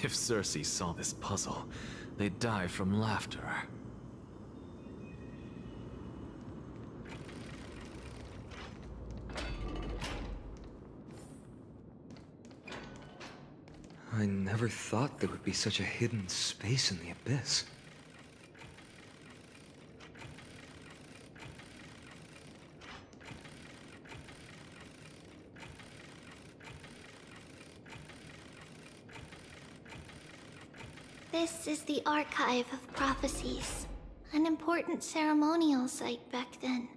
If Cersei saw this puzzle, they'd die from laughter. I never thought there would be such a hidden space in the abyss. This is the Archive of Prophecies, an important ceremonial site back then.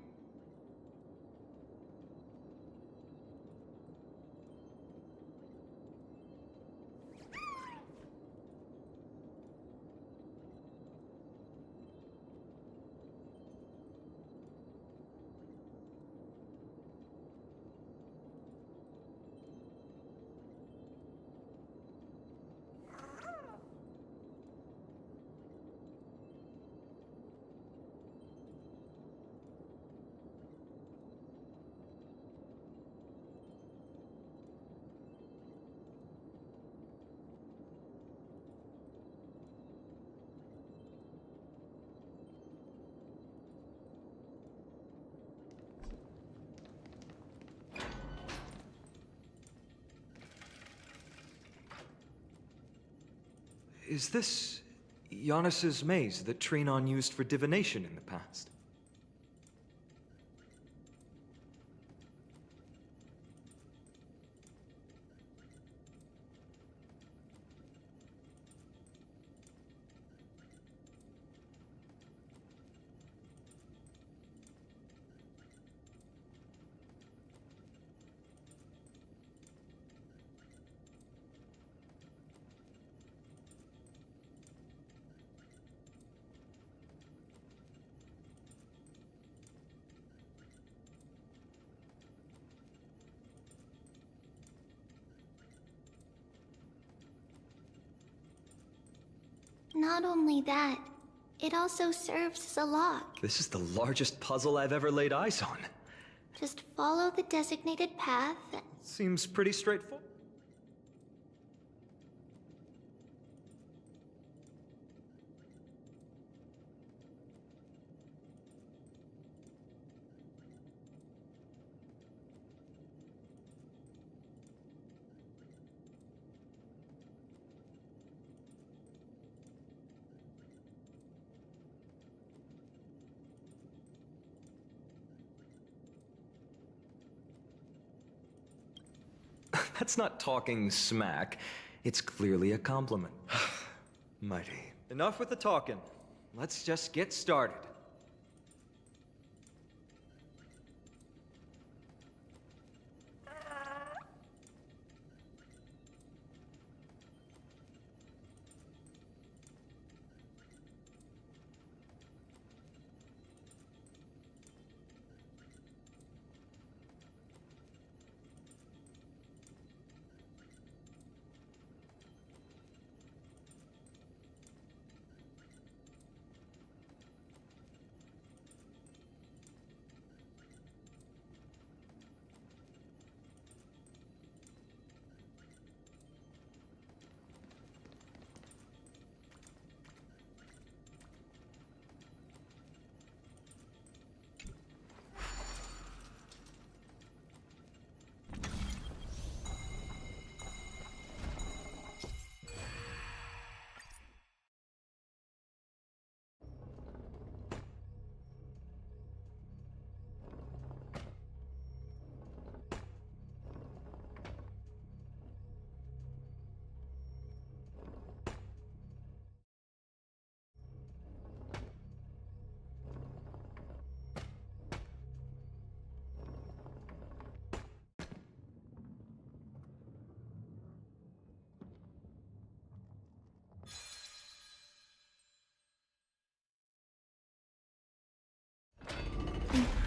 Is this Giannis's maze that Phainon used for divination in the past? Not only that, it also serves as a lock. This is the largest puzzle I've ever laid eyes on. Just follow the designated path and... Seems pretty straightforward. That's not talking smack. It's clearly a compliment. Mighty. Enough with the talking. Let's just get started.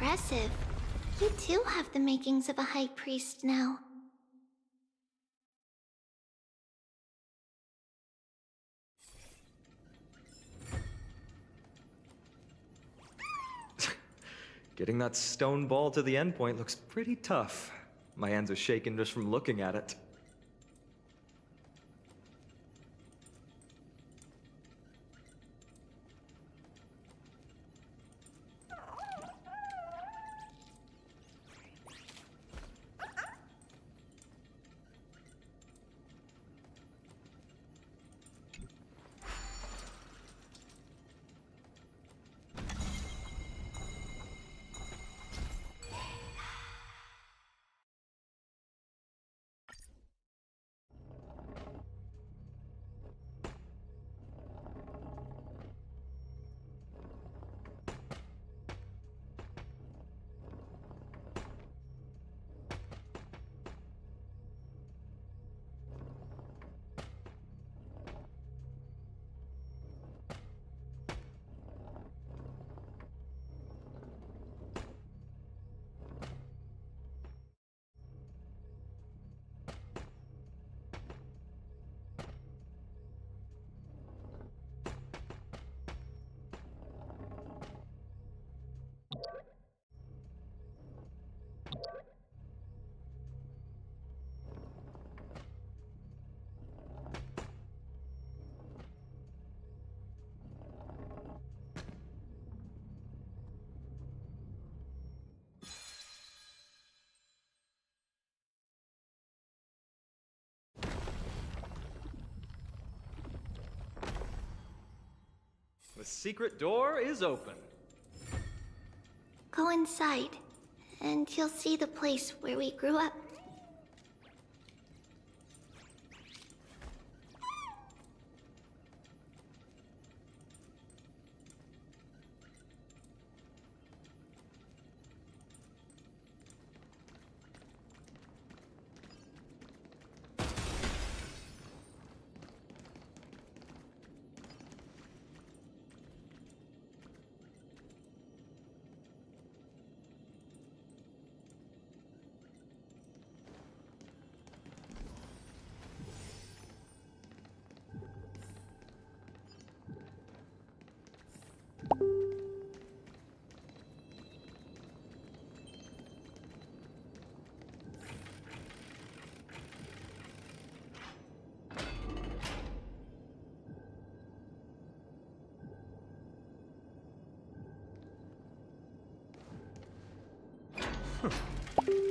impressive. You too have the makings of a high priest now. Getting that stone ball to the endpoint looks pretty tough. My hands are shaking just from looking at it. The secret door is open. Go inside, and you'll see the place where we grew up.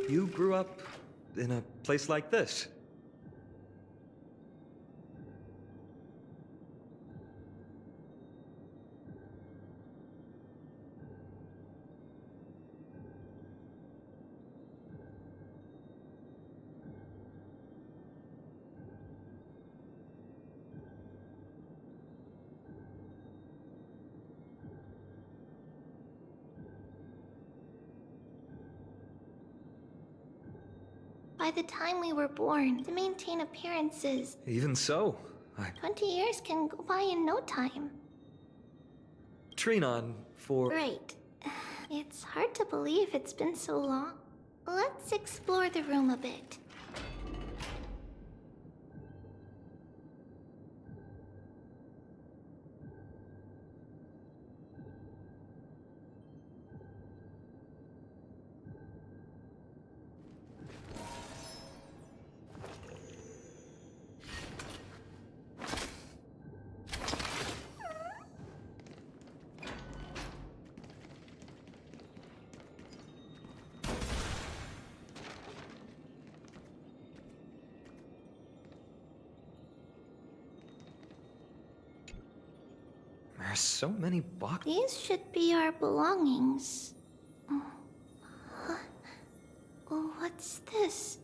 You grew up in a place like this? By the time we were born, to maintain appearances, Even so, 20 years can go by in no time. Phainon, for... Right. It's hard to believe it's been so long. Let's explore the room a bit. There's so many boxes. These should be our belongings. Huh? What's this?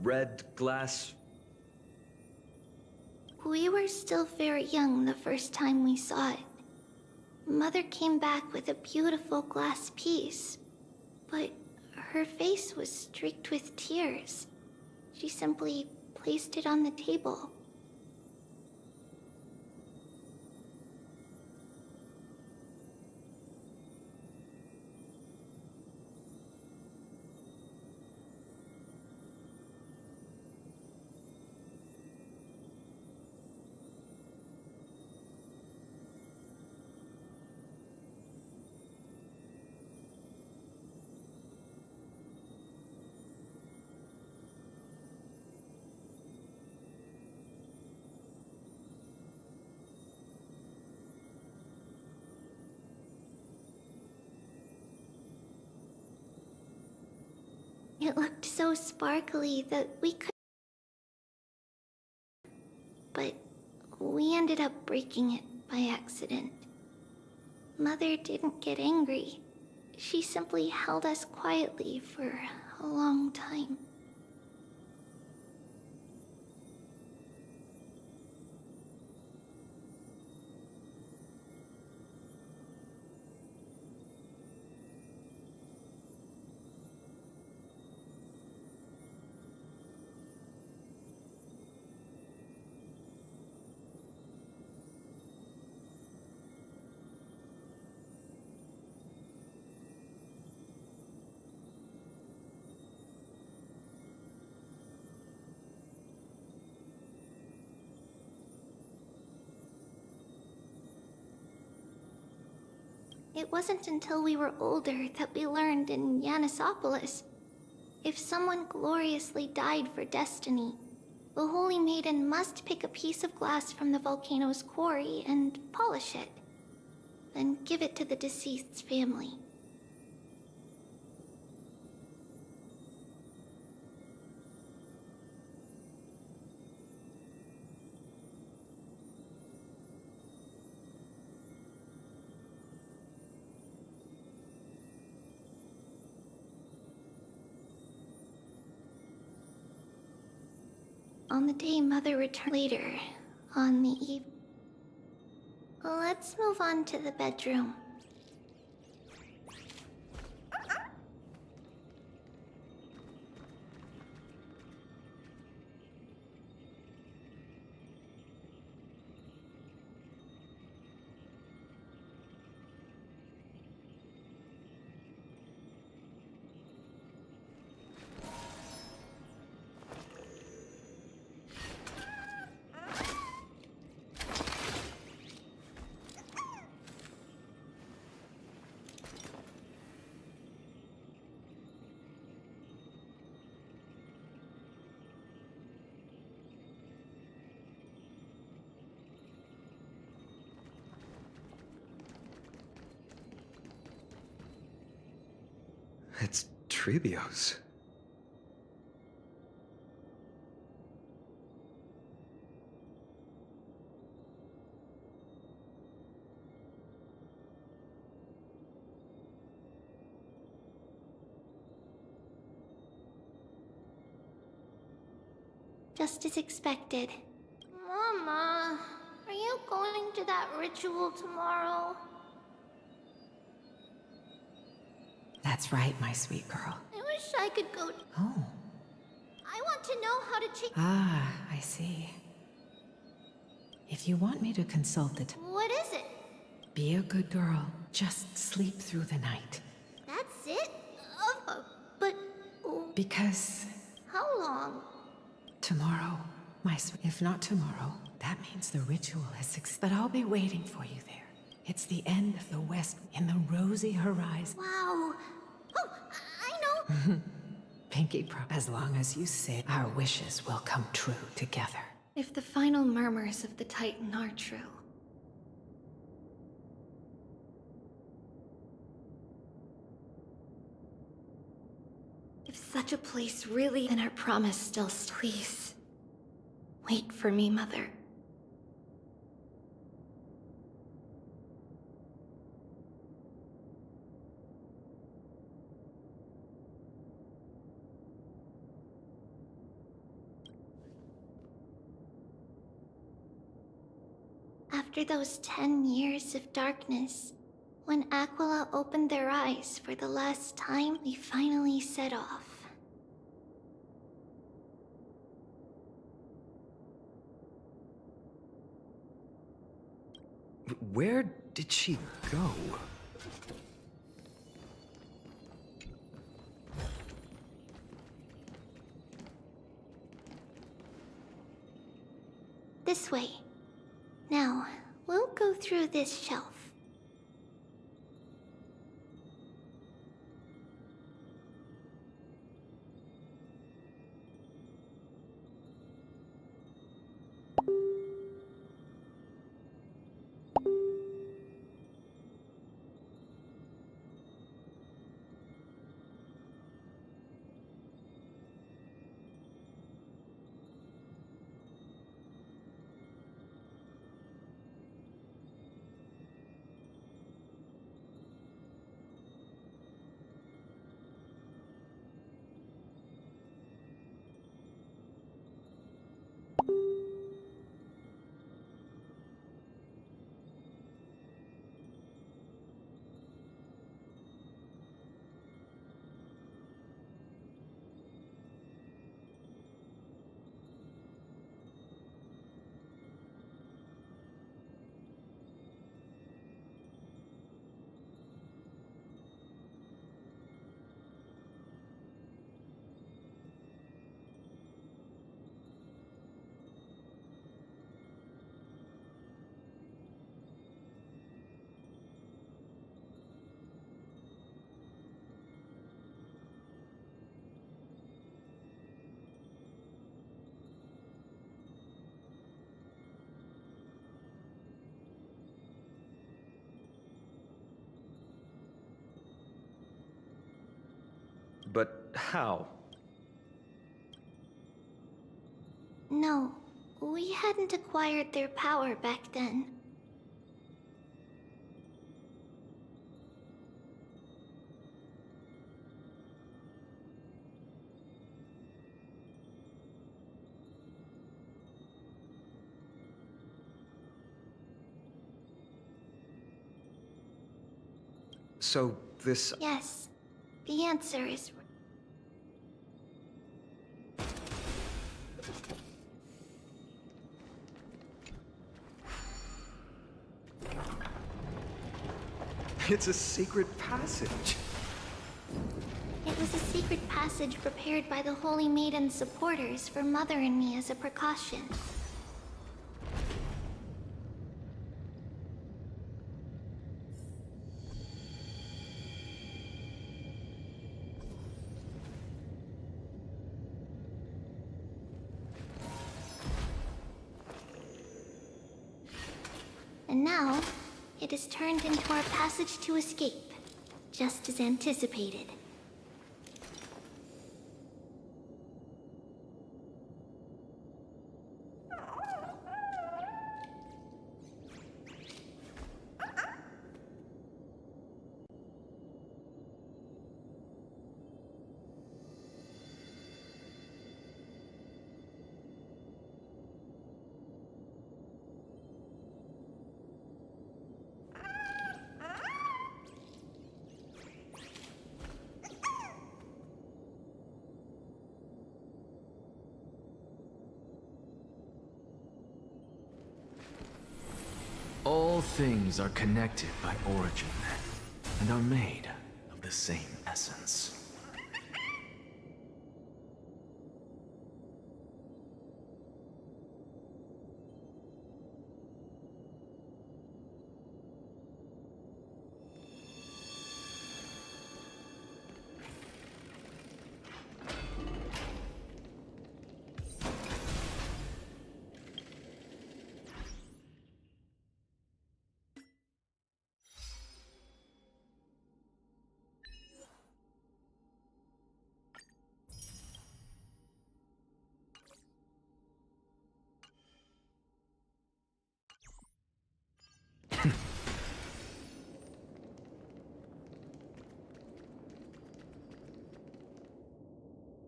red glass. We were still very young the first time we saw it. Mother came back with a beautiful glass piece, but her face was streaked with tears. She simply placed it on the table. It looked so sparkly that we could... But we ended up breaking it by accident. Mother didn't get angry. She simply held us quietly for a long time. It wasn't until we were older that we learned in Yanisopolis, if someone gloriously died for destiny, the Holy Maiden must pick a piece of glass from the volcano's quarry and polish it, then give it to the deceased's family. On the day Mother returned later, on the eve... Let's move on to the bedroom. It's Tribio's. Just as expected. Mama, are you going to that ritual tomorrow? That's right, my sweet girl. I wish I could go. Oh. I want to know how to change. Ah, I see. If you want me to consult it, What is it? be a good girl. Just sleep through the night. That's it? But Because how long? tomorrow, my sweet... If not tomorrow, that means the ritual has succeeded. But I'll be waiting for you there. It's the end of the west in the rosy horizon. Wow. Oh, I know. Pinky as long as you say our wishes will come true together. If the final murmurs of the Titan are true. If such a place really, then our promise still please. Wait for me, Mother. After those 10 years of darkness, when Aquila opened their eyes for the last time, we finally set off. Where did she go? This way. Now, we'll go through this shelf. But how? No, we hadn't acquired their power back then. So this... Yes, the answer is... It's a secret passage. It was a secret passage prepared by the Holy Maiden's supporters for Mother and me as a precaution. And now, it is turned into our passage to escape, just as anticipated. All things are connected by origin, and are made of the same essence.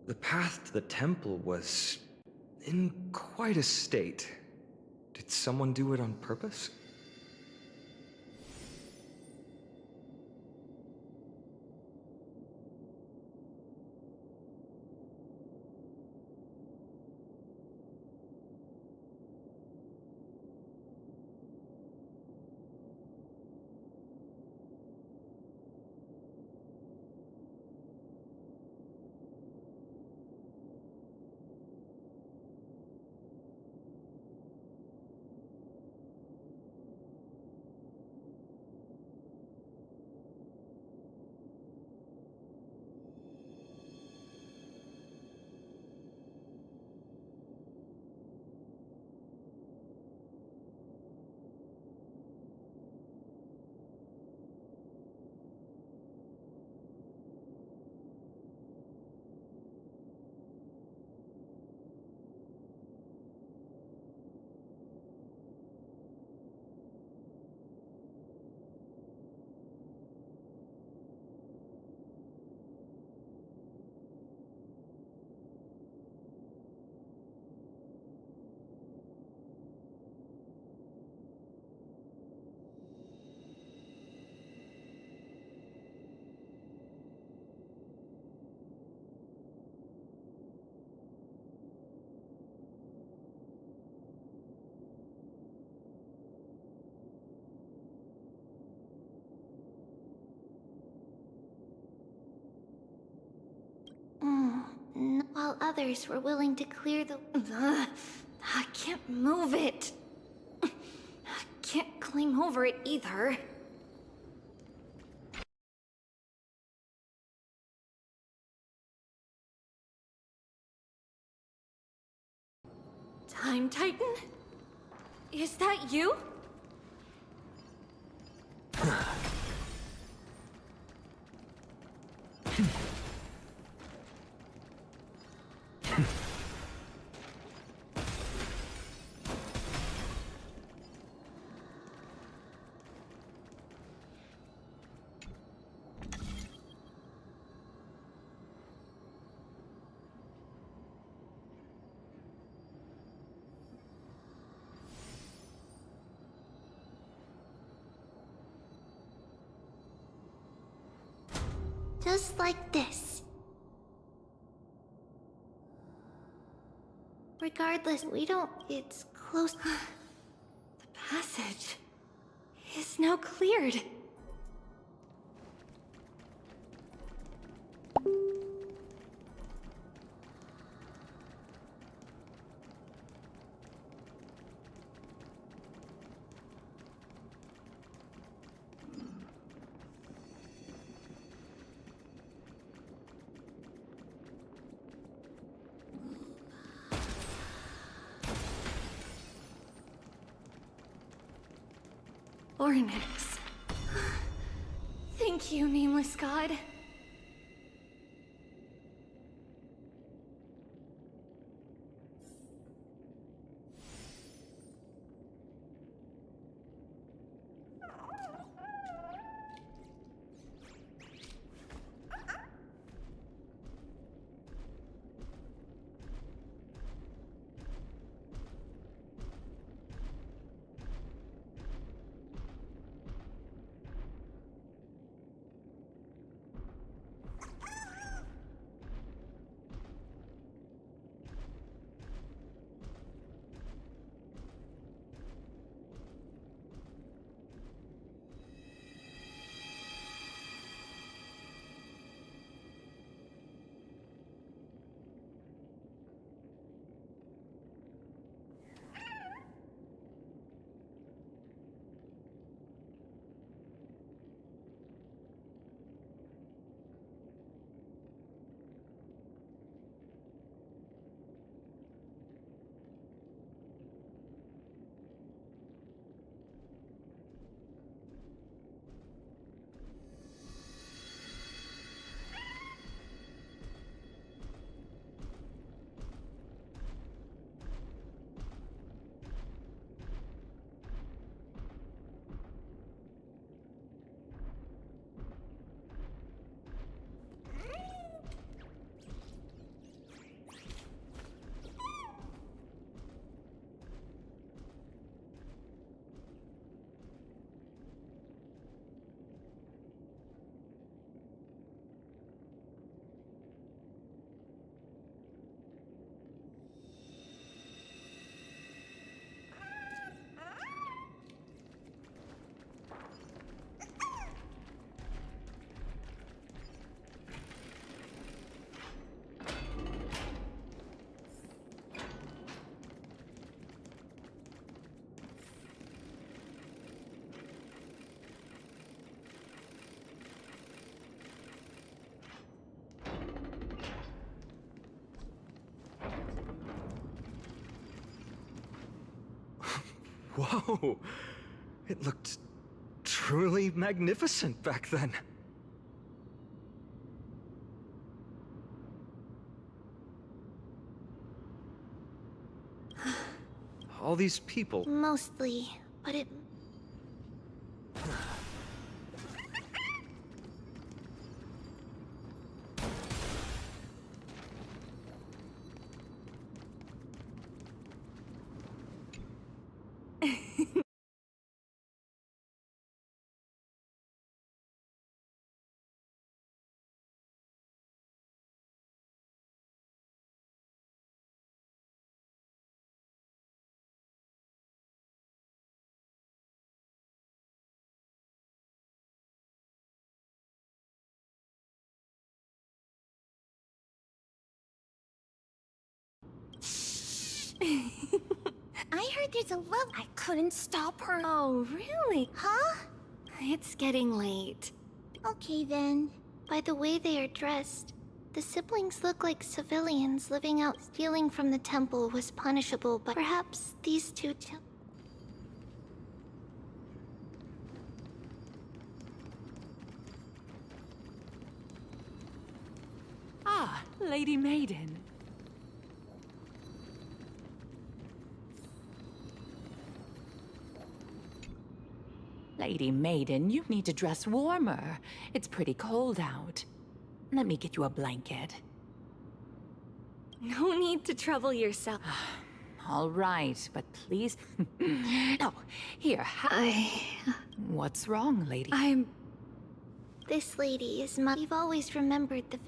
The path to the temple was in quite a state. Did someone do it on purpose? while others were willing to clear the... I can't move it. I can't climb over it either. Time Titan? Is that you? Just like this. Regardless, we don't... It's close... The passage is now cleared. Ornix. Thank you, nameless god. Whoa! It looked truly magnificent back then. All these people. Mostly, but it... I heard there's a love. I couldn't stop her. Oh, really? Huh? It's getting late. Okay then. By the way they are dressed, the siblings look like civilians living out. Stealing from the temple was punishable, but perhaps these two Ah, Lady Maiden. Lady Maiden, you need to dress warmer. It's pretty cold out. Let me get you a blanket. No need to trouble yourself. All right, but please... No, here, What's wrong, lady? This lady is We've always remembered the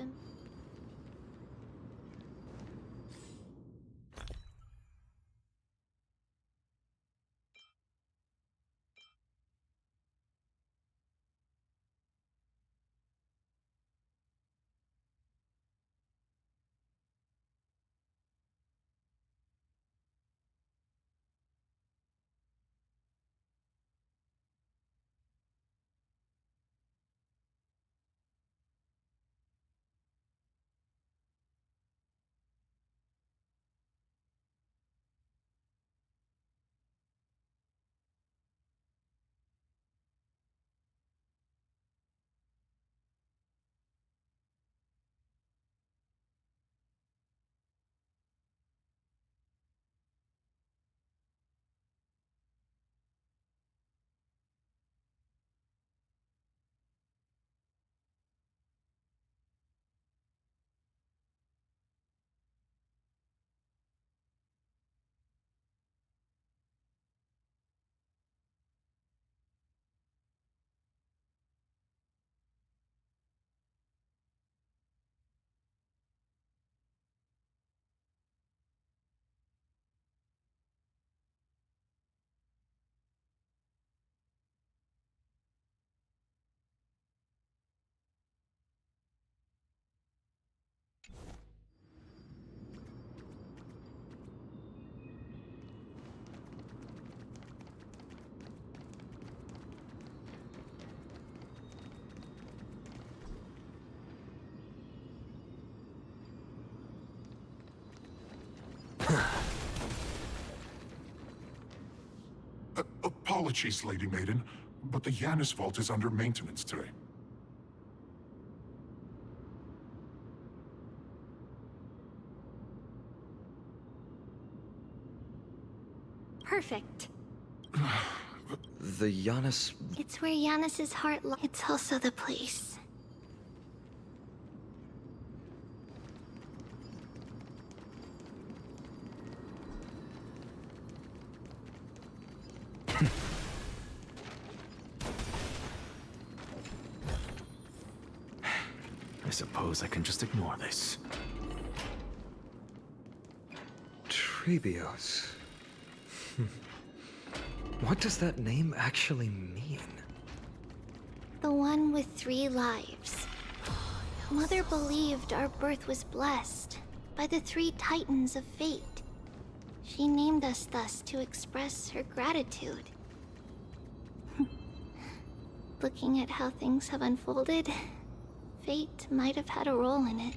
Apologies, Lady Maiden, but the Yanis vault is under maintenance today. Perfect. The Yanis... It's where Yanis's heart lies. It's also the place. I suppose I can just ignore this. Trebios. What does that name actually mean? The one with 3 lives. Mother believed our birth was blessed by the 3 titans of fate. She named us thus to express her gratitude. Looking at how things have unfolded, fate might have had a role in it.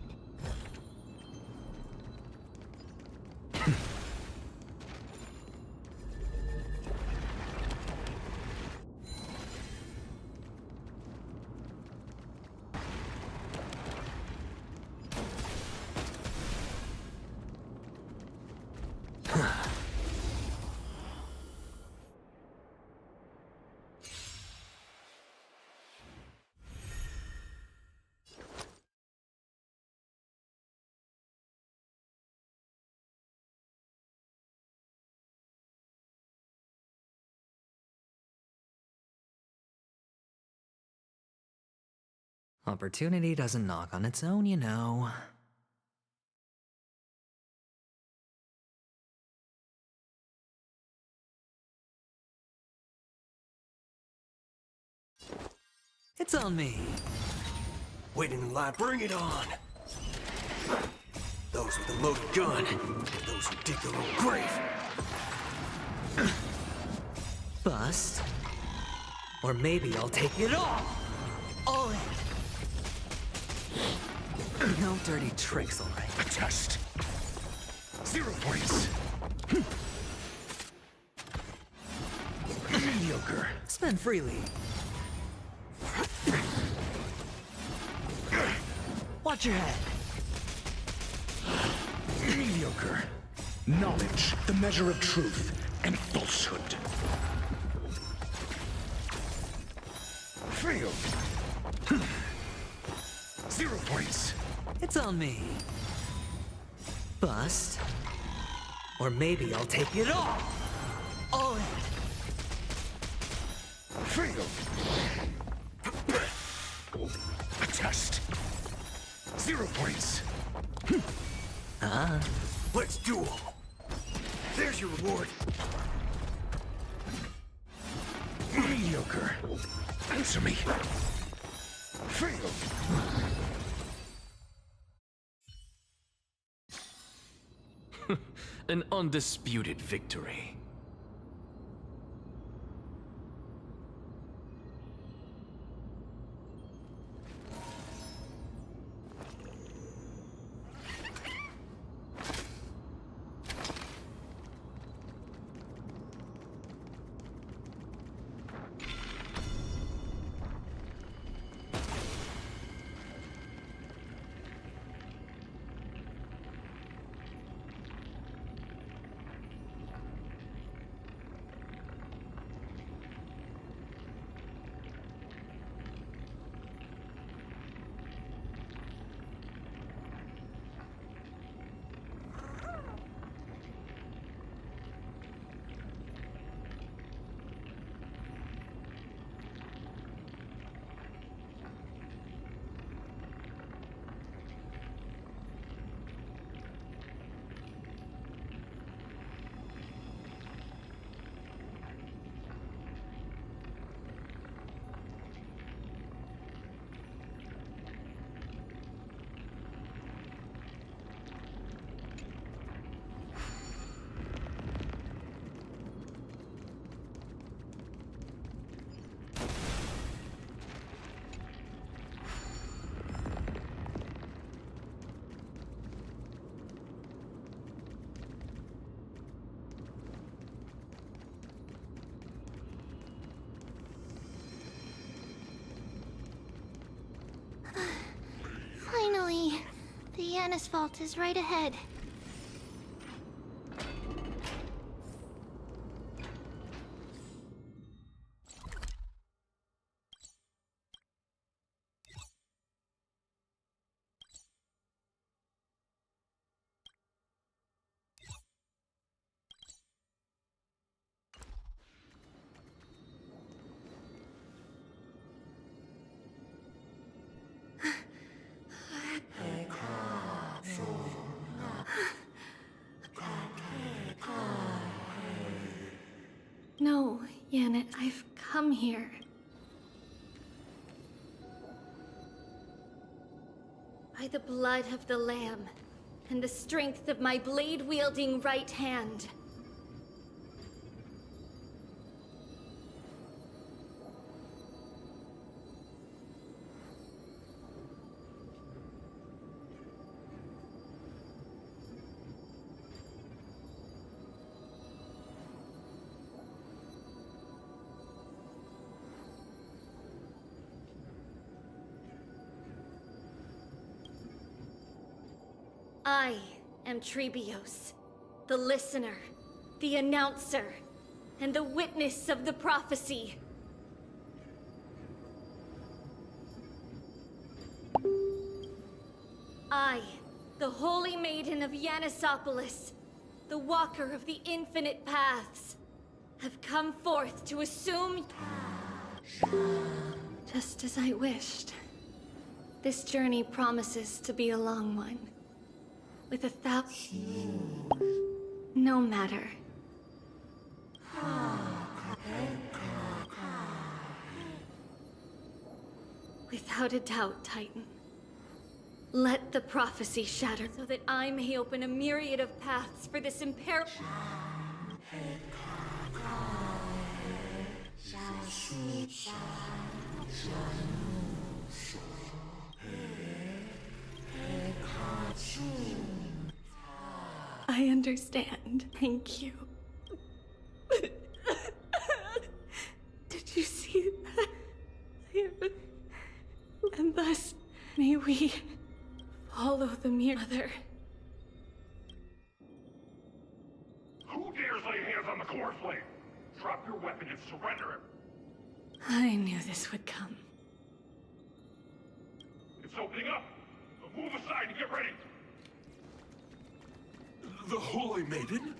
Opportunity doesn't knock on its own, you know. It's on me. Waiting in line, bring it on! Those those with a loaded gun, and those who dig their own grave. Bust. Or maybe I'll take it all! All in! No dirty tricks, alright. A test. 0 points. Mediocre. Spend freely. Watch your head. Mediocre. Knowledge, the measure of truth and falsehood. Failed. 0 points. It's on me. Bust. Or maybe I'll take it all! All in! Failed. A test. 0 points. Let's duel! There's your reward! Mediocre. Answer me. Failed. An undisputed victory. Finally, the Yanis vault is right ahead. No, Yanet, I've come here. By the blood of the Lamb, and the strength of my blade-wielding right hand. I am Trebios, the listener, the announcer, and the witness of the prophecy. I, the Holy Maiden of Yanisopolis, the Walker of the Infinite Paths, have come forth to assume... Just as I wished. This journey promises to be a long one. With 1,000... No matter. Without a doubt, Titan. Let the prophecy shatter so that I may open a myriad of paths for this imperative. I understand. Thank you. Did you see that? And thus, may we follow the mother. Who dares lay hands on the core flame? Drop your weapon and surrender him. I knew this would come. It's opening up. Move aside and get ready. The Holy Maiden?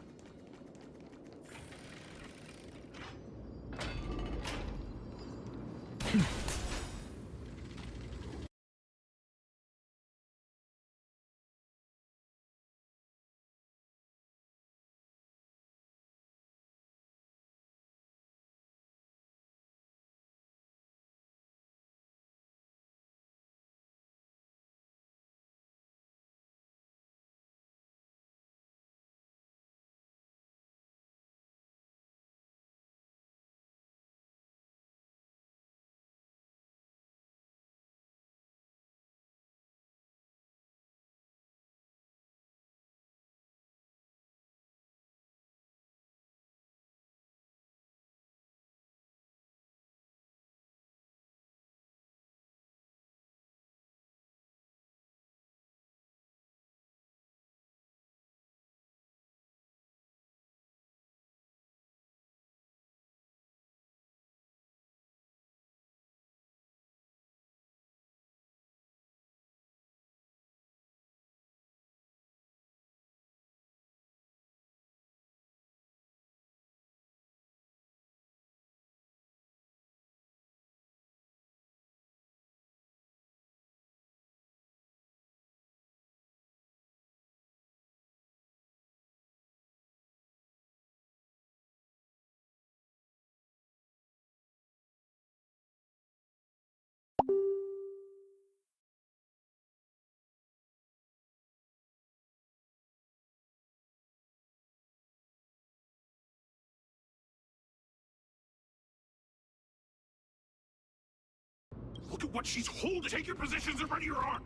Look at what she's holding. Take your positions in front of your arm.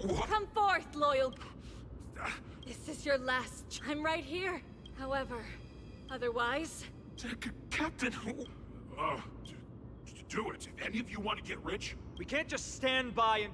What? Come forth, loyal. This is your last. I'm right here. However, otherwise. Captain. Do it. If any of you want to get rich, We can't just stand by and...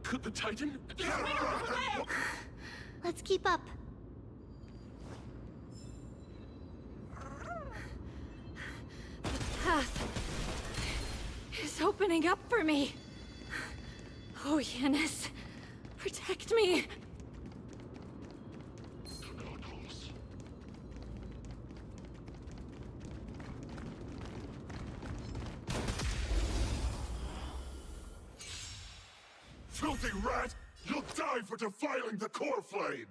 could the Titan... Let's keep up. Path is opening up for me. Oh, Yanis, protect me. Filthy rat! You'll die for defiling the core flame!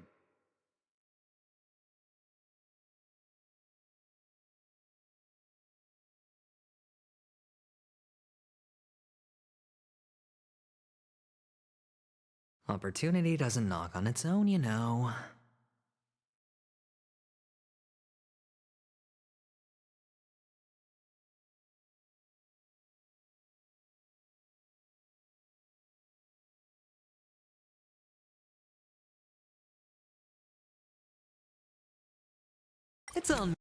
Opportunity doesn't knock on its own, you know. It's on.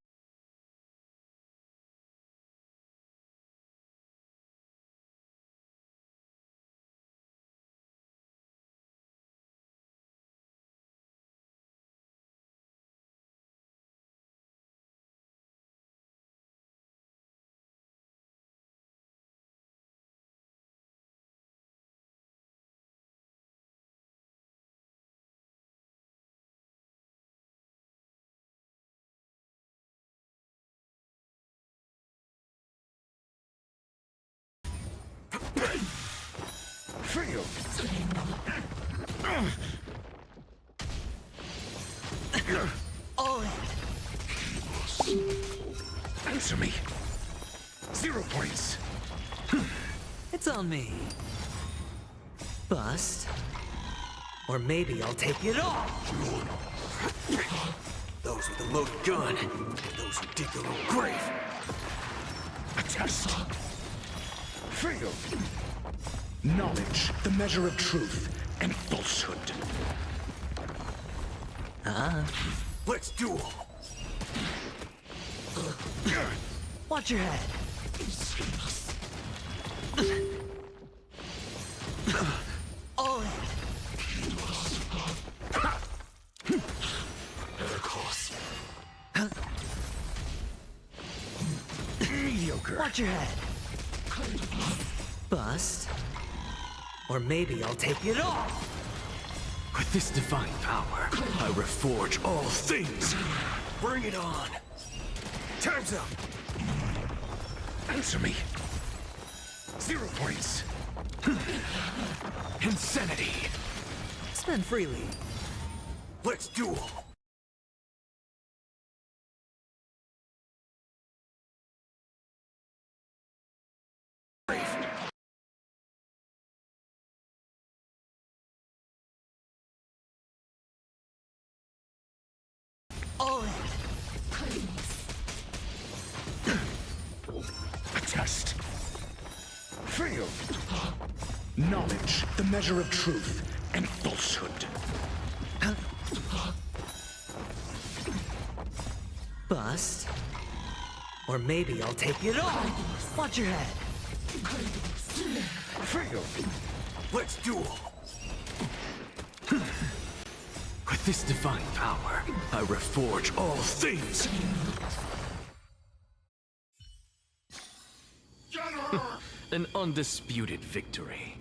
Feel. Oh, Answer me. 0 points. it's on me. Bust. Or maybe I'll take it all. Those with a loaded gun. Those who dig their own grave. A test. Feel. Knowledge, the measure of truth and falsehood. Let's duel. Watch your head. Oh, Mediocre. watch your head. Bust. Or maybe I'll take it all. With this divine power, I reforge all things. Bring it on. Time's up. Answer me. 0 points. Insanity. Spend freely. Let's duel. Oh, A test. Feel. Knowledge, the measure of truth and falsehood. bust. Or maybe I'll take it all. Watch your head. Feel. Let's duel. With this divine power, I reforge all things. An undisputed victory.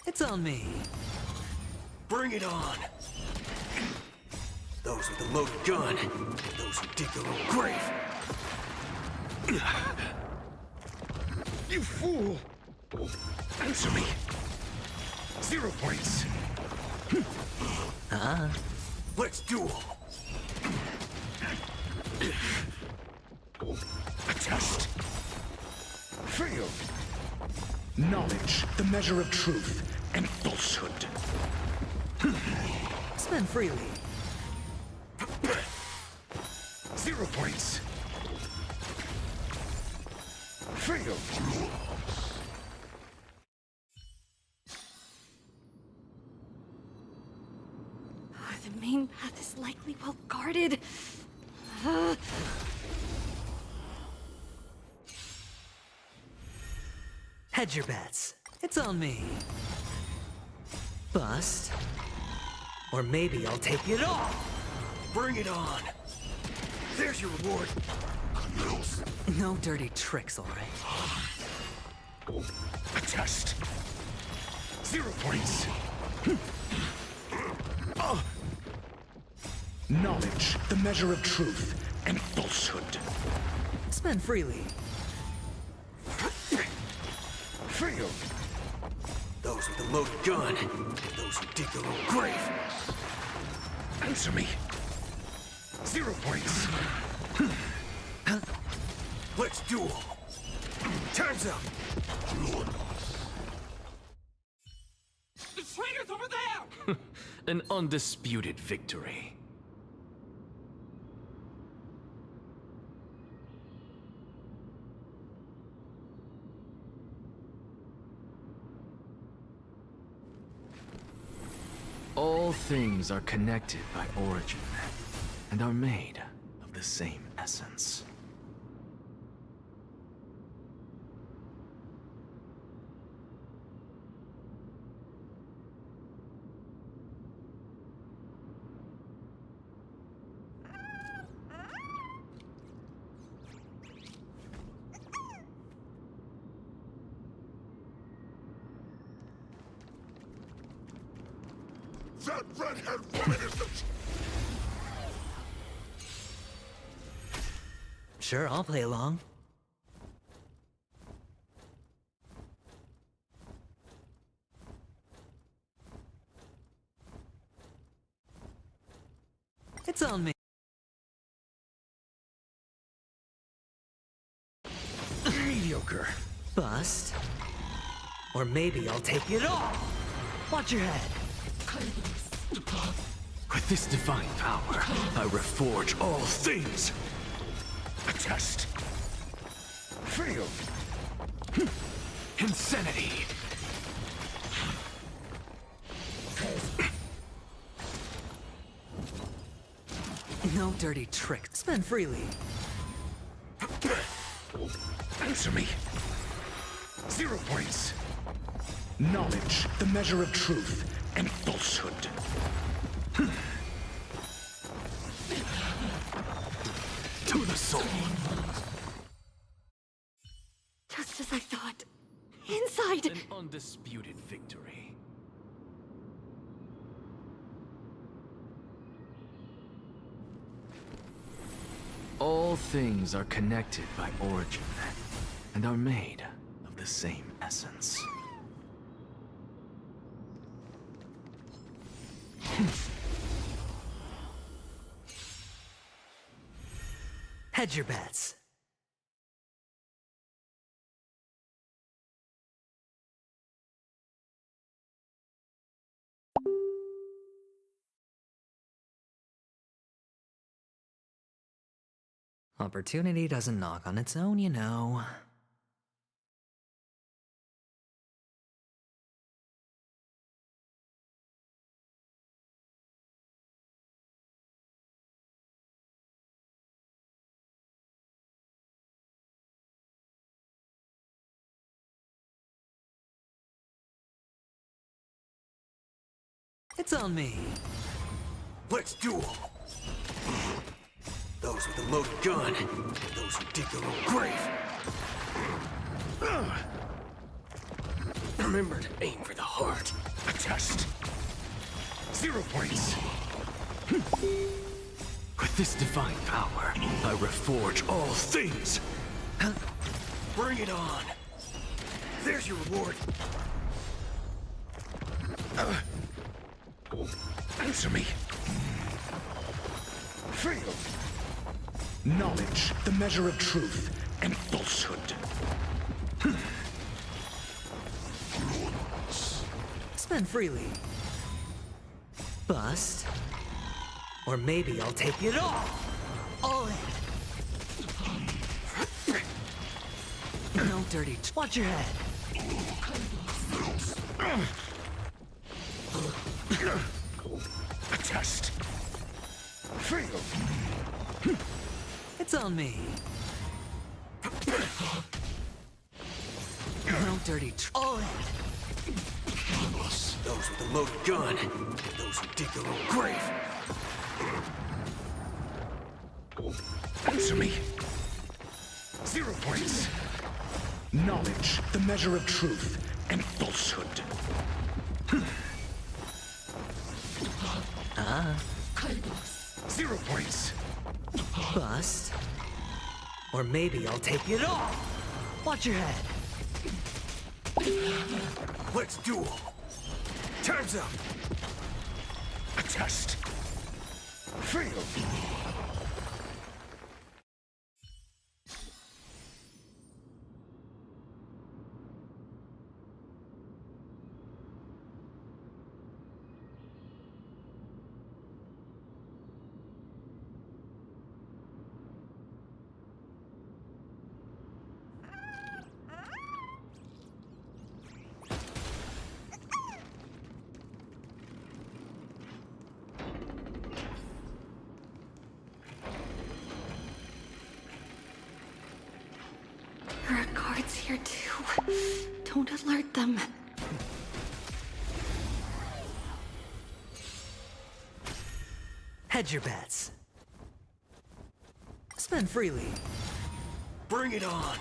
It's on me. Bring it on. Those with a loaded gun, those who dig their own grave. You fool! Answer me. 0 points. Let's duel. A test. Feel. Knowledge, the measure of truth and falsehood. Spend freely. 0 points. Feel. The main path is likely well guarded. Hedge your bets. It's on me. Bust. Or maybe I'll take it all. Bring it on. There's your reward. No dirty tricks, all right? A test. 0 points. Knowledge, the measure of truth and falsehood. Spend freely. Feel. Those with a loaded gun, those who dig their own grave. Answer me. 0 points. Let's duel. Time's up. The traitor's over there! An undisputed victory. All things are connected by origin, and are made of the same essence. That red-haired woman is the... Sure, I'll play along. It's on me. mediocre. Bust. Or maybe I'll take it all. Watch your head. With this divine power, I reforge all things. A test. Feel. Insanity. No dirty tricks. Spend freely. Answer me. 0 points. Knowledge, the measure of truth and falsehood. To the soul. Just as I thought. Inside! An undisputed victory. All things are connected by origin, and are made of the same essence. Hedge your bets. Opportunity doesn't knock on its own, you know. It's on me. Let's duel! Those with a loaded gun, those who dig their own grave. Remember to aim for the heart. A test. 0 points. With this divine power, I reforge all things. Bring it on. There's your reward. Answer me. Feel. Knowledge, the measure of truth and falsehood. Spend freely. Bust. Or maybe I'll take it all. All in. No dirty. Watch your head. A test. Feel. It's on me. No dirty. All in. Those with a loaded gun, those who dig their own grave. Answer me. 0 points. Knowledge, the measure of truth and falsehood. 0 points. Bust. Or maybe I'll take it all. Watch your head. Let's duel. Time's up. A test. Fail. There are guards here too. Don't alert them. Hedge your bets. Spend freely. Bring it on.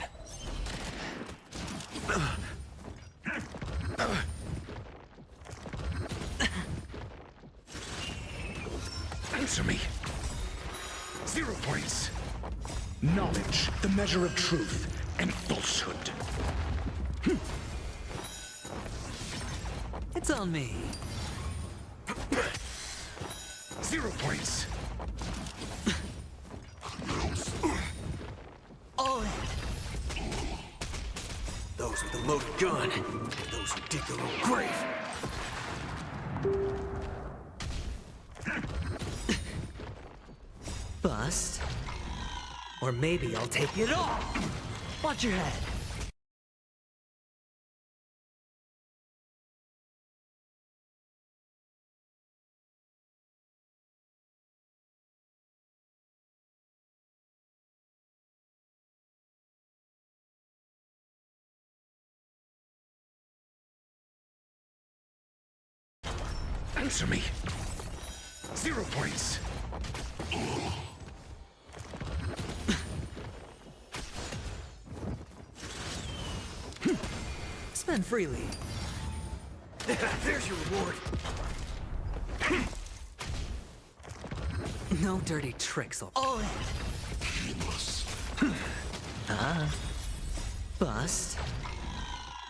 Answer me. 0 points. Knowledge, the measure of truth and falsehood. It's on me. 0 points. All in. Those with a loaded gun. Those who dig their own grave. Bust. Or maybe I'll take it all. Watch your head. Answer me. 0 points. Spend freely. There's your reward. No dirty tricks. All in. Bust.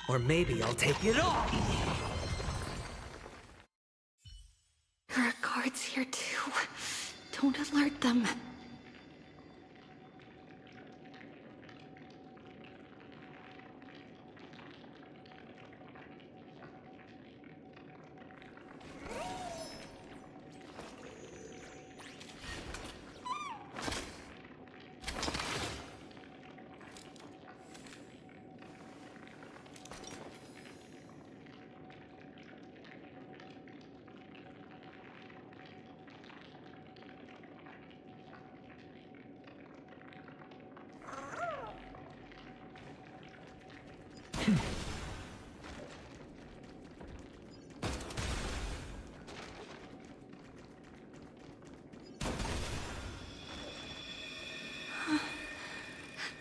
Or maybe I'll take it all. There are guards here too. Don't alert them.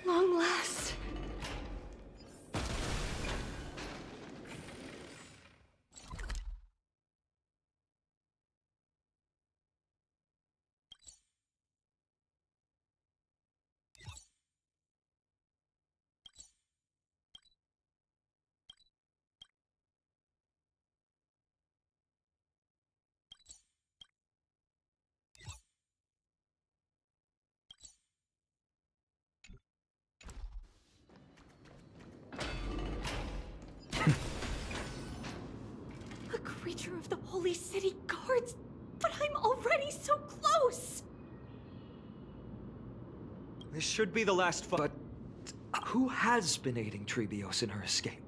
Long last. A creature of the Holy City Guards, but I'm already so close! This should be the last fight. But who has been aiding Trebios in her escape?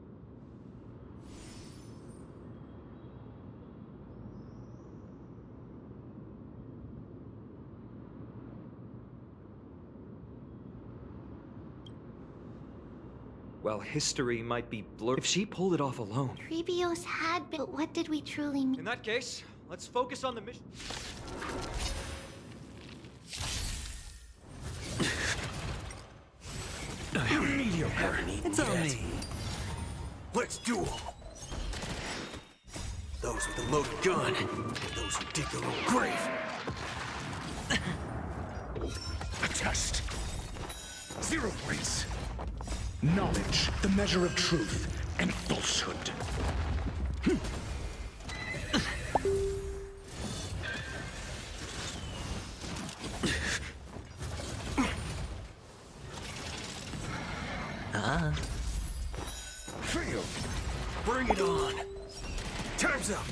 Well, history might be blurred. If she pulled it off alone. Trebios had been, but what did we truly mean? In that case, let's focus on the mission. Mediocre. haven't eaten It's on yet. me. Let's duel. Those with a loaded gun, and those who dig their own grave. A test. 0 points. Knowledge, the measure of truth and falsehood. Fail. Bring it on. Time's up.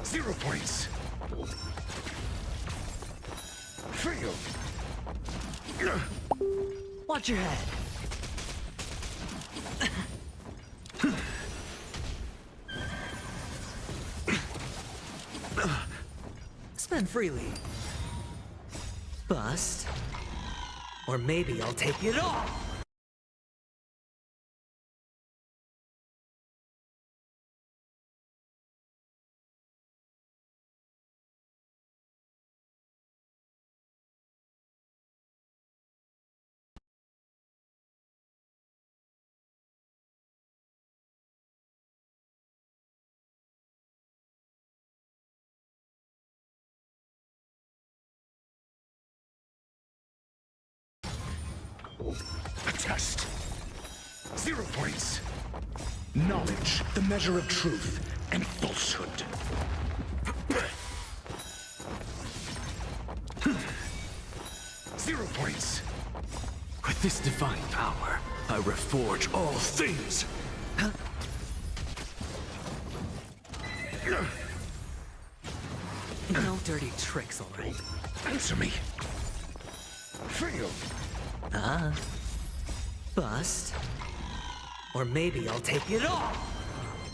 0 points. Fail. Watch your head. Spend freely. Bust. Or maybe I'll take it all. A test. 0 points. Knowledge, the measure of truth and falsehood. Zero points. With this divine power, I reforge all things. No dirty tricks, all right. Answer me. Fail. Bust. Or maybe I'll take it all.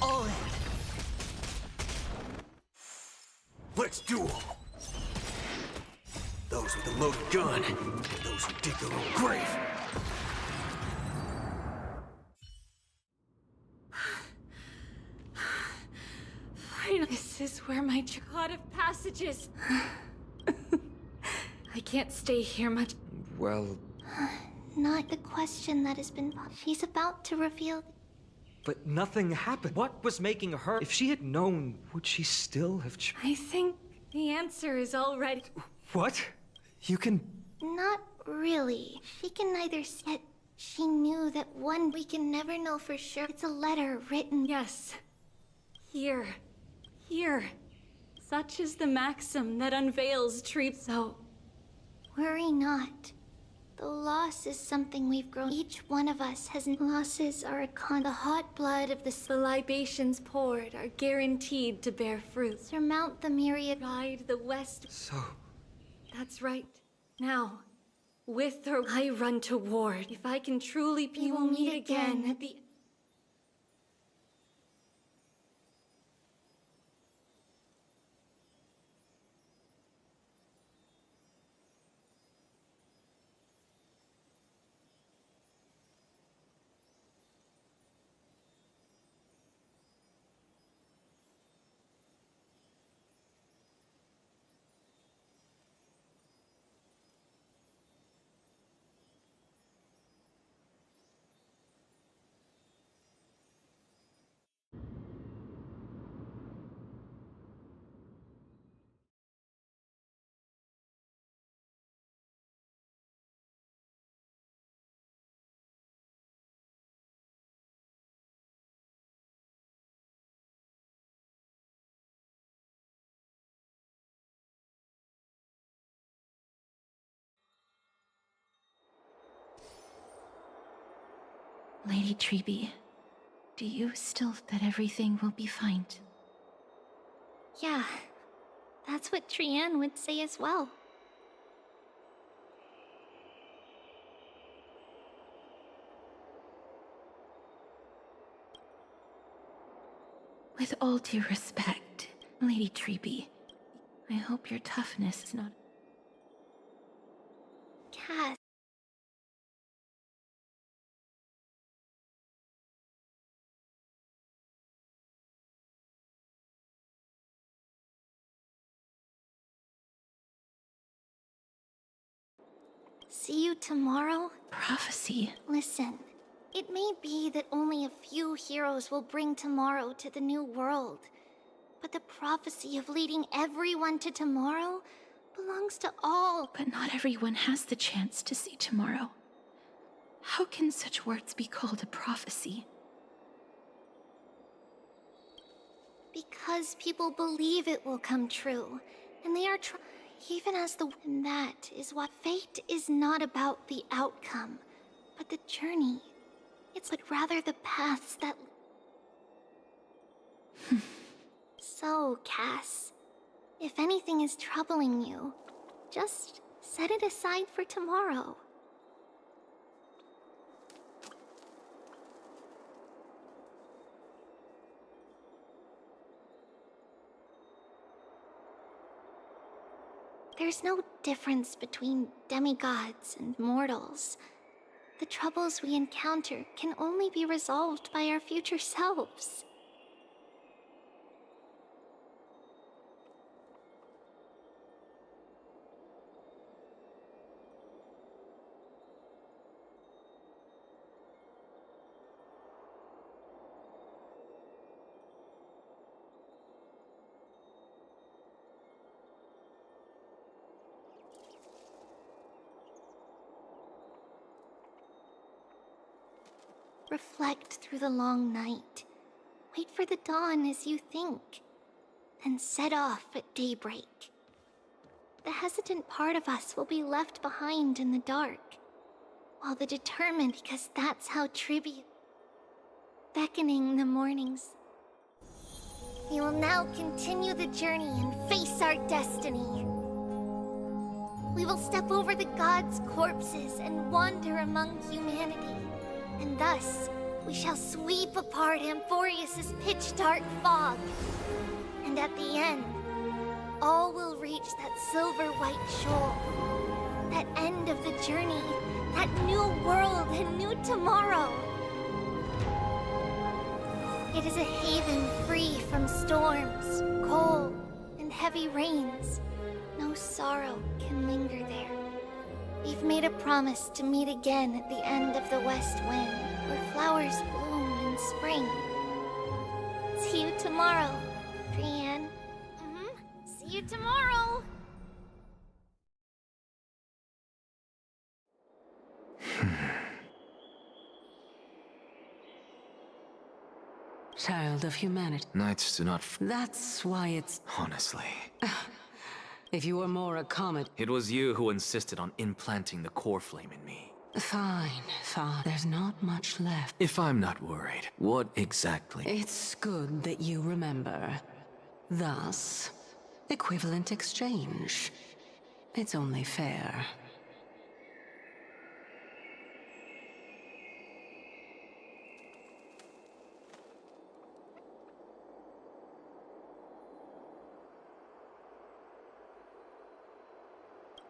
All in. Let's duel. Those with a loaded gun, and those who dig their own grave. Phainon, this is where my god of passages. I can't stay here much. Well, Not the question that has been. She's about to reveal. but nothing happened. What was making her? If she had known, would she still have I think the answer is already. What? You can... Not really. She can neither yet. She knew that one we can never know for sure. It's a letter written. Yes. Here. Here. Such is the maxim that unveils truth. So, Worry not. Though loss is something we've grown, each one of us has losses are a the hot blood of the libations poured are guaranteed to bear fruit. surmount the myriad. Ride the west. So... That's right. Now, with her, I run toward. If I can truly, we will meet again at the. Lady Treby, do you still that everything will be fine? Yeah, that's what Trianne would say as well. With all due respect, Lady Treby, I hope your toughness is not... Cass. see you tomorrow? Prophecy. Listen, it may be that only a few heroes will bring tomorrow to the new world. But the prophecy of leading everyone to tomorrow belongs to all. But not everyone has the chance to see tomorrow. How can such words be called a prophecy? Because people believe it will come true, and they are even as the... And that is what fate is not about the outcome, but the journey. It's but rather the paths that... So, Cass, if anything is troubling you, just set it aside for tomorrow. There's no difference between demigods and mortals. The troubles we encounter can only be resolved by our future selves. Reflect through the long night. Wait for the dawn as you think. Then set off at daybreak. The hesitant part of us will be left behind in the dark, while the determined, because that's how tribute... Beckoning the mornings. We will now continue the journey and face our destiny. We will step over the gods' corpses and wander among humanity. And thus, we shall sweep apart Amphorius's pitch-dark fog. And at the end, all will reach that silver-white shoal. That end of the journey, that new world and new tomorrow. It is a haven free from storms, cold, and heavy rains. No sorrow can linger there. We've made a promise to meet again at the end of the West Wind, where flowers bloom in spring. See you tomorrow, Brienne. See you tomorrow! Child of humanity. Knights do not That's why it's... honestly. If you were more a comet... It was you who insisted on implanting the core flame in me. Fine, fine. There's not much left. If I'm not worried, what exactly? It's good that you remember. Thus, equivalent exchange. It's only fair.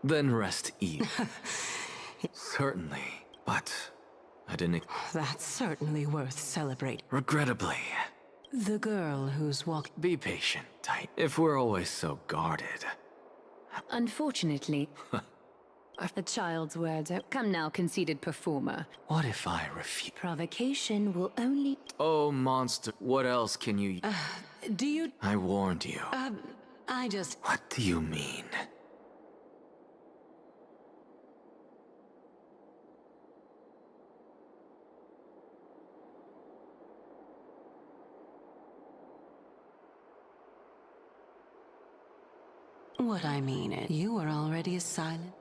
Then rest easy. Certainly, but I didn't... That's certainly worth celebrating. Regrettably. The girl who's walked... Be patient, Tight. If we're always so guarded. Unfortunately, a child's words are... Come now, conceited performer. What if I refuse? Provocation will only... Oh, monster. What else can you... Do you... I warned you. I just... What do you mean? What I mean is, you were already as silent.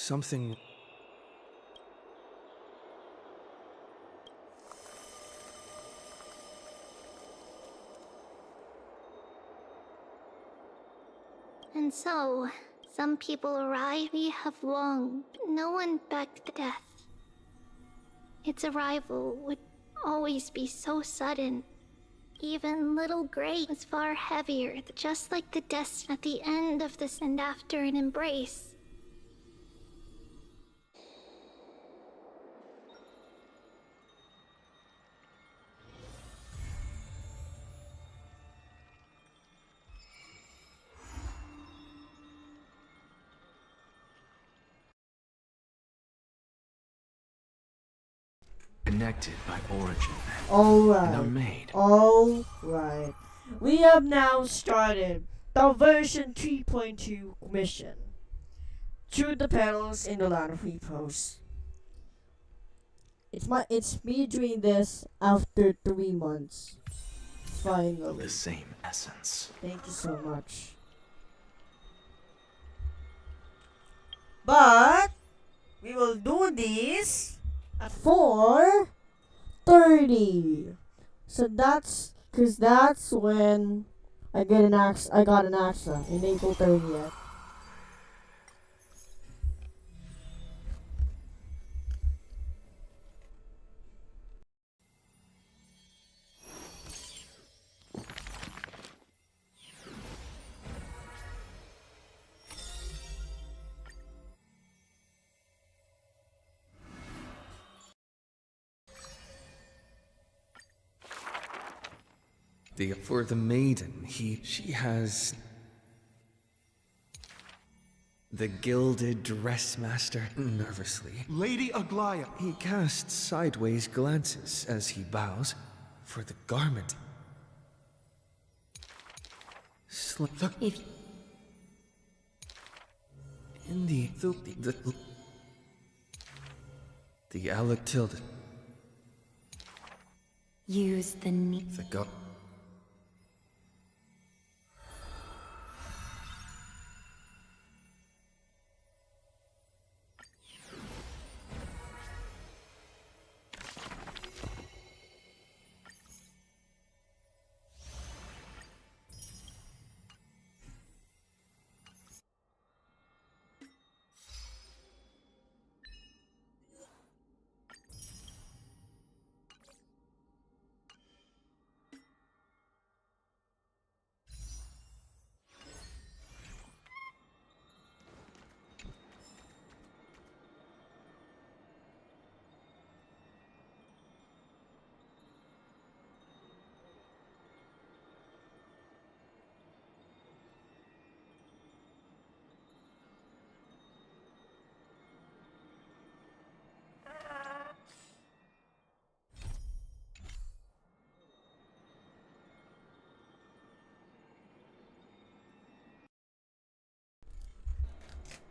something... And so, some people arrive, we have long, but no one begged death. Its arrival would always be so sudden. Even little Gray was far heavier, just like the destiny at the end of this and after an embrace. Connected by origin. Alright. And are made. Alright. We have now started the version 3.2 mission. Through the petals in the land of repose. It's me doing this after 3 months. Finally. The same essence. Thank you so much. But we will do this at 4:30. So that's when I got an AXA in April 30th. For the maiden, she has... The gilded dressmaster nervously. Lady Aglaya. He casts sideways glances as he bows for the garment. If In the Alatilda, use the the god.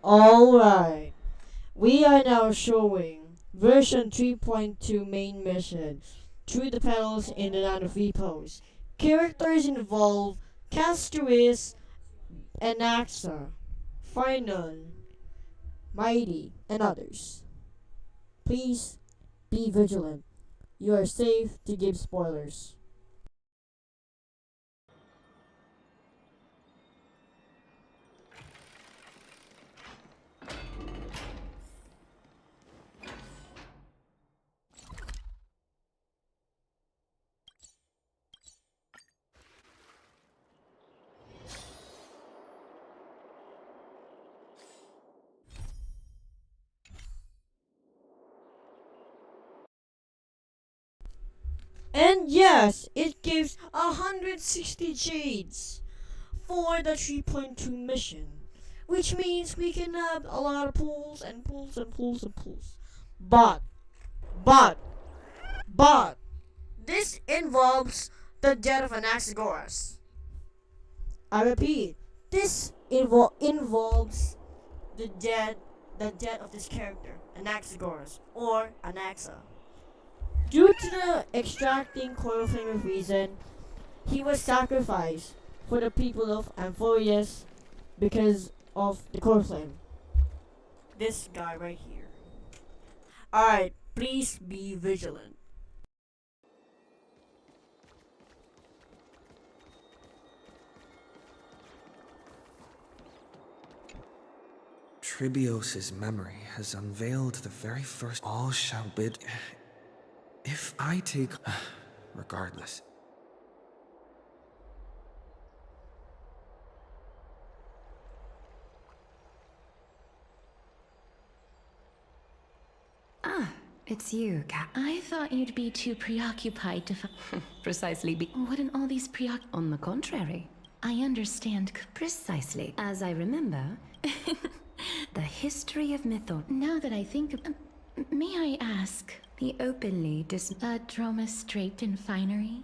Alright. We are now showing version 3.2 main mission. Through the petals in the land of repose. Characters involve Castuis and Axa, Phainon, Mighty, and others. Please be vigilant. You are safe to give spoilers. And yes, it gives 160 jades for the 3.2 mission. Which means we can have a lot of pulls and pulls and pulls and pulls. But, this involves the death of Anaxagoras. I repeat, this involves the death of this character, Anaxagoras, or Anaxa. Due to the extracting coil flame of reason, he was sacrificed for the people of Amphorius because of the coil flame. this guy right here. Alright, please be vigilant. Tribios' memory has unveiled the very first all shall bid. If I take... regardless. Ah, it's you, Cap. I thought you'd be too preoccupied to Precisely Wouldn't all these On the contrary. I understand. Precisely. As I remember, the history of mythos. Now that I think of... may I ask? The openly A droma draped in finery?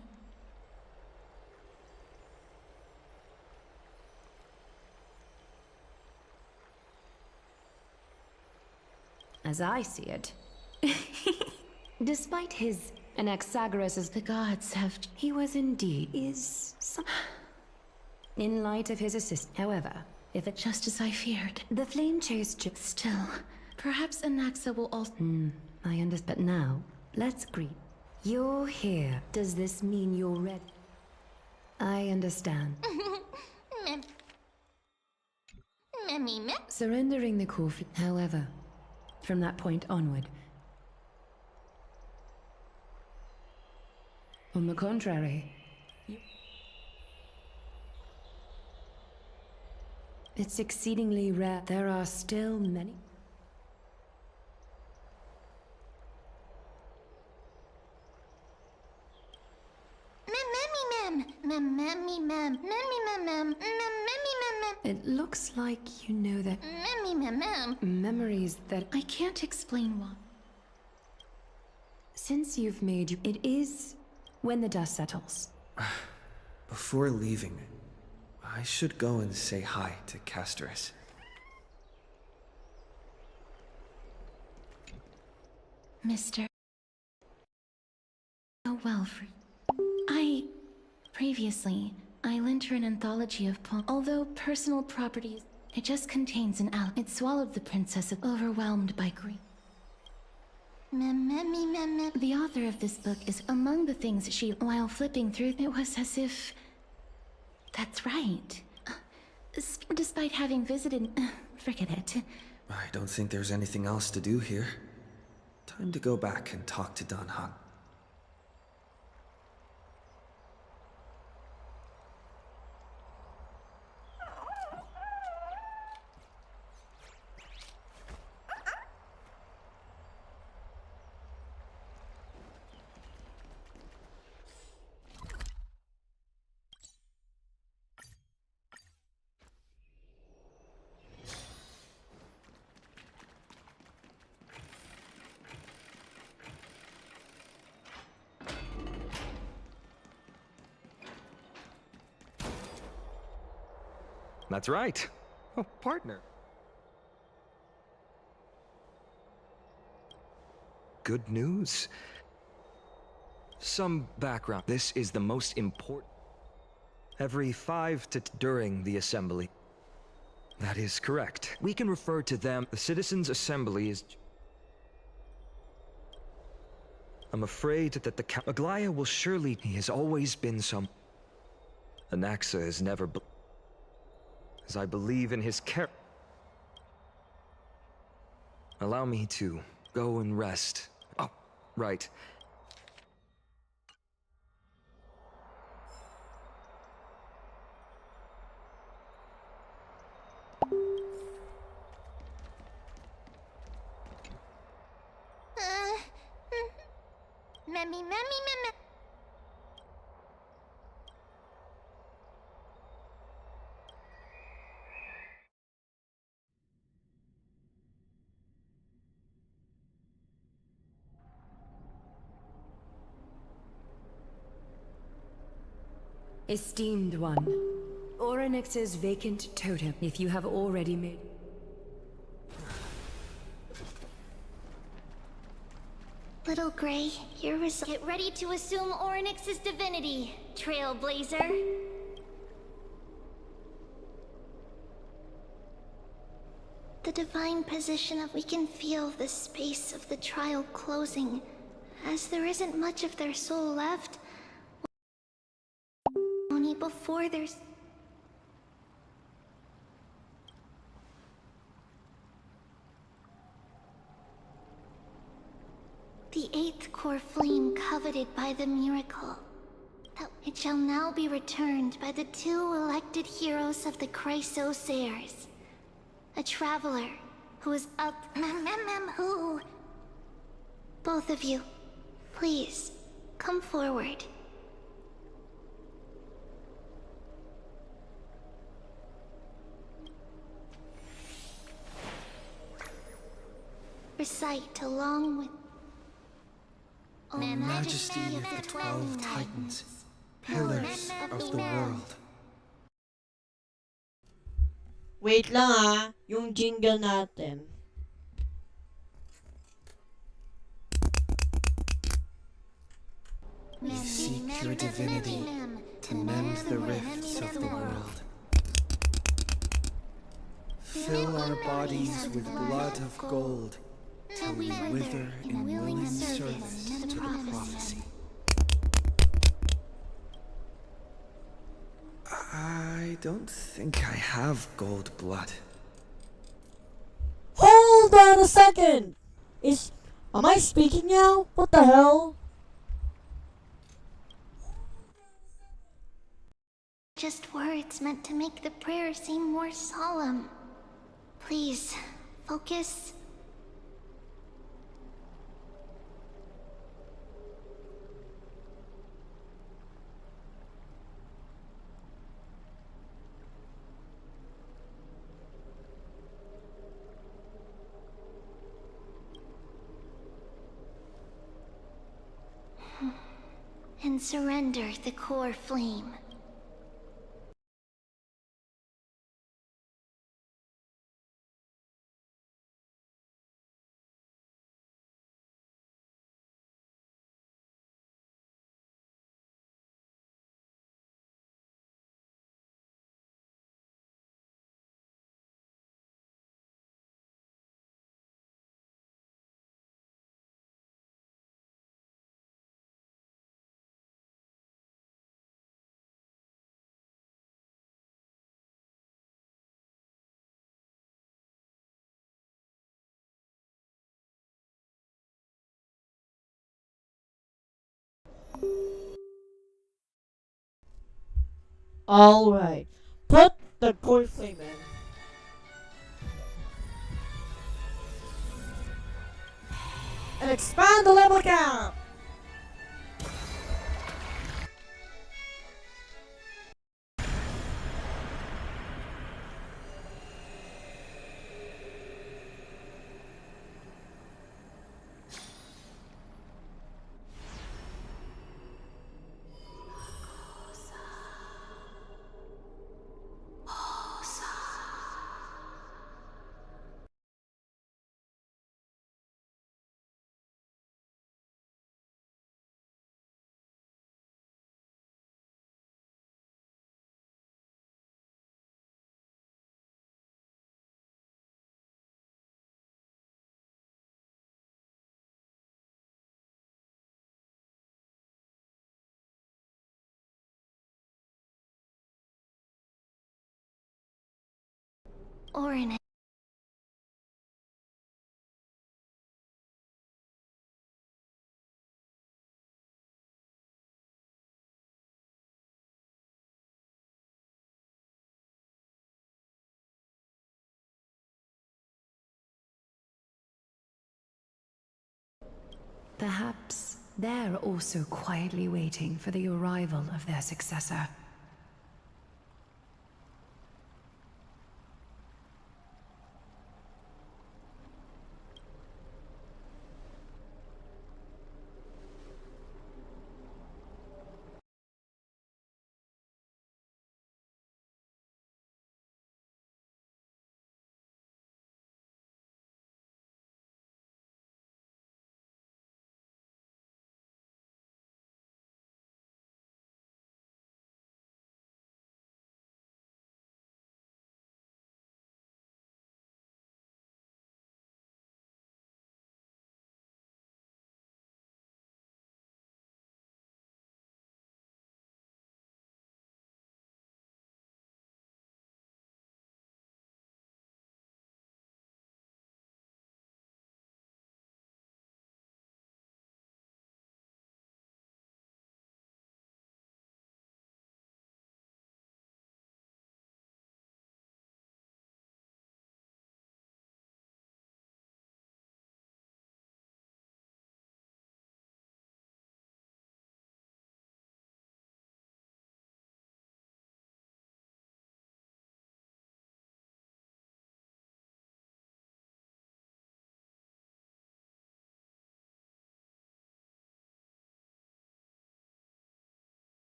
As I see it, despite his Anaxagoras, The gods have... he was indeed in light of his assist. However, if it just as I feared. the flame chose Still, perhaps Anaxa will also... I understand. But now, let's greet. You're here. Does this mean you're ready? I understand. Surrendering the core. However, from that point onward. On the contrary, it's exceedingly rare. There are still many. It looks like you know that memories that I can't explain why. since you've made it is when the dust settles. Before leaving, I should go and say hi to Casterus. Mr. Oh, well, previously, I lent her an anthology of poems. Although personal properties, it just contains an It swallowed the princess, overwhelmed by grief. The author of this book is among the things while flipping through, it was as if... That's right. Despite having visited... forget it. I don't think there's anything else to do here. Time to go back and talk to Don Han. That's right. Oh, partner. Good news. Some background. This is the most important. Every 5 to during the assembly. That is correct. We can refer to them. The Citizens' Assembly is... I'm afraid that the Aglaya will surely... He has always been some... Anaxa is never... As I believe in his Allow me to go and rest. Oh, right. Esteemed one, Orynyx's vacant totem, if you have already made... Little Gray, your result. Get ready to assume Orynyx's divinity, Trailblazer. The divine position of we can feel the space of the trial closing, as there isn't much of their soul left. Only before there's... The eighth core flame coveted by the miracle. That it shall now be returned by the two elected heroes of the Chrysosairs. A traveler who is up... who? Both of you, please, come forward. Recite along with... O Majesty of the 12 Titans, pillars of the world. Wait lang yung jingle natin. We seek your divinity to mend the rifts of the world. Fill our bodies with blood of gold, till we wither in willing service to the prophecy. I don't think I have gold blood. Hold on a second! Am I speaking now? What the hell? Just words meant to make the prayer seem more solemn. Please, focus. And surrender the core flame. Alright. Put the core flame in. And expand the level cap! Or in a... Perhaps they're also quietly waiting for the arrival of their successor.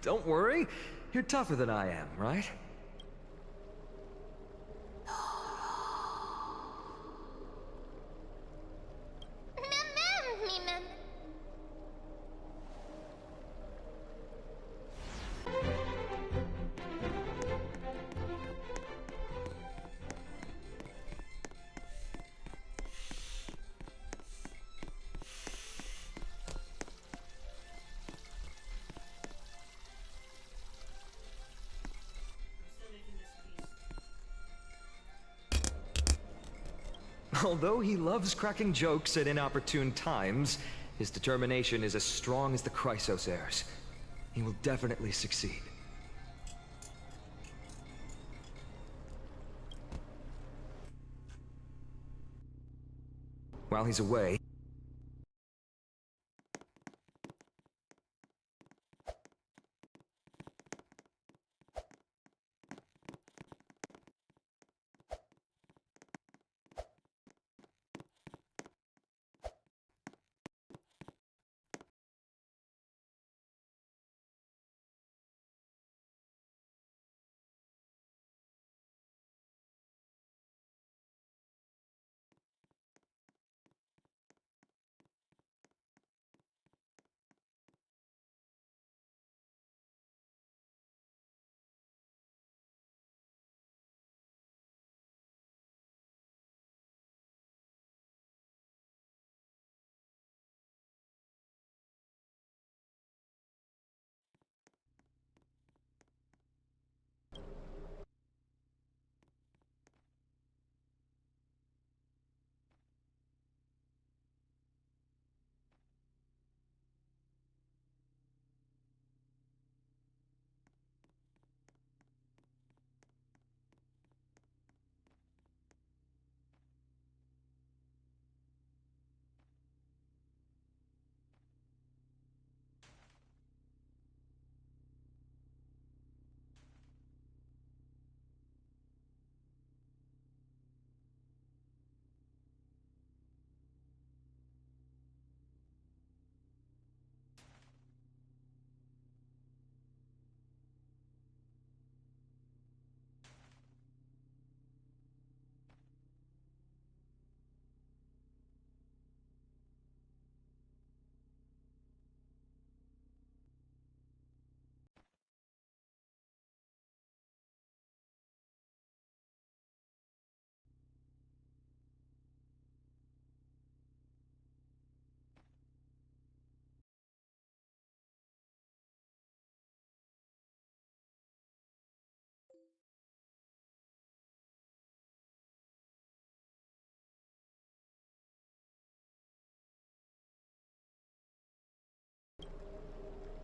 Don't worry, you're tougher than I am, right? Although he loves cracking jokes at inopportune times, his determination is as strong as the Chrysos heirs. He will definitely succeed. While he's away,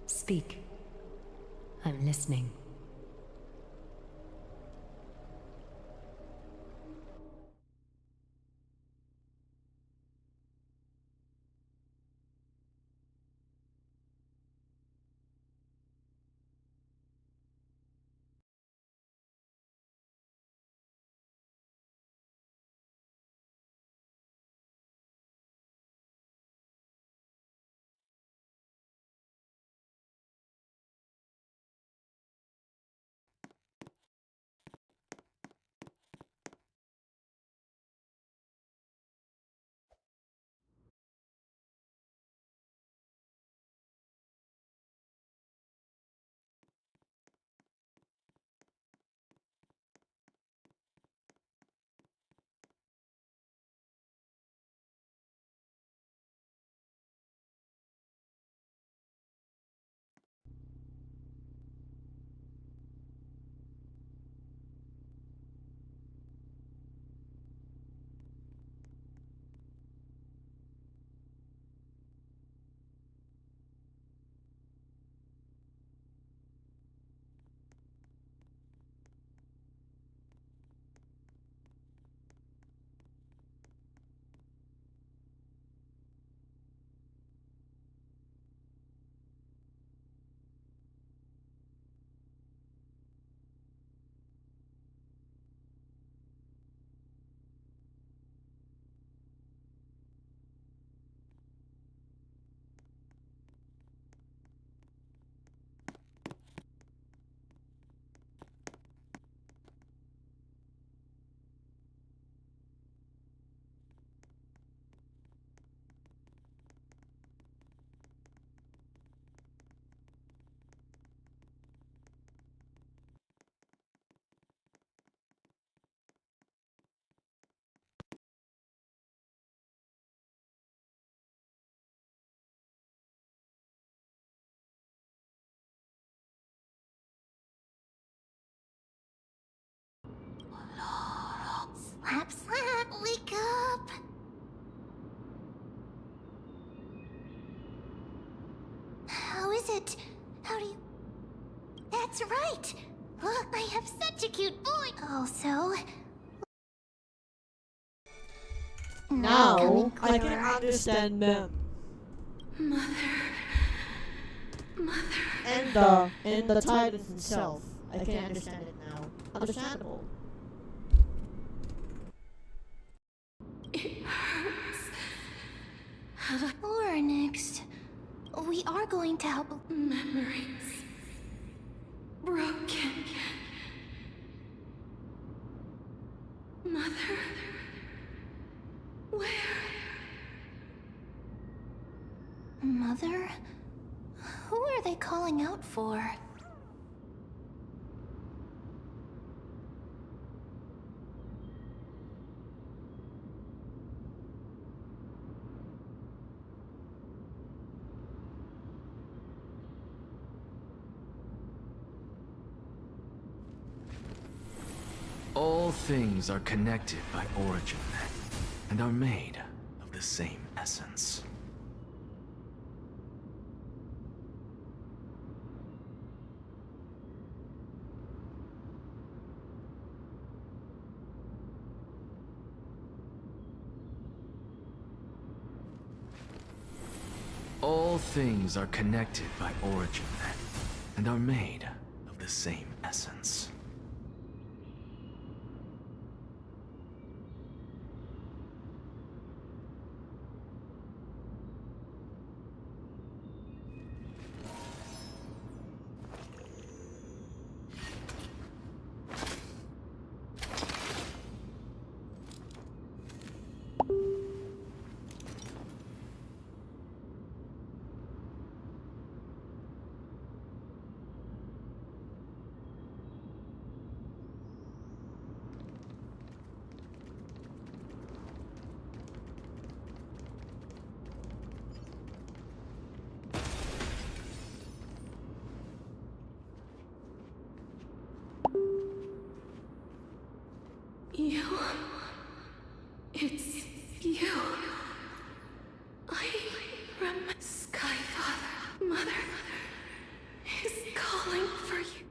Speak. I'm listening. Slap, slap, wake up! How is it? How do you... That's right! Look, I have such a cute boy! Also... Now, I can understand them. And the Titan himself. I can understand it now. Understandable. Or next, we are going to help. Memories. Broken. Mother. Where? Mother? Who are they calling out for? All things are connected by origin, and are made of the same essence. All things are connected by origin, and are made of the same essence. You... It's you. I remember Skyfather. Mother is calling for you.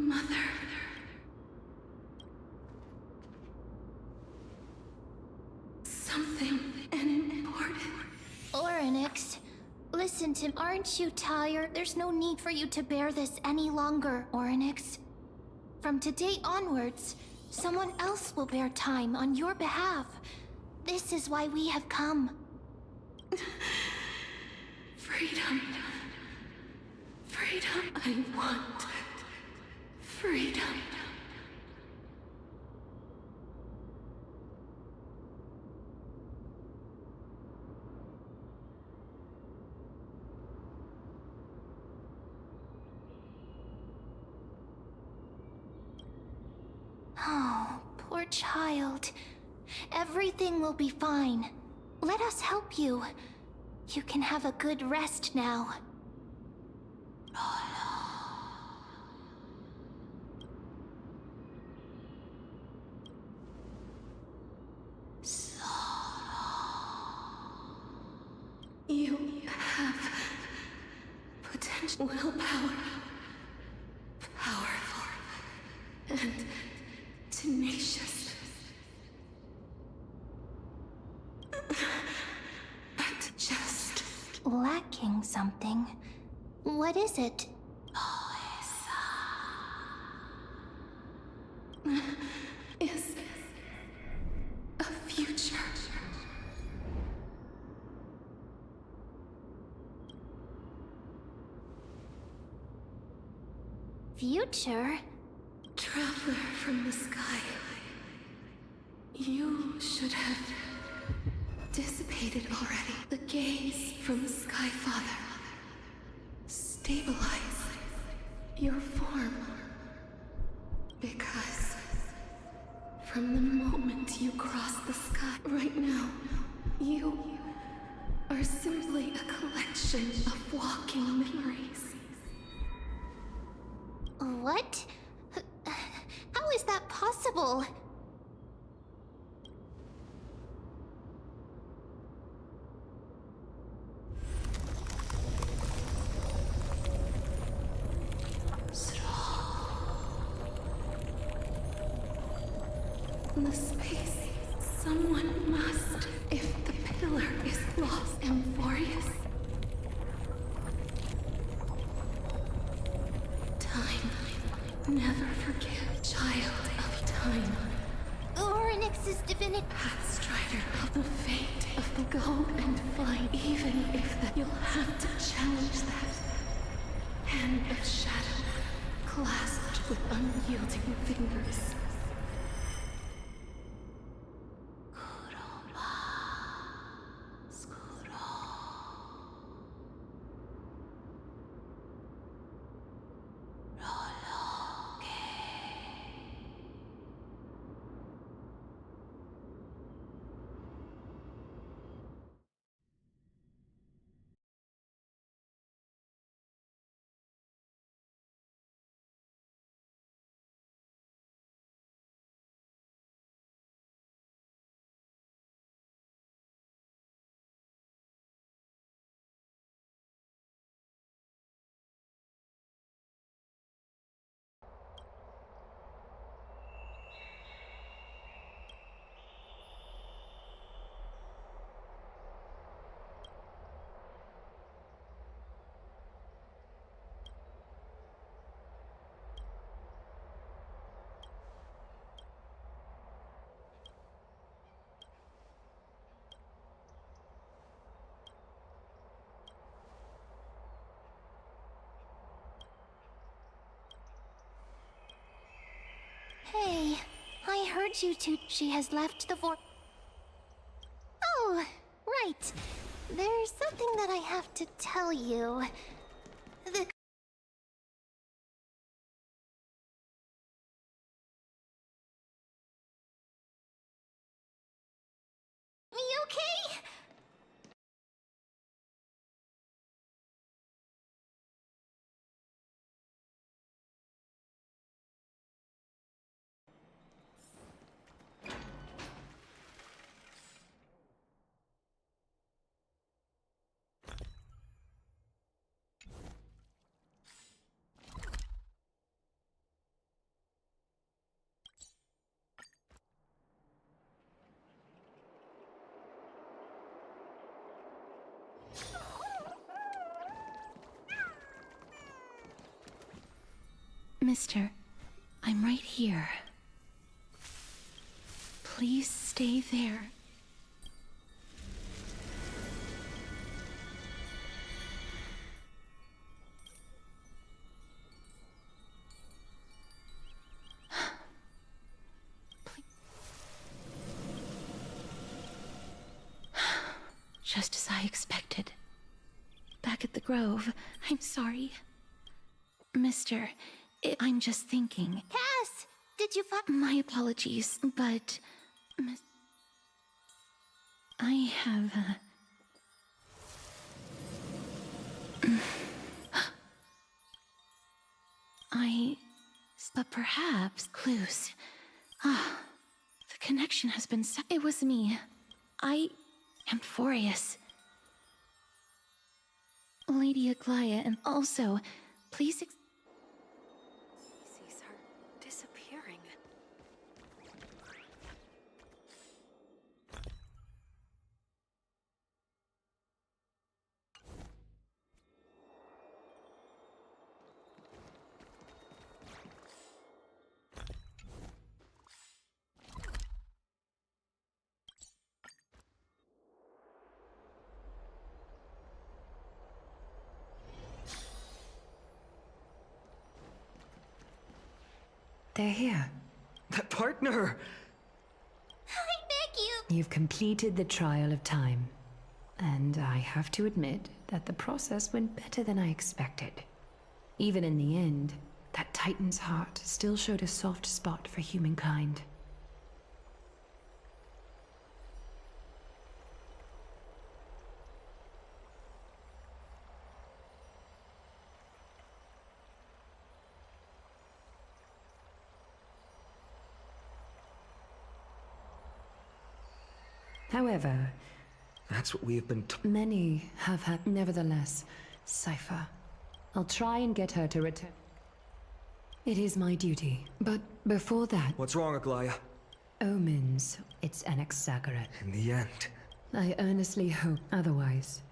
Mother. Something important. Orynyx, listen to... Aren't you tired? There's no need for you to bear this any longer, Orynyx. From today onwards, someone else will bear time on your behalf. This is why we have come. Freedom. Freedom. I want freedom. Oh, poor child. Everything will be fine. Let us help you. You can have a good rest now. You have potential willpower. Powerful and tenacious. But just lacking something. What is it? Is a future. Future? Traveler from the sky. You should have dissipated already. The gaze from Skyfather. Stabilize your form. Because from the moment you cross the sky, right now, you are simply a collection of walking memories. What? How is that possible? The space. Someone must. If the pillar is lost, Amphorius. Time. Never forget. Child of time. Orynyx's divinity. Pathstrider of the fate of the go and find. Even if that you'll have to challenge that. Hand of shadow. Clasped with unyielding fingers. Hey, I heard you two. She has left the Oh, right. There's something that I have to tell you. You okay? Mister, I'm right here. Please stay there. Just as I expected. Back at the Grove. I'm sorry. Mister, I'm just thinking. Cass! Did you find— My apologies, but... I have, But perhaps clues. The connection has been It was me. I am furious. Lady Aglaya, and also, please Species are disappearing. They're here. That partner! I beg you! You've completed the trial of time. And I have to admit that the process went better than I expected. Even in the end, that Titan's heart still showed a soft spot for humankind. However, that's what we have been many have had. Nevertheless, Cypher, I'll try and get her to return. It is my duty, but before that... What's wrong, Aglaya? Omens, it's an Incoherent. In the end. I earnestly hope otherwise.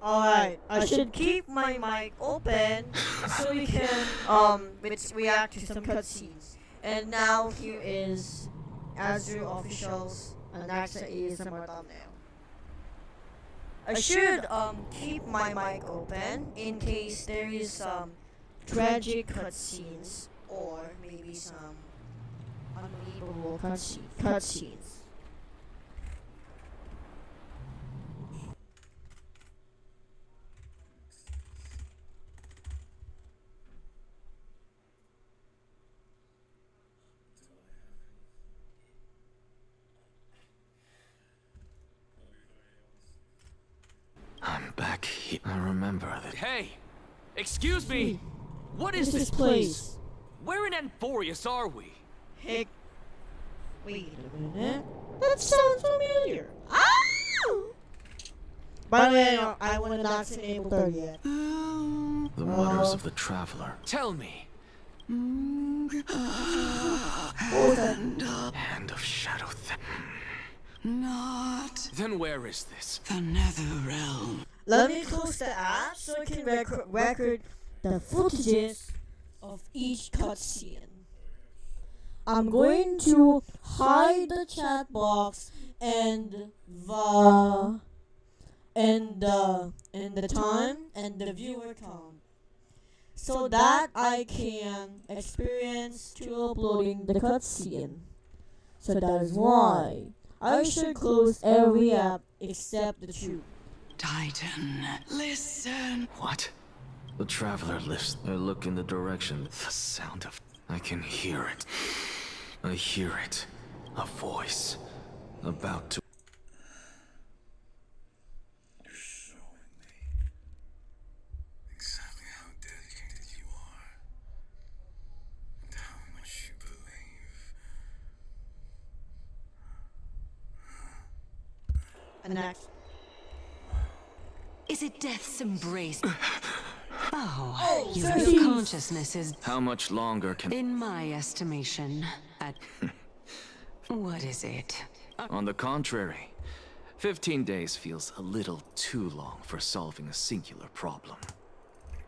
Alright, I should keep my mic open so we can react to some cutscenes. And now here is Azure officials and Naxa ASMR thumbnail. I should keep my mic open in case there is some tragic cutscenes or maybe some unbelievable cutscenes. I'm back here. I remember that. Hey! Excuse me! What is this place? Where in Amphorius are we? Heck. Wait a minute. That sounds familiar. Ah! By the way, I want not enabled her yet. The mutters of the traveler. Tell me. Hand of shadow. Not. Then where is this? The Nether Realm. Let me close the app so I can record the footages of each cutscene. I'm going to hide the chat box and the time and the viewer count, so that I can experience to uploading the cutscene. So that is why I should close every app except the two. Titan, listen. What? The traveler lifts. I look in the direction. The sound of... I can hear it. I hear it. A voice. About to... You're showing me exactly how dedicated you are. And how much you believe. And next. Is it death's embrace? Oh, Your jeez. consciousness is, How much longer can... in my estimation, at What is it? On the contrary, 15 days feels a little too long for solving a singular problem.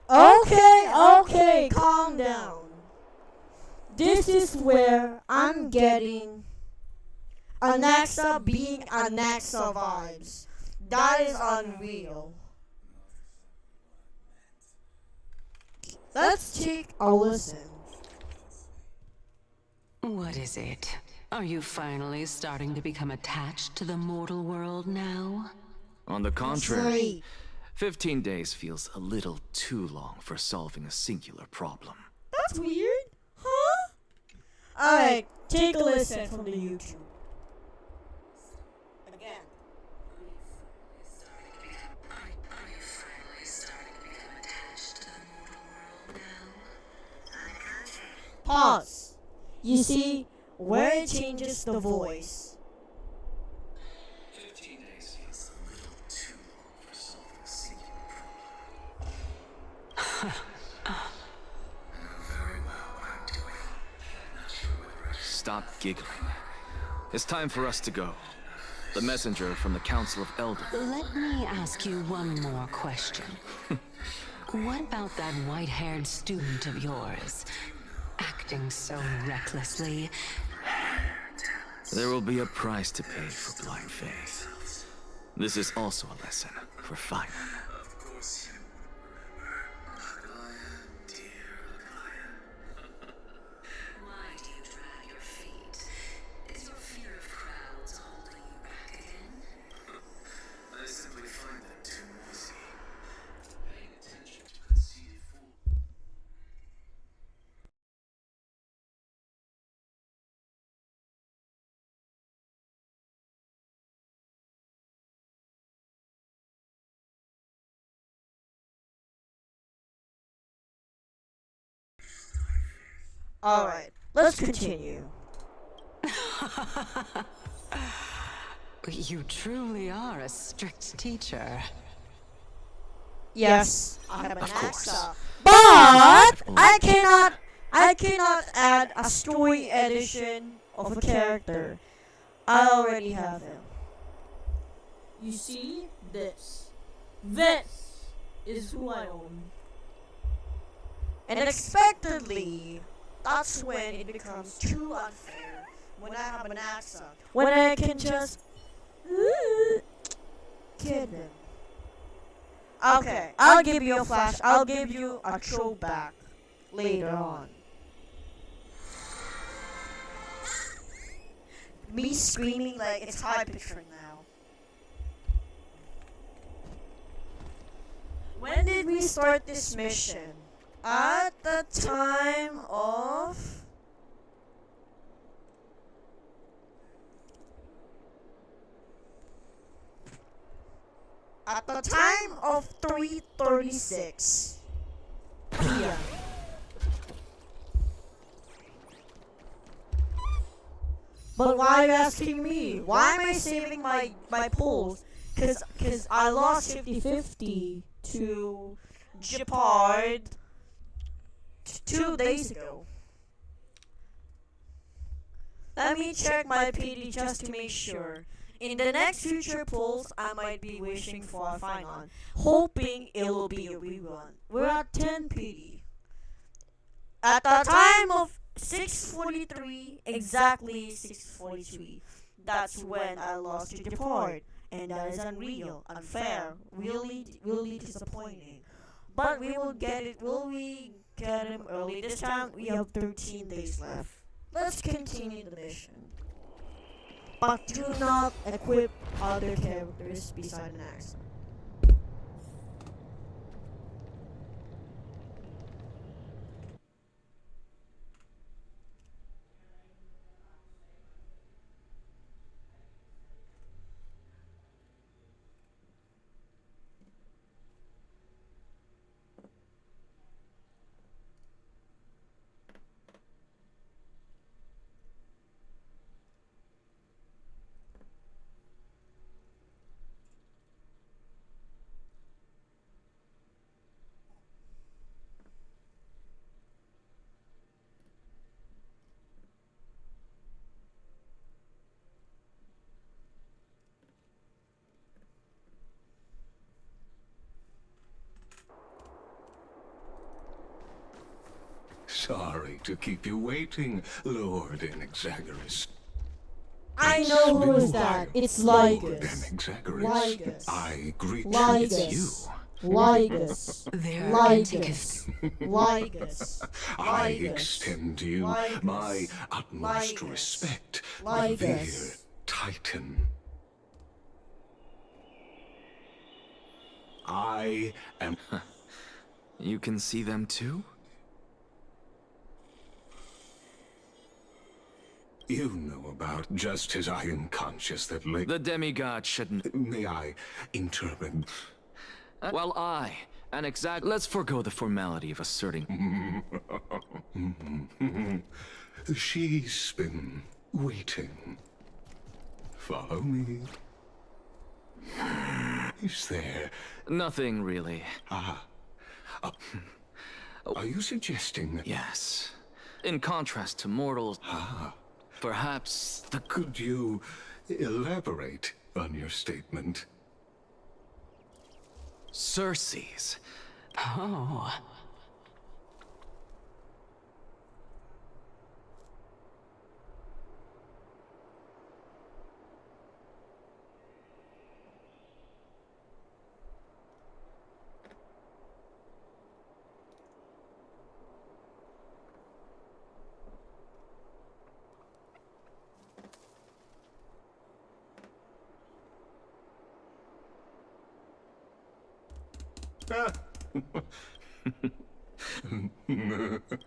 Okay, calm down. This is where I'm getting Anaxa being Anaxa vibes. That is unreal. Let's take a listen. What is it? Are you finally starting to become attached to the mortal world now? On the contrary, 15 days feels a little too long for solving a singular problem. That's weird, huh? Alright, take a listen from the YouTube. Again. Pause. You see where it changes the voice. 15 days feels a little too long for solving a singular problem. I know very well what I'm doing. I'm not sure whether I should stop giggling. It's time for us to go. The messenger from the Council of Elders. Let me ask you one more question. What about that white-haired student of yours? Acting so recklessly. There will be a price to pay for blind faith. This is also a lesson for Phainon. Of course you remember. Dear why do you drag your feet? Is your fear of crowds holding you back again? I simply find them too noisy. Paying attention to conceited fools. Alright, let's continue. You truly are a strict teacher. Yes, I have an Anaxa. But I cannot add a story edition of a character. I already have him. You see this. This is who I own. And unexpectedly, that's when it becomes too unfair. When I have an Anaxa. When I can just kid him. Okay, I'll give you a flash. I'll give you a throwback later on. Me screaming like it's high picture now. When did we start this mission? At the time of... At the time of 3:36 p.m. But why are you asking me? Why am I saving my polls? Cause I lost 50-50 to Jeopard 2 days ago. Let me check my PD just to make sure. In the next future polls, I might be wishing for a Phainon, hoping it will be a rerun. We're at 10 PD. At the time of 6:43, exactly 6:43, that's when I lost to Jeopard, and that is unreal, unfair, really disappointing. But we will get it. Will we get him early this time? We have 13 days left. Let's continue the mission. But do not equip other characters beside an axe. Sorry to keep you waiting, Lord Inexagerous. I know who is that. It's Lygus. Inexagerous. I greet you. It's you. Lygus. Their Lygus. Lygus. I extend you my utmost respect, revere Titan. I am... You can see them too? You know about, just as I am conscious that The demigod shouldn't... May I interpret? Well, let's forego the formality of asserting... She's been waiting. Follow me. Is there... Nothing, really. Are you suggesting that... Yes. In contrast to mortals... Perhaps the... Could you elaborate on your statement? Circe's. Oh.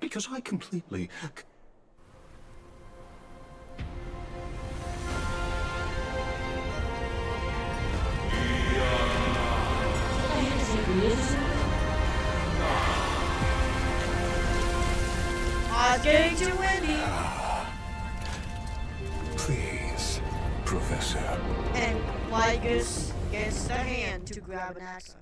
Because I completely... I'm getting too windy. Please, Professor. And Lygus gets the hand to grab an axe.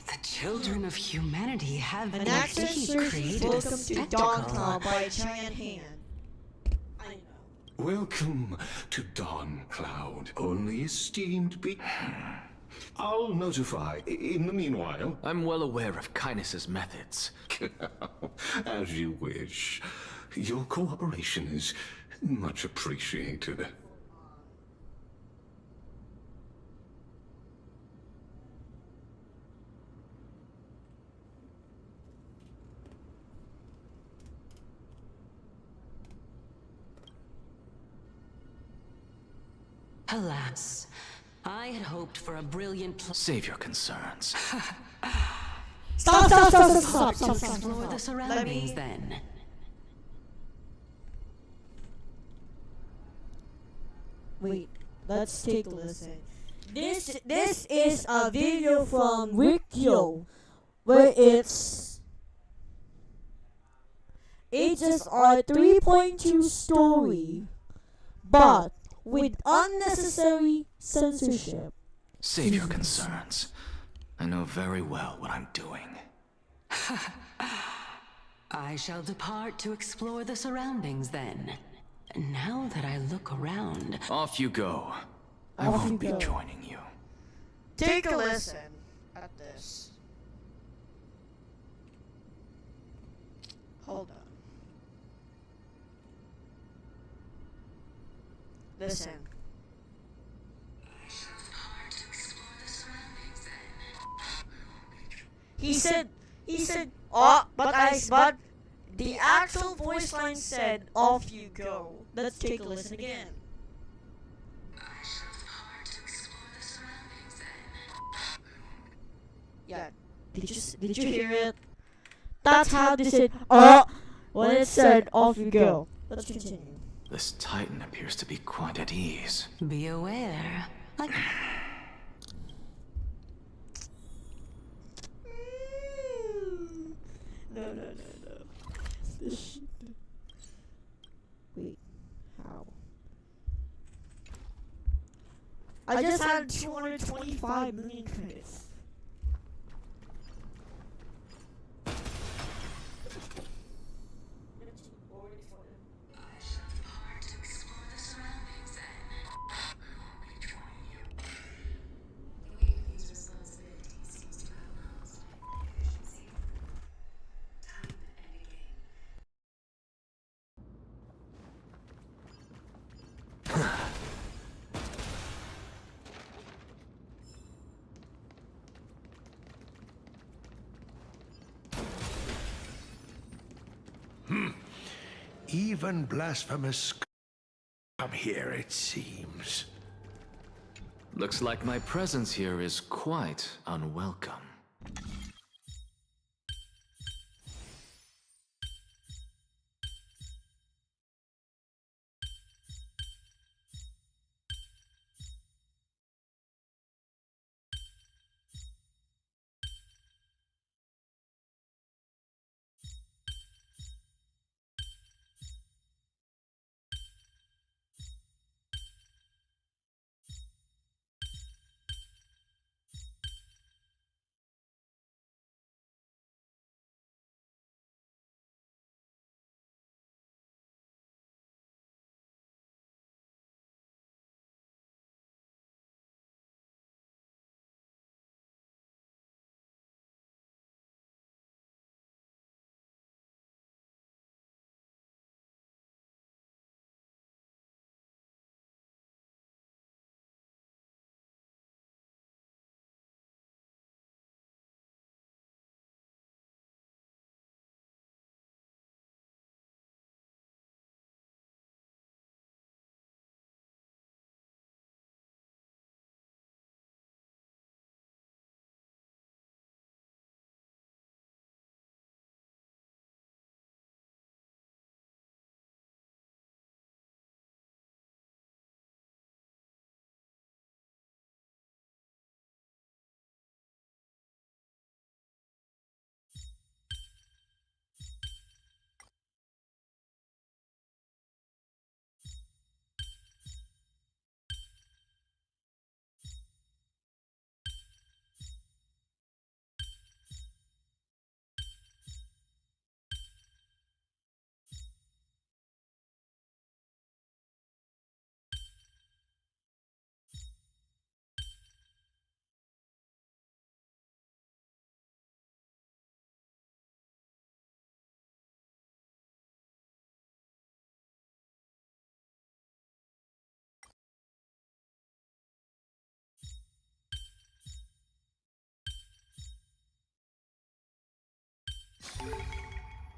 The children of humanity have An indeed access created a welcome to spectacle. Dawn Cloud by a giant hand. I know. Welcome to Dawn Cloud, only esteemed be... I'll notify in the meanwhile. I'm well aware of Kindness's methods. As you wish. Your cooperation is much appreciated. Alas, I had hoped for a brilliant Save your concerns. Stop. Explore the surroundings then. Wait, let's take a listen. This is a video from Rikyo, where it's HSR 3.2 story, but with unnecessary censorship. Save your concerns. I know very well what I'm doing. I shall depart to explore the surroundings then. Now that I look around... Off you go. I Off won't you be go. joining you. Take a listen at this. Hold on. Listen. He said, oh, but the actual voice line said, off you go. Let's take a listen again. Yeah, did you hear it? That's how they said, when it said, off you go. Let's continue. This Titan appears to be quite at ease. Be aware. Like... No. Wait, how? I just had 225 million credits. even blasphemous come here, it seems. Looks like my presence here is quite unwelcome.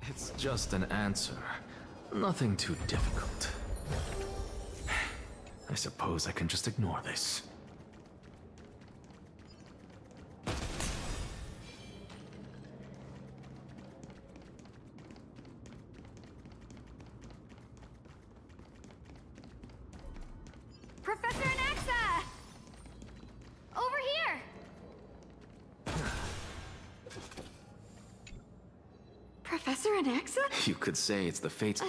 It's just an answer. Nothing too difficult. I suppose I can just ignore this. Professor Anaxa! Over here! Professor Anaxa? You could say it's the fate.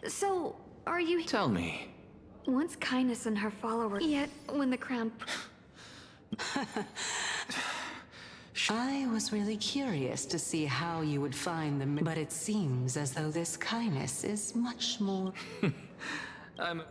So, are you... Tell me. Once kindness and her follower, yet when the crown... I was really curious to see how you would find them, but it seems as though this kindness is much more... I'm...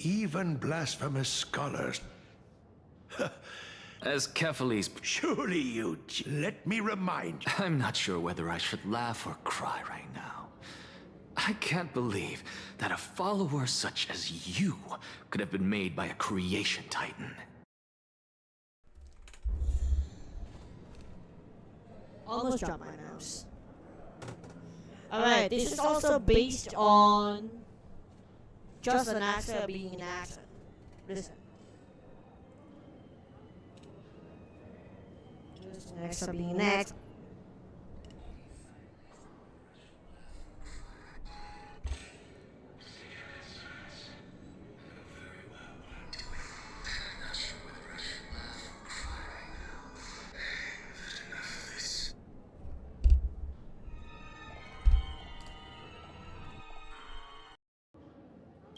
even blasphemous scholars. As Kephales's... Surely you... Let me remind you. I'm not sure whether I should laugh or cry right now. I can't believe that a follower such as you could have been made by a creation titan. Almost dropped my mouse. Alright, this is also based on just an actor being an actor. Listen. Just an actor being an actor.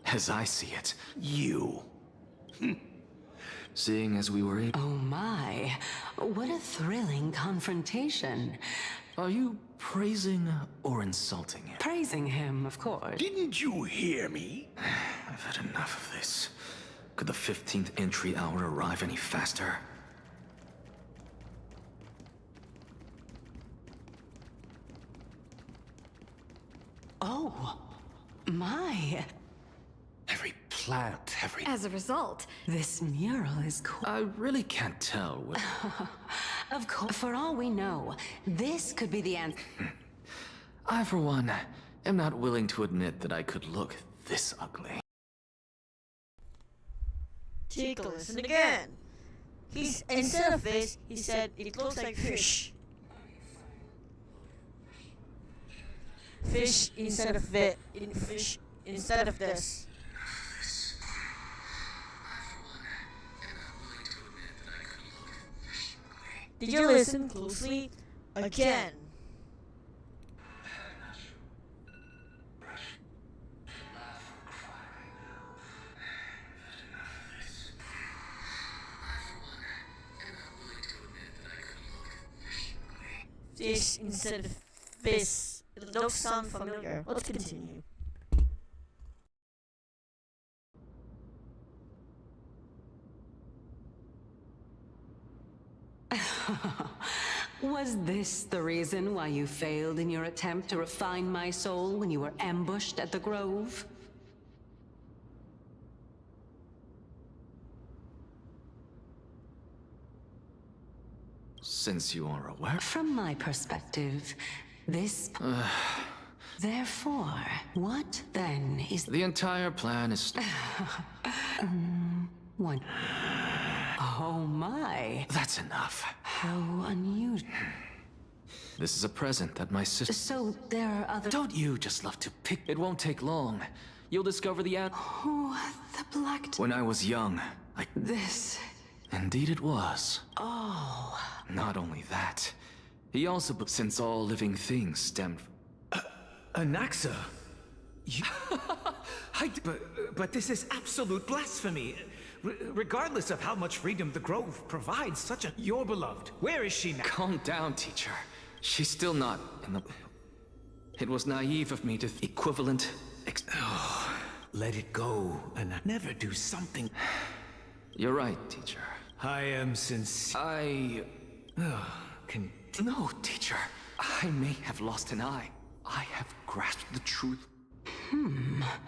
As I see it, You. seeing as we were able... Oh my, what a thrilling confrontation. Are you praising or insulting him? Praising him, of course. Didn't you hear me? I've had enough of this. Could the 15th entry hour arrive any faster? Oh, my. Every plant, every... As a result, This mural is cool. I really can't tell what... Of course, for all we know, this could be the answer. I, for one, am not willing to admit that I could look this ugly. Chico, listen again. He's instead of this, he said it looks like fish. Fish instead of it. In fish instead of this. Did you listen closely? Again. Fish instead of fish. It does sound familiar. Let's continue. Was this the reason why you failed in your attempt to refine my soul when you were ambushed at the Grove? Since you are aware... From my perspective, this... Therefore, what then is... The entire plan is... What? Oh my. That's enough. How unusual. This is a present that my sister... So there are other... Don't you just love to pick... It won't take long. You'll discover the ad... Oh, the black... When I was young, I... This... Indeed it was. Oh... Not only that, he also... Since all living things stemmed... Anaxa? But this is absolute blasphemy. Regardless of how much freedom the Grove provides, such a... Your beloved, where is she now? Calm down, teacher. She's still not in the... It was naive of me to... Equivalent... Let it go, and never do something... You're right, teacher. I am sincere. No, teacher. I may have lost an eye. I have grasped the truth.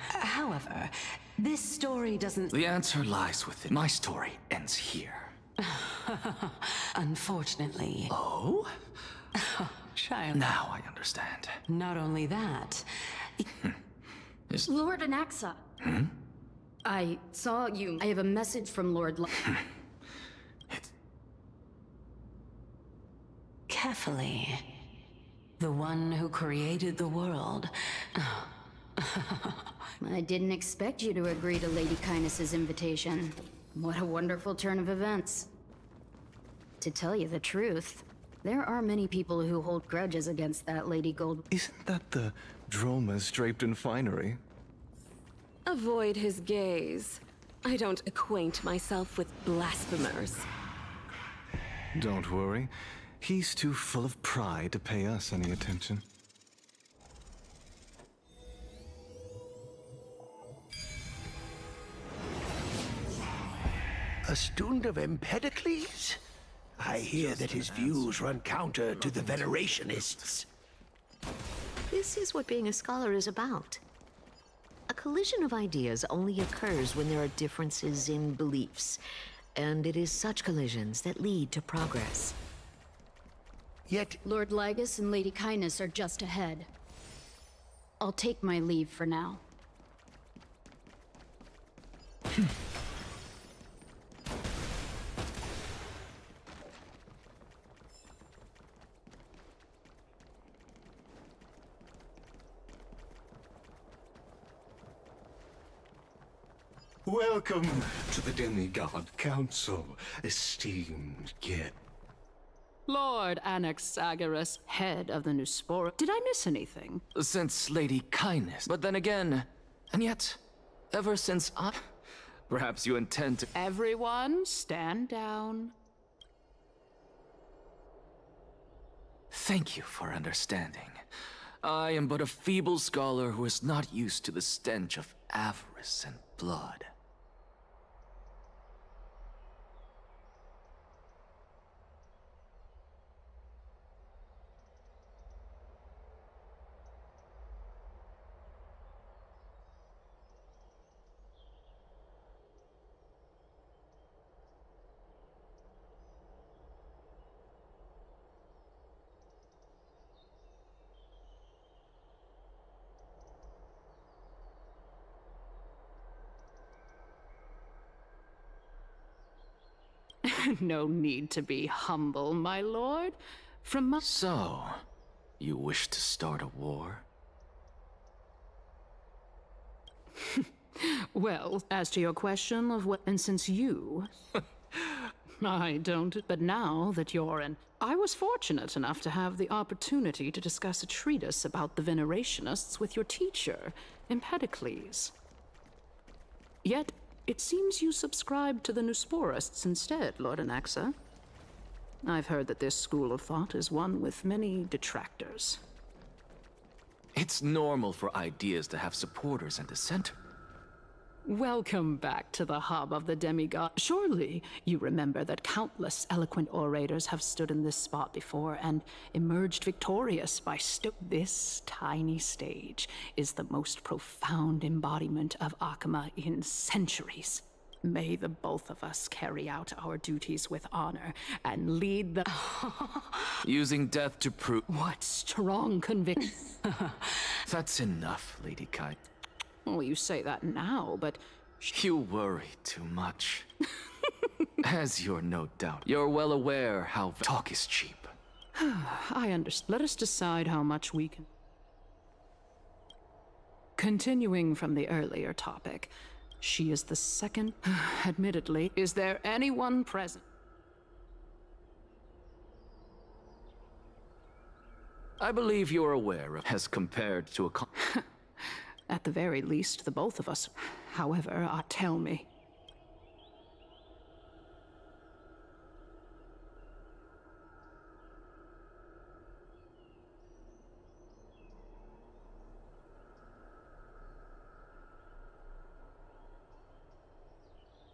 However, this story doesn't... The answer lies within. My story ends here. Unfortunately. Oh? Child. Now I understand. Not only that... Lord Anaxa. I saw you. I have a message from Lord Carefully. The one who created the world. I didn't expect you to agree to Lady Kindness's invitation. What a wonderful turn of events. To tell you the truth, there are many people who hold grudges against that Lady Gold. Isn't that the dromas draped in finery? Avoid his gaze. I don't acquaint myself with blasphemers. Don't worry. He's too full of pride to pay us any attention. A student of Empedocles? I hear that his views run counter to the Venerationists. This is what being a scholar is about. A collision of ideas only occurs when there are differences in beliefs, and it is such collisions that lead to progress. Yet, Lord Lygus and Lady Kindness are just ahead. I'll take my leave for now. welcome to the Demigod Council, esteemed guest. Lord Anaxagoras, head of the Nuspora. Did I miss anything? Since Lady Kindness, but then again, and yet, ever since I... Perhaps you intend to... Everyone, stand down. Thank you for understanding. I am but a feeble scholar who is not used to the stench of avarice and blood. No need to be humble, my lord. From my... So, you wish to start a war? Well, as to your question of what... And since you... I don't... But now that you're in... I was fortunate enough to have the opportunity to discuss a treatise about the Venerationists with your teacher, Empedocles. Yet, it seems you subscribe to the Nusporists instead, Lord Anaxa. I've heard that this school of thought is one with many detractors. It's normal for ideas to have supporters and dissenters. Welcome back to the hub of the demigod. Surely you remember that countless eloquent orators have stood in this spot before and emerged victorious by This tiny stage is the most profound embodiment of Akama in centuries. May the both of us carry out our duties with honor and lead the... Using death to prove... What strong conviction. That's enough, Lady Kai. Well, you say that now, but... You worry too much. As you're no doubt. You're well aware how talk is cheap. I understand. Let us decide how much we can... Continuing from the earlier topic, she is the second... Admittedly, is there anyone present? I believe you're aware of... As compared to a... At the very least, the both of us. However, tell me.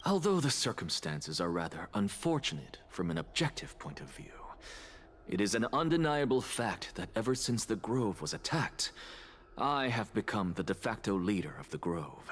Although the circumstances are rather unfortunate from an objective point of view, it is an undeniable fact that ever since the Grove was attacked, I have become the de facto leader of the Grove.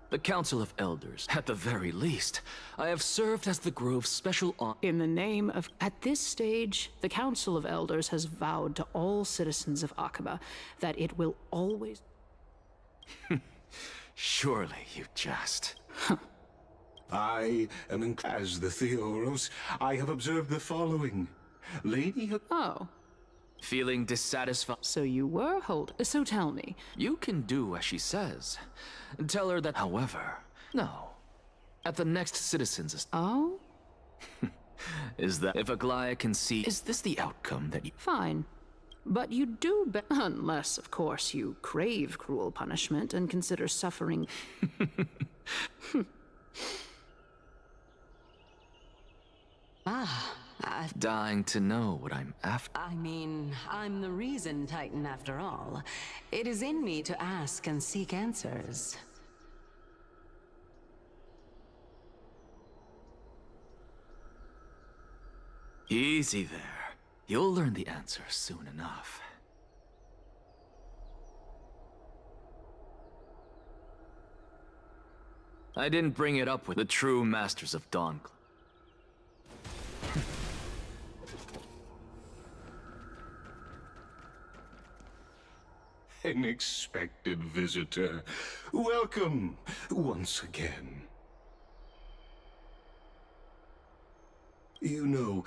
The Council of Elders, at the very least, I have served as the Grove's special In the name of... At this stage, the Council of Elders has vowed to all citizens of Akaba that it will always... Surely you jest. I am as the Theoros. I have observed the following. Lady... Oh. Feeling dissatisfied? So you were So tell me. You can do as she says. Tell her that, however... No. At the next citizens... Oh? Is that... If Aglaia can see... Is this the outcome that you... Fine. But you do unless, of course, you crave cruel punishment and consider suffering. Dying to know what I'm after. I mean, I'm the reason Titan after all. It is in me to ask and seek answers. Easy there. You'll learn the answer soon enough. I didn't bring it up with the true masters of Dawn. An expected visitor. Welcome once again. You know,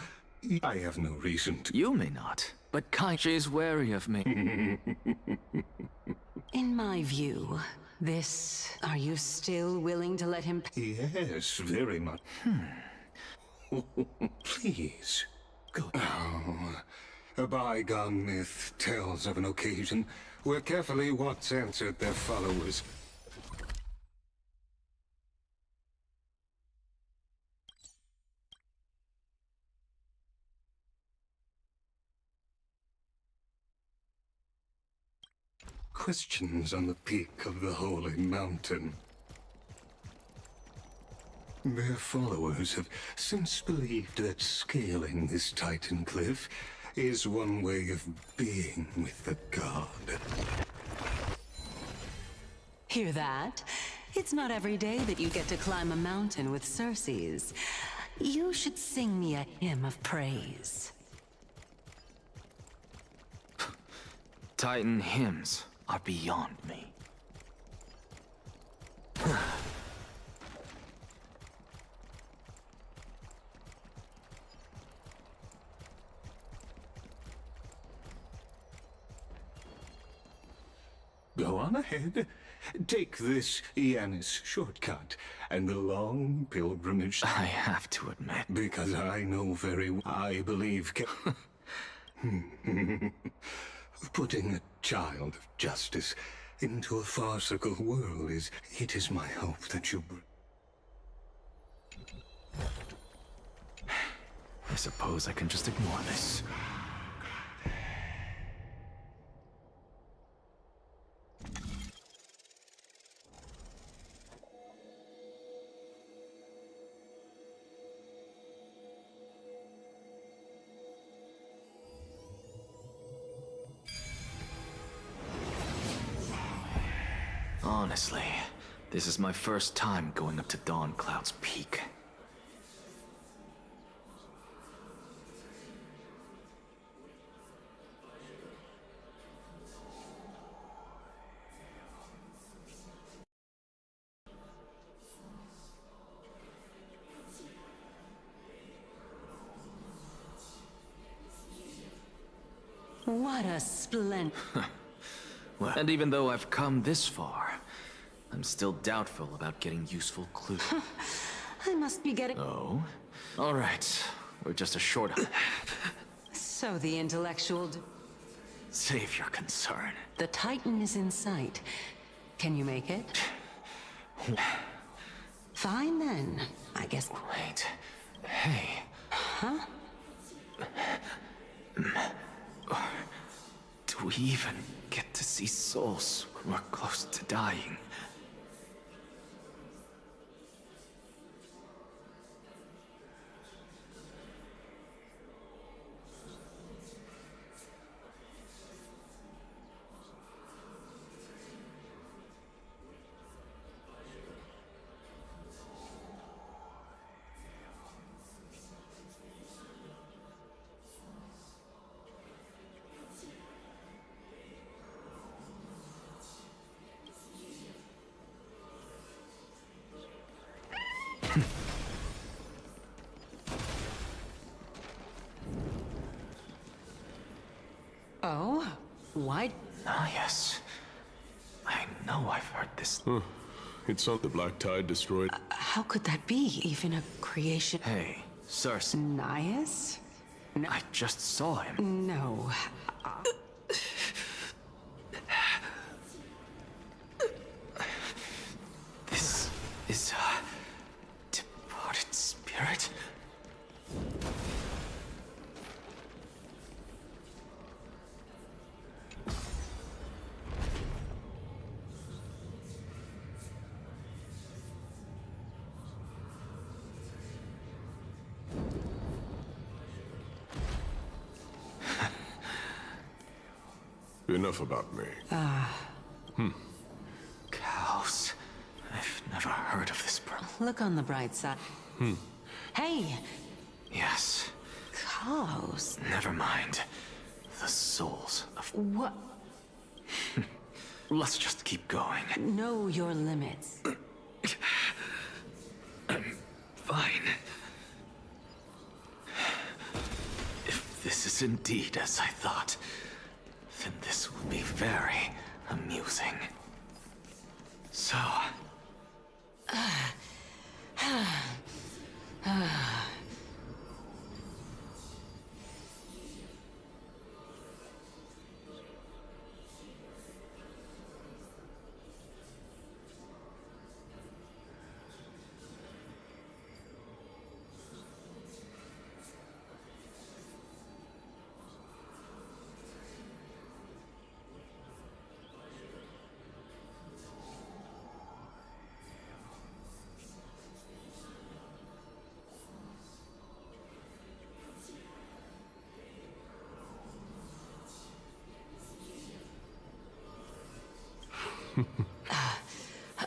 I have no reason to... You may not, but Kaichi is wary of me. In my view, this... Are you still willing to let him... Yes, very much. Please, go. Oh, a bygone myth tells of an occasion where carefully what's answered their followers. Questions on the peak of the holy mountain. Their followers have since believed that scaling this Titan cliff is one way of being with the god. Hear that? It's not every day that you get to climb a mountain with Circes. You should sing me a hymn of praise. Titan hymns are beyond me. Go on ahead. Take this Yanis shortcut and the long pilgrimage. I have to admit. Because I know very well, I believe... Putting a child of justice into a farcical world is... It is my hope that you... I suppose I can just ignore this. Honestly, this is my first time going up to Dawn Cloud's peak. What a splendid... Well, and even though I've come this far, I'm still doubtful about getting useful clues. I must be getting... Oh? All right. We're just a short... So the intellectual... Save your concern. The Titan is in sight. Can you make it? Fine then. I guess... Wait. Hey. Huh? Do we even get to see souls when we're close to dying? Oh? Why? Ah, yes. I know I've heard this. It's not the Black Tide destroyed. How could that be? Even a creation... Hey, Circe. Nias? No. I just saw him. No. This is a departed spirit? Enough about me. Cows. I've never heard of this Look on the bright side. Hey! Yes. Cows. Never mind. The souls of... What? Let's just keep going. Know your limits. Fine. If this is indeed as I thought, then this will be very amusing. So...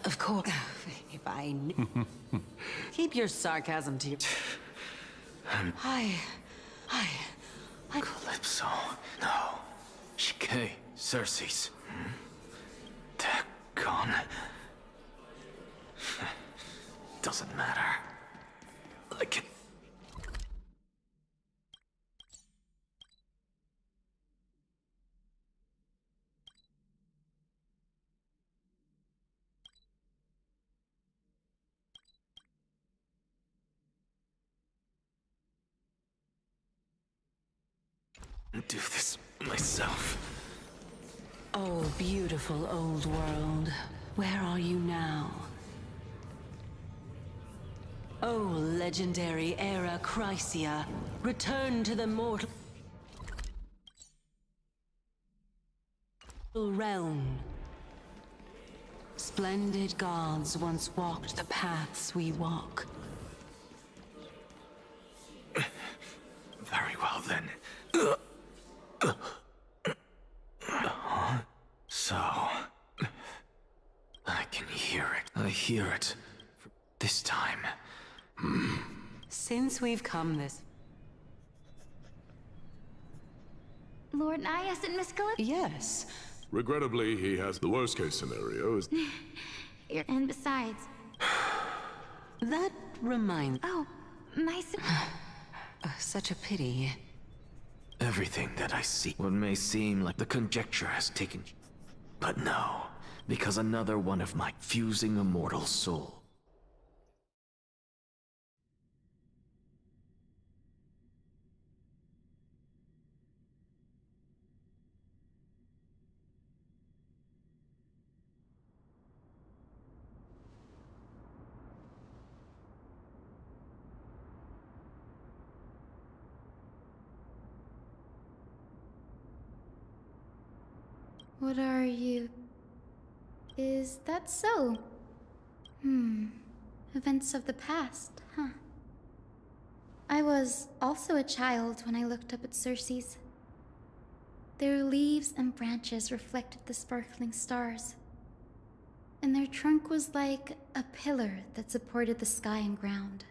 Of course. If I knew... Keep your sarcasm to your... I... Calypso. No. Shike. Circes. Dagon. Doesn't matter. I can... do this myself. Oh, beautiful old world. Where are you now? Oh, legendary era Chrysia. Return to the mortal realm. Splendid gods once walked the paths we walk. Very well then. So... I can hear it. I hear it. This time. Since we've come this... Lord Nias and Miss Calypso? Yes. Regrettably, he has the worst case scenario is... And besides... That reminds... Oh, my... Such a pity. Everything that I see, what may seem like the conjecture has taken... But no, because another one of my fusing immortal soul. What are you... Is that so? Events of the past, huh? I was also a child when I looked up at Circes. Their leaves and branches reflected the sparkling stars. And their trunk was like a pillar that supported the sky and ground.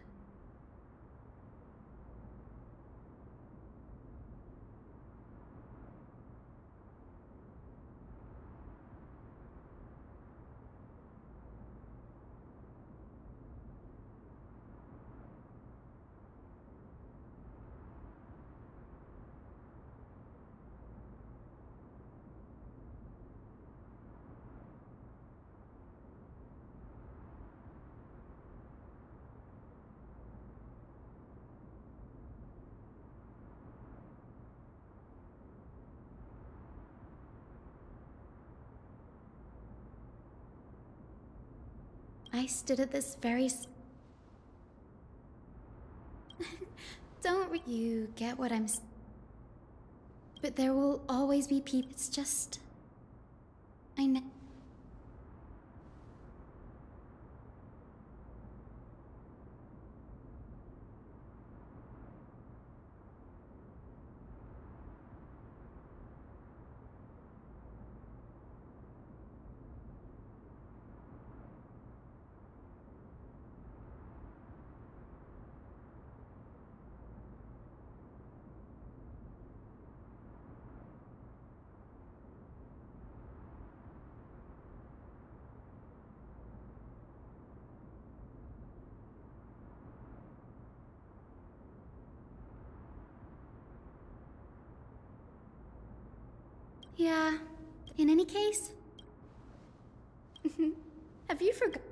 I stood at this very Don't you get what I'm But there will always be people. It's just... I know. Yeah. In any case... Have you forgot?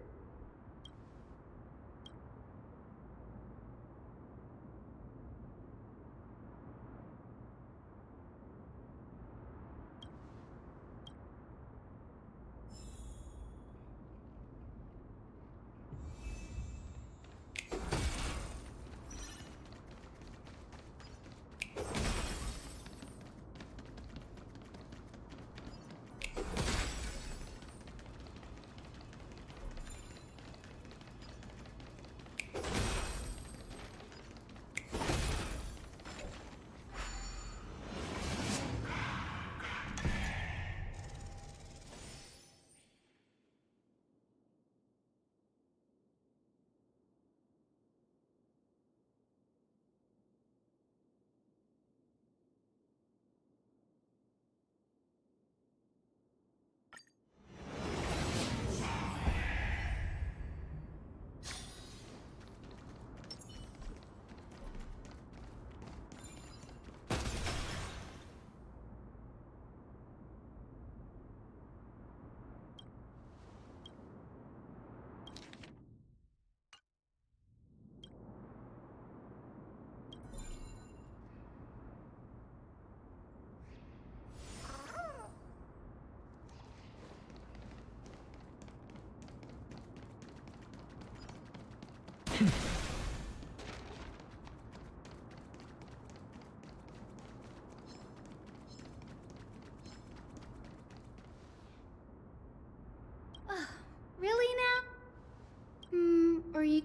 Really now? Or you...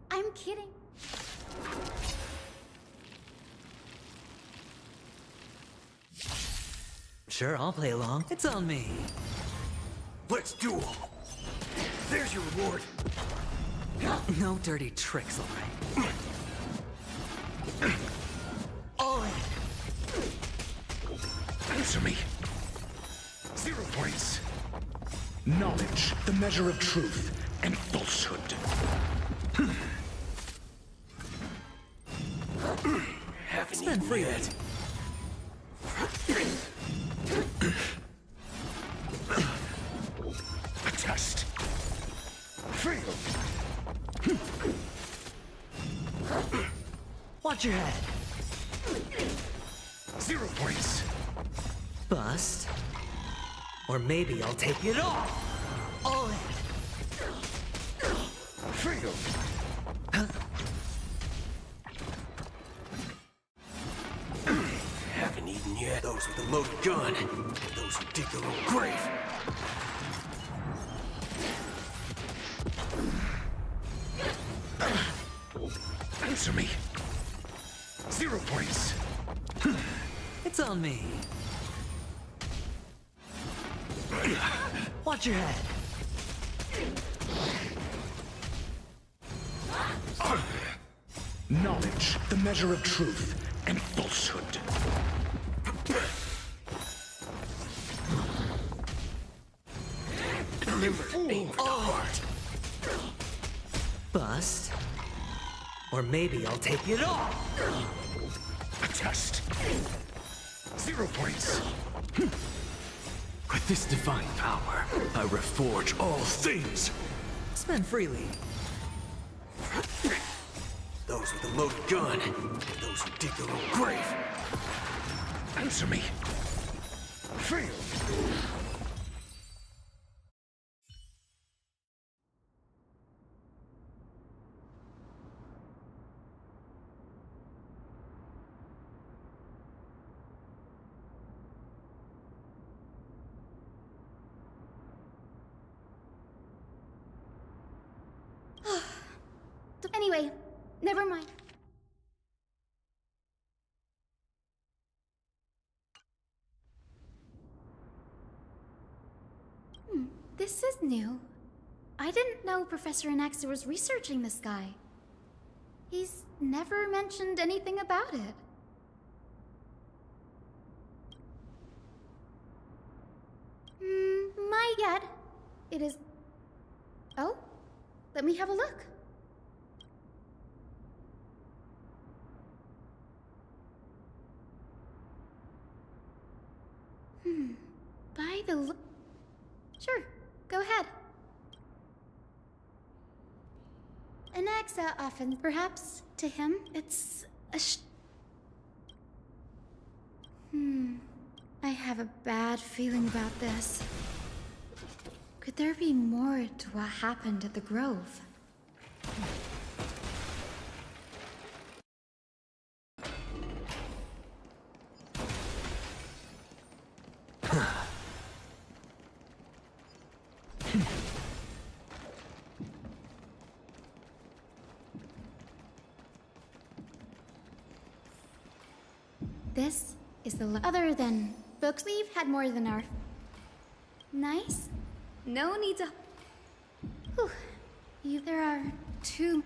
I'm kidding. Sure, I'll play along. It's on me. Let's duel. There's your reward. No dirty tricks, all right. All in. Answer me. 0 points. Knowledge, the measure of truth and falsehood. Haven't Spend free yet. A test. Fail. Watch your head. 0 points. Bust. Or maybe I'll take it all. All in. Fail. Haven't eaten yet. Those with a loaded gun. Those who dig their own grave. Answer me. 0 points. It's on me. Watch your head. Knowledge, the measure of truth and falsehood. Remember, aim for the heart. Bust. Or maybe I'll take it all. A test. 0 points. With this divine power, I reforge all things. Spend freely. Those with a loaded gun. Those who dig their own grave. Answer me. Fail. Anyway, never mind. This is new. I didn't know Professor Anaxa was researching this guy. He's never mentioned anything about it. My god. It is... Oh? Let me have a look. Sure, go ahead. Anaxa often, perhaps, to him, it's a I have a bad feeling about this. Could there be more to what happened at the Grove? This is the other than books. We've had more than our nice. No need to. Whew. There are two.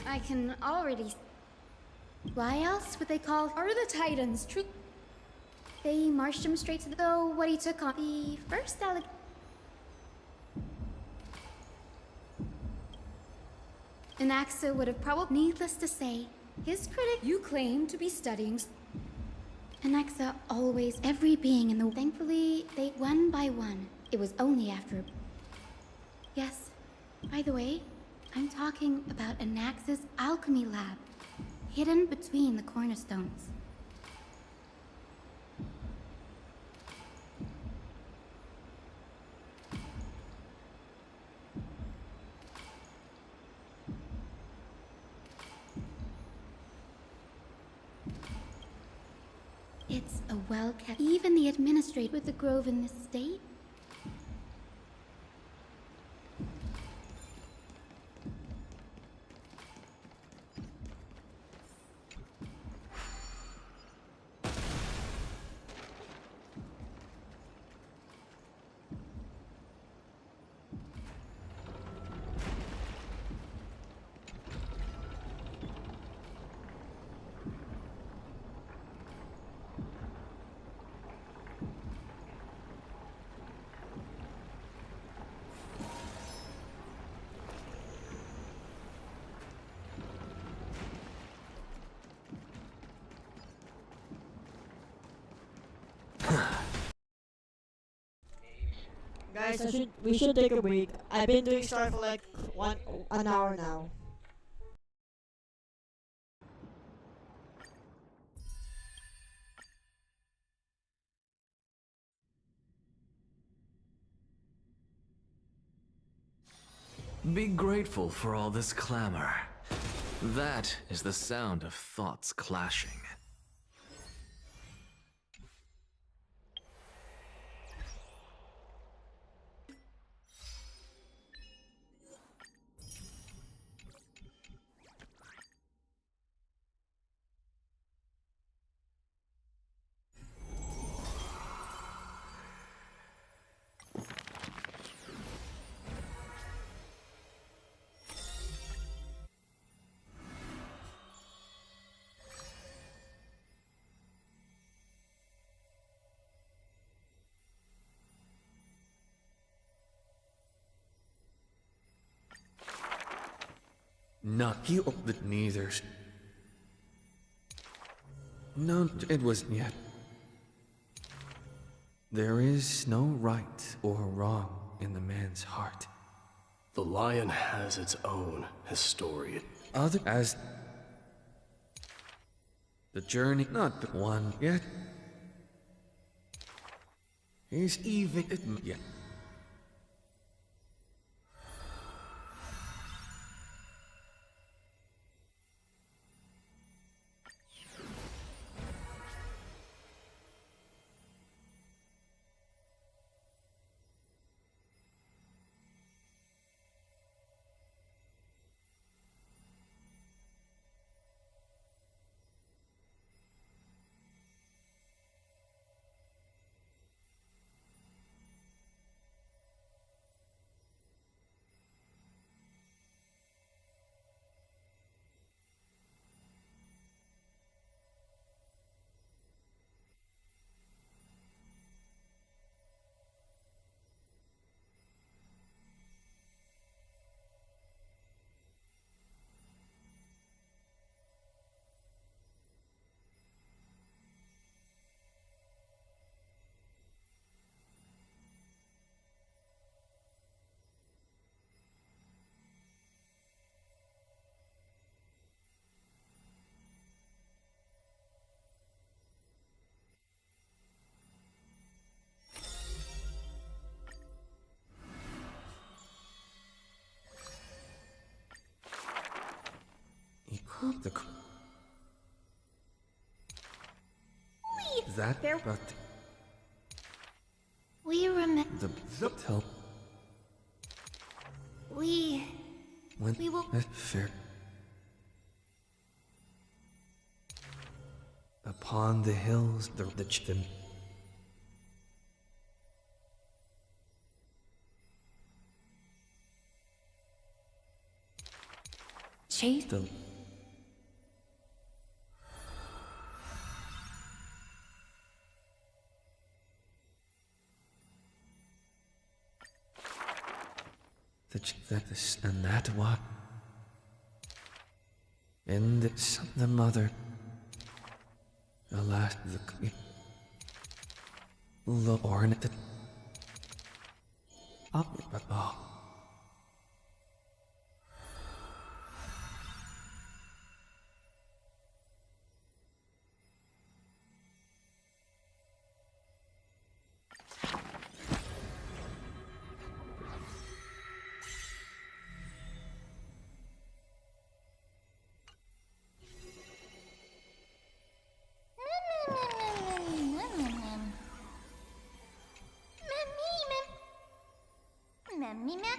I can already. Why else would they call are the Titans? True. They marched him straight to the what he took on the first Anaxa would have probably, needless to say, his critic you claim to be studying. Anaxa always, every being in the. Thankfully, they one by one. It was only after. Yes. By the way, I'm talking about Anaxa's alchemy lab, hidden between the cornerstones. It's a well-kept. Even the administrator with the Grove in this state. Guys, we should take a break. I've been doing Star for like an hour now. Be grateful for all this clamor. That is the sound of thoughts clashing. Not he that neither. No, it was yet. There is no right or wrong in the man's heart. The lion has its own historian. Other as the journey, not the one yet. Is even it yet. The that but We remember. the tell We will. fair upon the hills the chicken. Chase. That is and that what? And the mother. Alas, the ornate. But oh. Mem.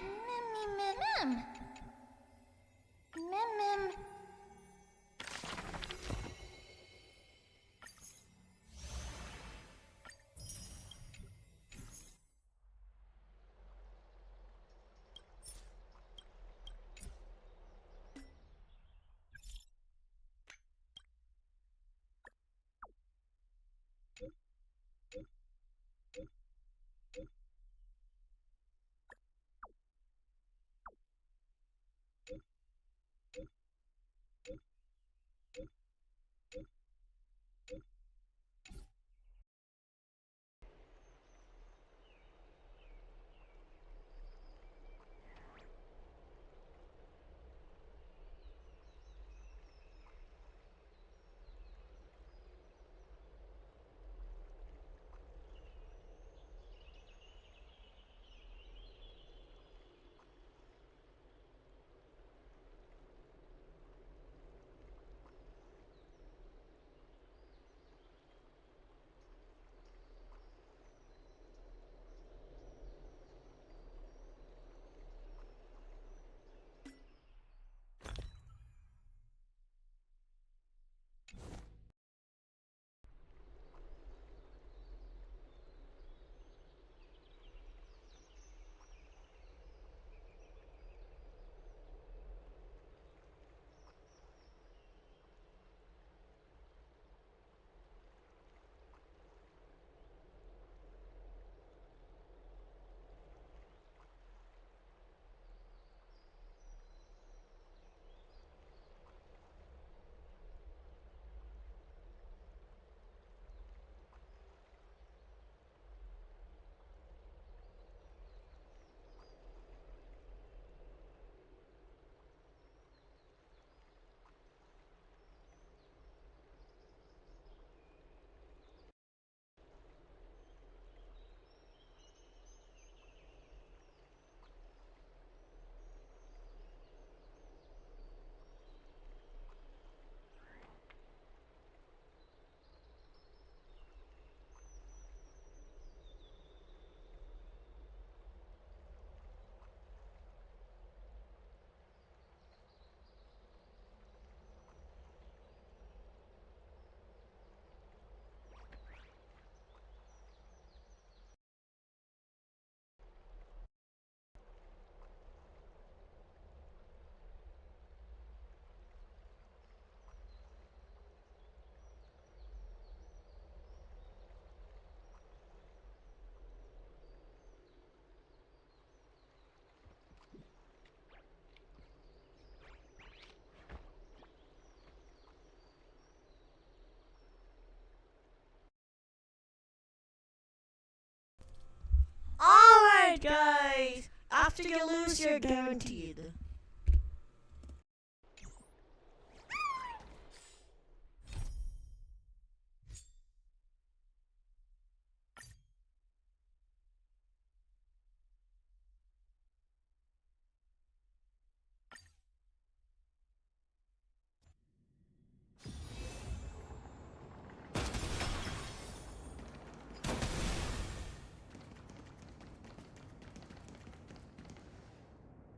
after you lose, you're guaranteed.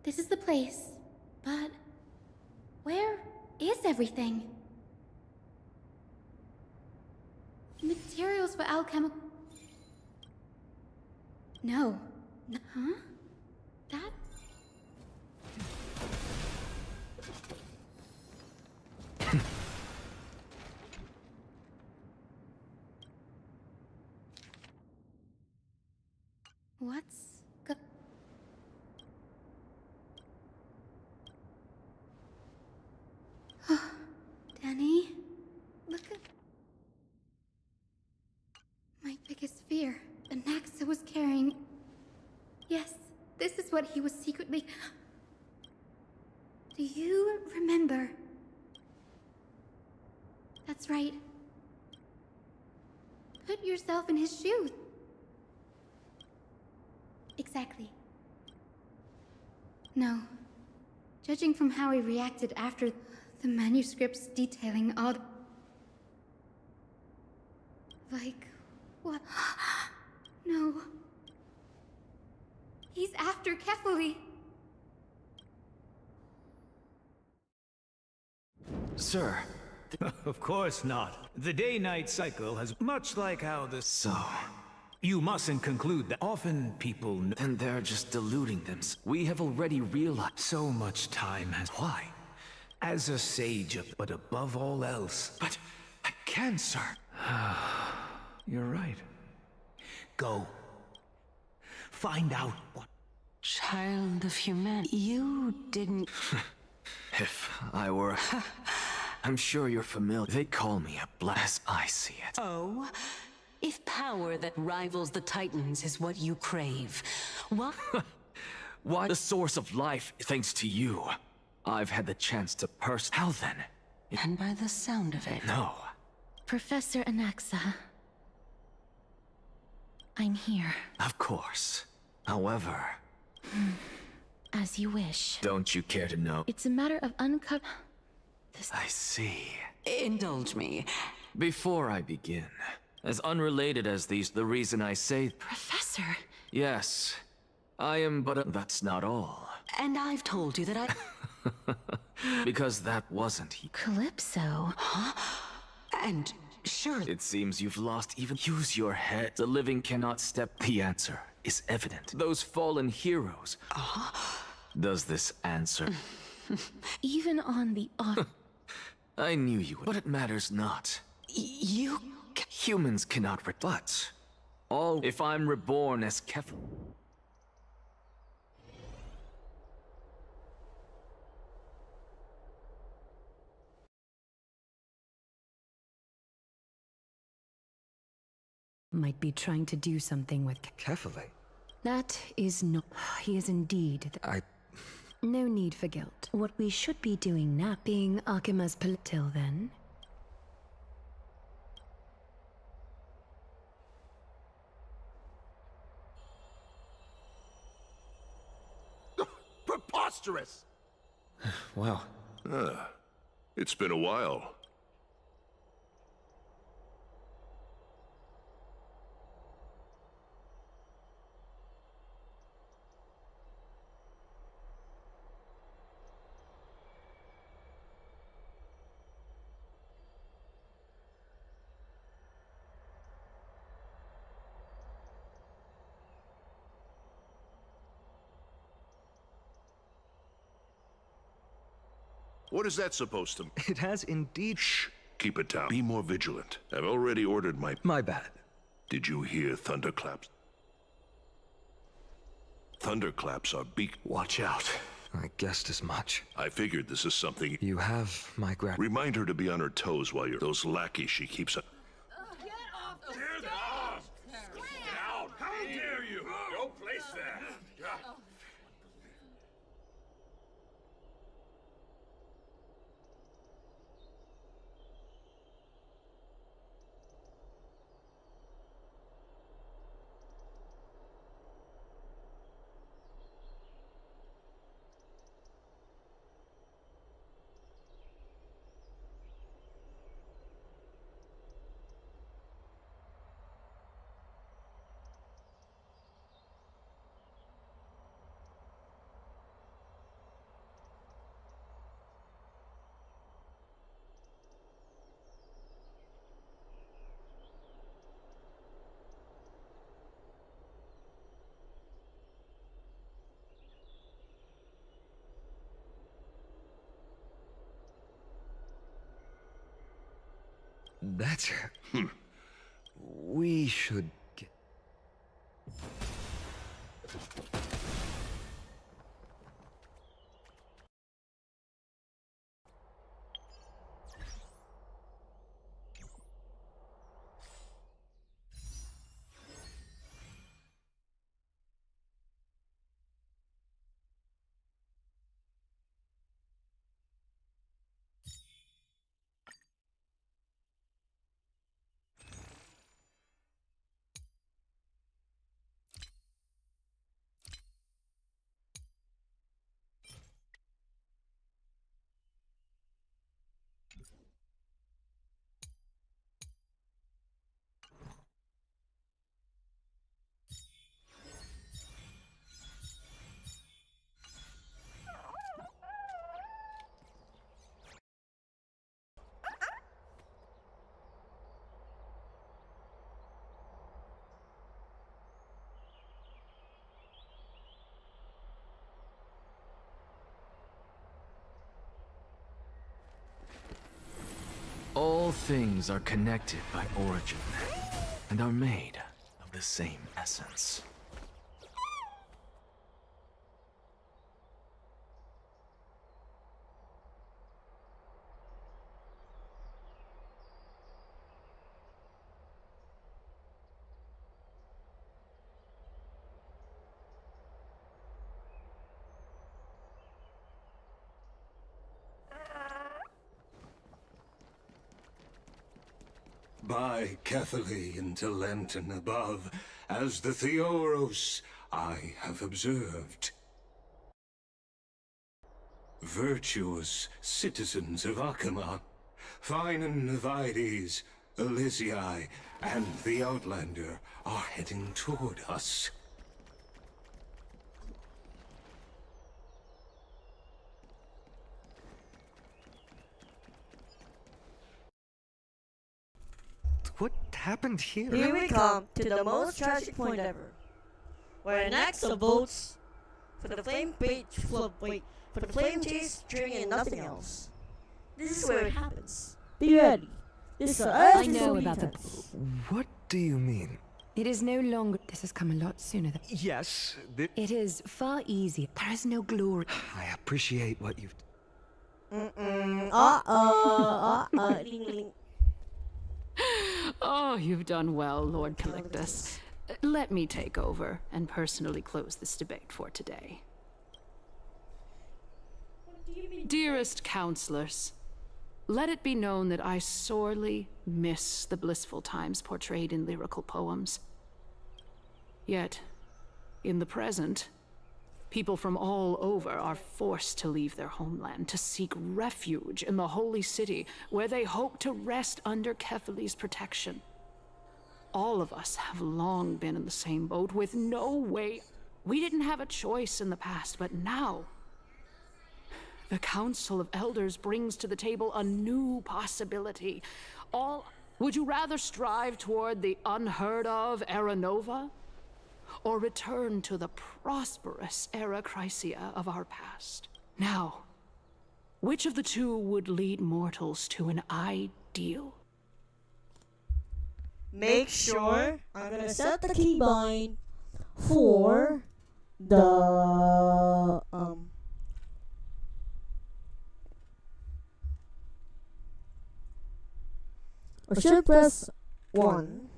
This is the place, but where is everything? Materials for alchemical... No. Huh? That... What's... Danny, look at... My biggest fear, the axe I was carrying. Yes, this is what he was secretly... Do you remember? That's right. Put yourself in his shoes. Exactly. No. Judging from how he reacted after the manuscripts detailing all... Like... what? No. He's after Kefali. Sir. Of course not. The day-night cycle has much like how the... So... You mustn't conclude that often people... Then they're just deluding them. We have already realized... So much time has... Why? As a sage, but above all else... But I can, sir. You're right. Go. Find out what... Child of humanity, you didn't... If I were... I'm sure you're familiar. They call me a blast. I see it. Oh? If power that rivals the Titans is what you crave, what? Why the source of life, thanks to you. I've had the chance to How then? And by the sound of it... No. Professor Anaxa. I'm here. Of course. However... As you wish. Don't you care to know? It's a matter of I see. Indulge me. Before I begin, as unrelated as these, the reason I say... Professor! Yes. I am but a... That's not all. And I've told you that I... Because that wasn't he. Calypso? Huh? And sure... It seems you've lost even... Use your head. The living cannot step... The answer is evident. Those fallen heroes. Does this answer... Even on the off... I knew you would, but it matters not. You... Humans cannot but all if I'm reborn as Kefal. Might be trying to do something with Kefali. That is not... He is indeed... No need for guilt. What we should be doing now, being Akima's till then... Preposterous! Wow. It's been a while. What is that supposed to mean? It has indeed... Shh! Keep it down. Be more vigilant. I've already ordered my... My bad. Did you hear thunderclaps? Thunderclaps are Watch out. I guessed as much. I figured this is something... You have my Remind her to be on her toes while you're... Those lackeys she keeps... Get off the stairs! Out! How dare you! Don't place that! That's... We should get... All things are connected by origin, and are made of the same essence. By Catholic into Lenten above, as the Theoros I have observed. Virtuous citizens of Akama, Phainon of Ides, Elysiae, and the Outlander are heading toward us. What happened here? Here we come to the most tragic point ever, where an axe of votes for the flame chase, string, and nothing else. This is where it happens. Be ready. I know about the... What do you mean? It is no longer... This has come a lot sooner than... Yes, It is far easier. There is no glory. I appreciate what you've... Oh, you've done well, Lord Calictus. Let me take over and personally close this debate for today. Dearest counselors, let it be known that I sorely miss the blissful times portrayed in lyrical poems. Yet, in the present, people from all over are forced to leave their homeland to seek refuge in the holy city, where they hope to rest under Kethali's protection. All of us have long been in the same boat, with no way. We didn't have a choice in the past, but now the Council of Elders brings to the table a new possibility. Would you rather strive toward the unheard of Era Nova, or return to the prosperous Era Chrysia of our past? Now, which of the two would lead mortals to an ideal? Make sure I'm gonna set the keybind for the I should press 1,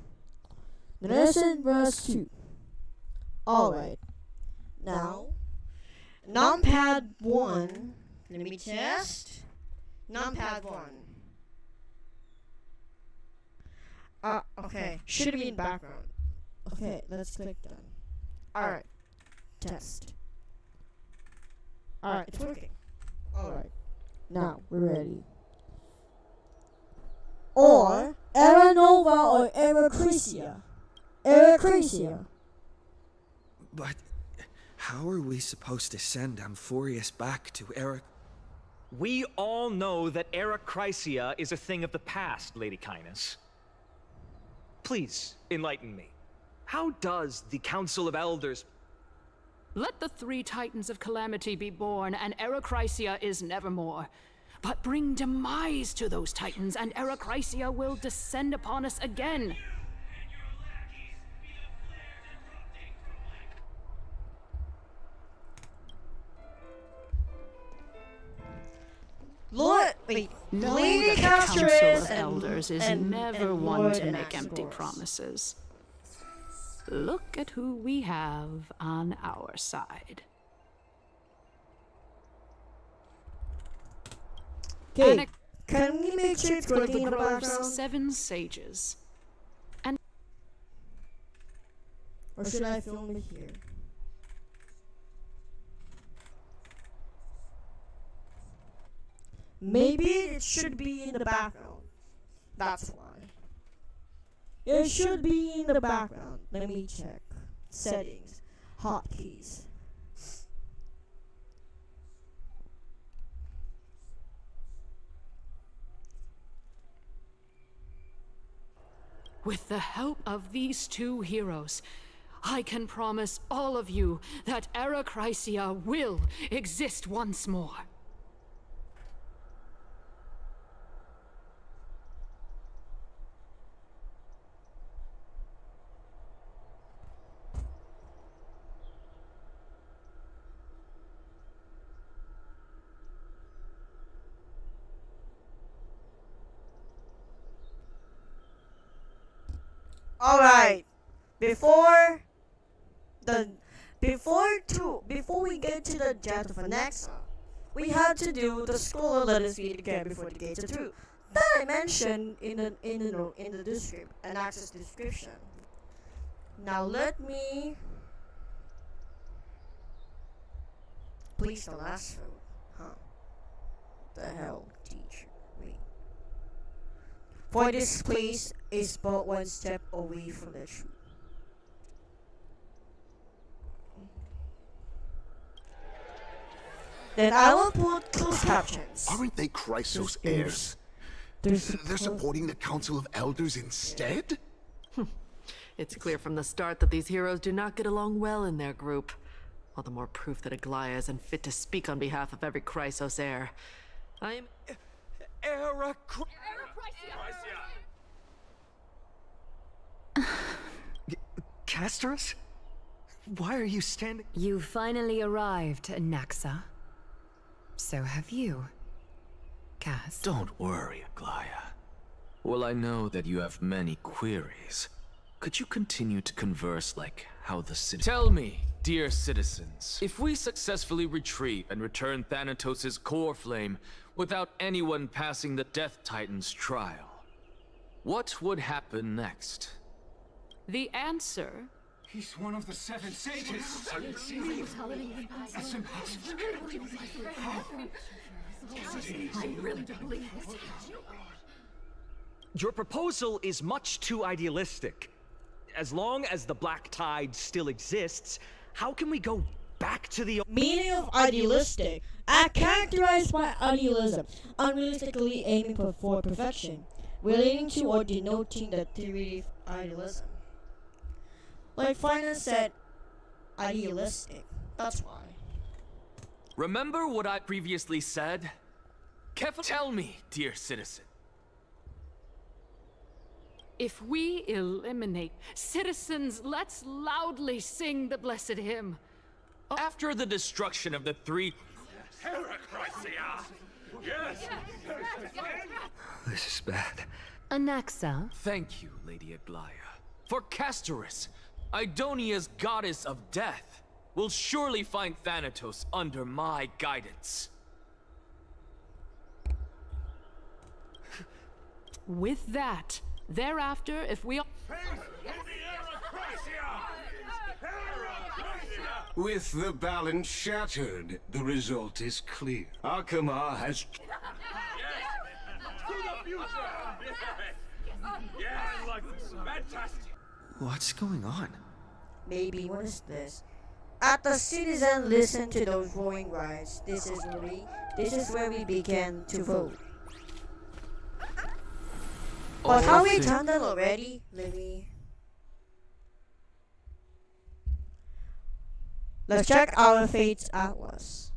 then I should press 2. Alright. Now, numpad 1. Let me test. Numpad 1. Okay. Should be in background. Okay, let's click done. Alright. Test. Alright, it's working. Alright. Now, we're ready. Or Era Nova or Era Chrysia. Era Chrysia. But how are we supposed to send Amphorius back to Era... We all know that Era Chrysia is a thing of the past, Lady Kindness. Please, enlighten me. How does the Council of Elders... Let the 3 Titans of Calamity be born, and Era Chrysia is nevermore. but bring demise to those titans, and Erechrysia will descend upon us again. Know Lady that the Council Castress of Elders is never one to make empty promises. Look at who we have on our side. Okay, can we make sure it's working in the Grove's background? 7 sages. And or should I film it here? Maybe it should be in the background. That's why. It should be in the background. Let me check. Settings. Hotkeys. with the help of these 2 heroes, I can promise all of you that Erechrysia will exist once more. Alright. Before we get to the jet of Anaxa, we had to do the scholar let us read again before the gates of truth. That I mentioned in the description, Anaxa's description. Now let me please don't ask for it. Huh. The hell, teacher. Wait. For this place is but one step away from the truth. Then I will put closed captions. Aren't they Chrysos heirs? They're supporting the Council of Elders instead? It's clear from the start that these heroes do not get along well in their group. All the more proof that Aglaia is unfit to speak on behalf of every Chrysos heir. I am... Castorus? Why are you standing? You finally arrived, Anaxa. So have you, Cass. Don't worry, Aglaia. Well, I know that you have many queries. Could you continue to converse like how the city... Tell me, dear citizens, if we successfully retrieve and return Thanatos' core flame without anyone passing the Death Titan's trial, what would happen next? The answer... He's one of the 7 sages. That's impossible. I really believe this. Your proposal is much too idealistic. As long as the Black Tide still exists, how can we go back to the... Meaning of idealistic, characterized by idealism, unrealistically aiming for perfection, relating to or denoting the theory of idealism. Like Phainon said, idealistic. That's why. Remember what I previously said? Tell me, dear citizen. If we eliminate citizens, let's loudly sing the blessed hymn. After the destruction of the 3... Yes! This is bad. Anaxa. Thank you, Lady Aglaia. For Castorus, Idonia's goddess of death, will surely find Thanatos under my guidance. With that, thereafter, if we... With the balance shattered, the result is clear. Akama has... To the future! Yeah, I like this. Fantastic. What's going on? Maybe, what is this? At the citizen listen to those voting rights. This is where we began to vote. But have we done that already? Let's check our Fate's Atlas.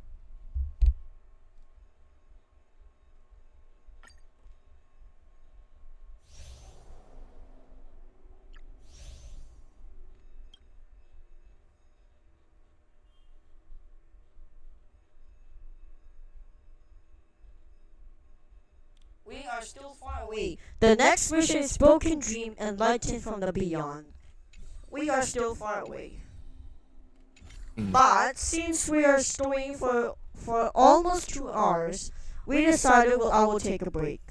are still far away. The next mission is Broken Dream Enlightened from the Beyond. We are still far away. But since we are stowing for almost 2 hours, we decided I will take a break.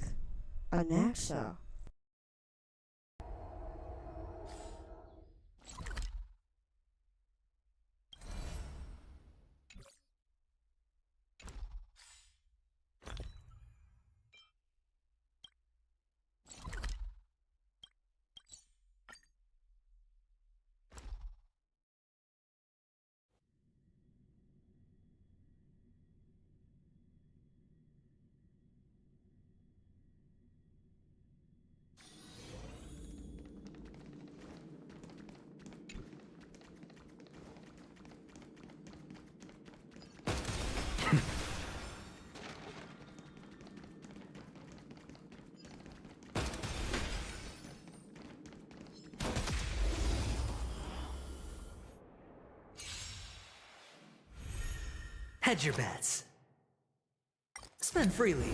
Anaxa. Hedge your bets. Spend freely.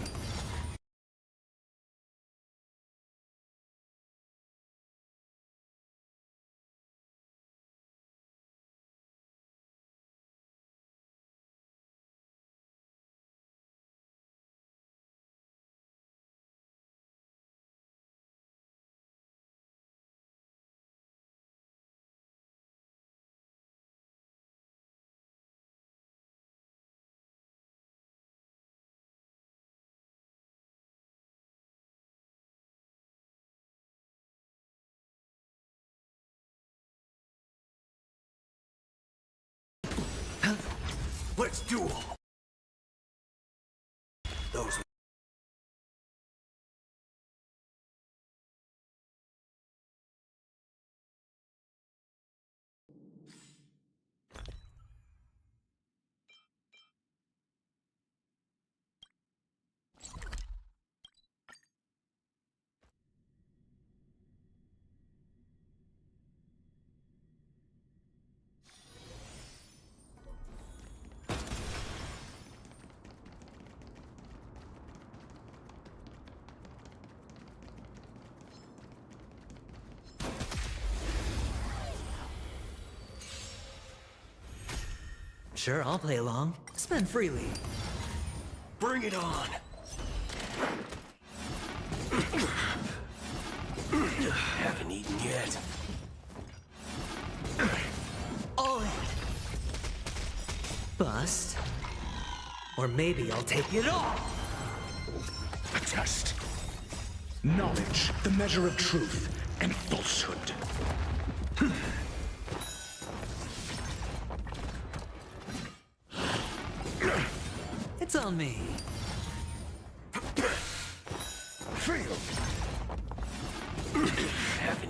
Let's duel. Those. Sure, I'll play along. Spend freely. Bring it on. Haven't eaten yet. All in. Bust. Or maybe I'll take it all. A test. Knowledge, the measure of truth and falsehood. It's on me. Feel.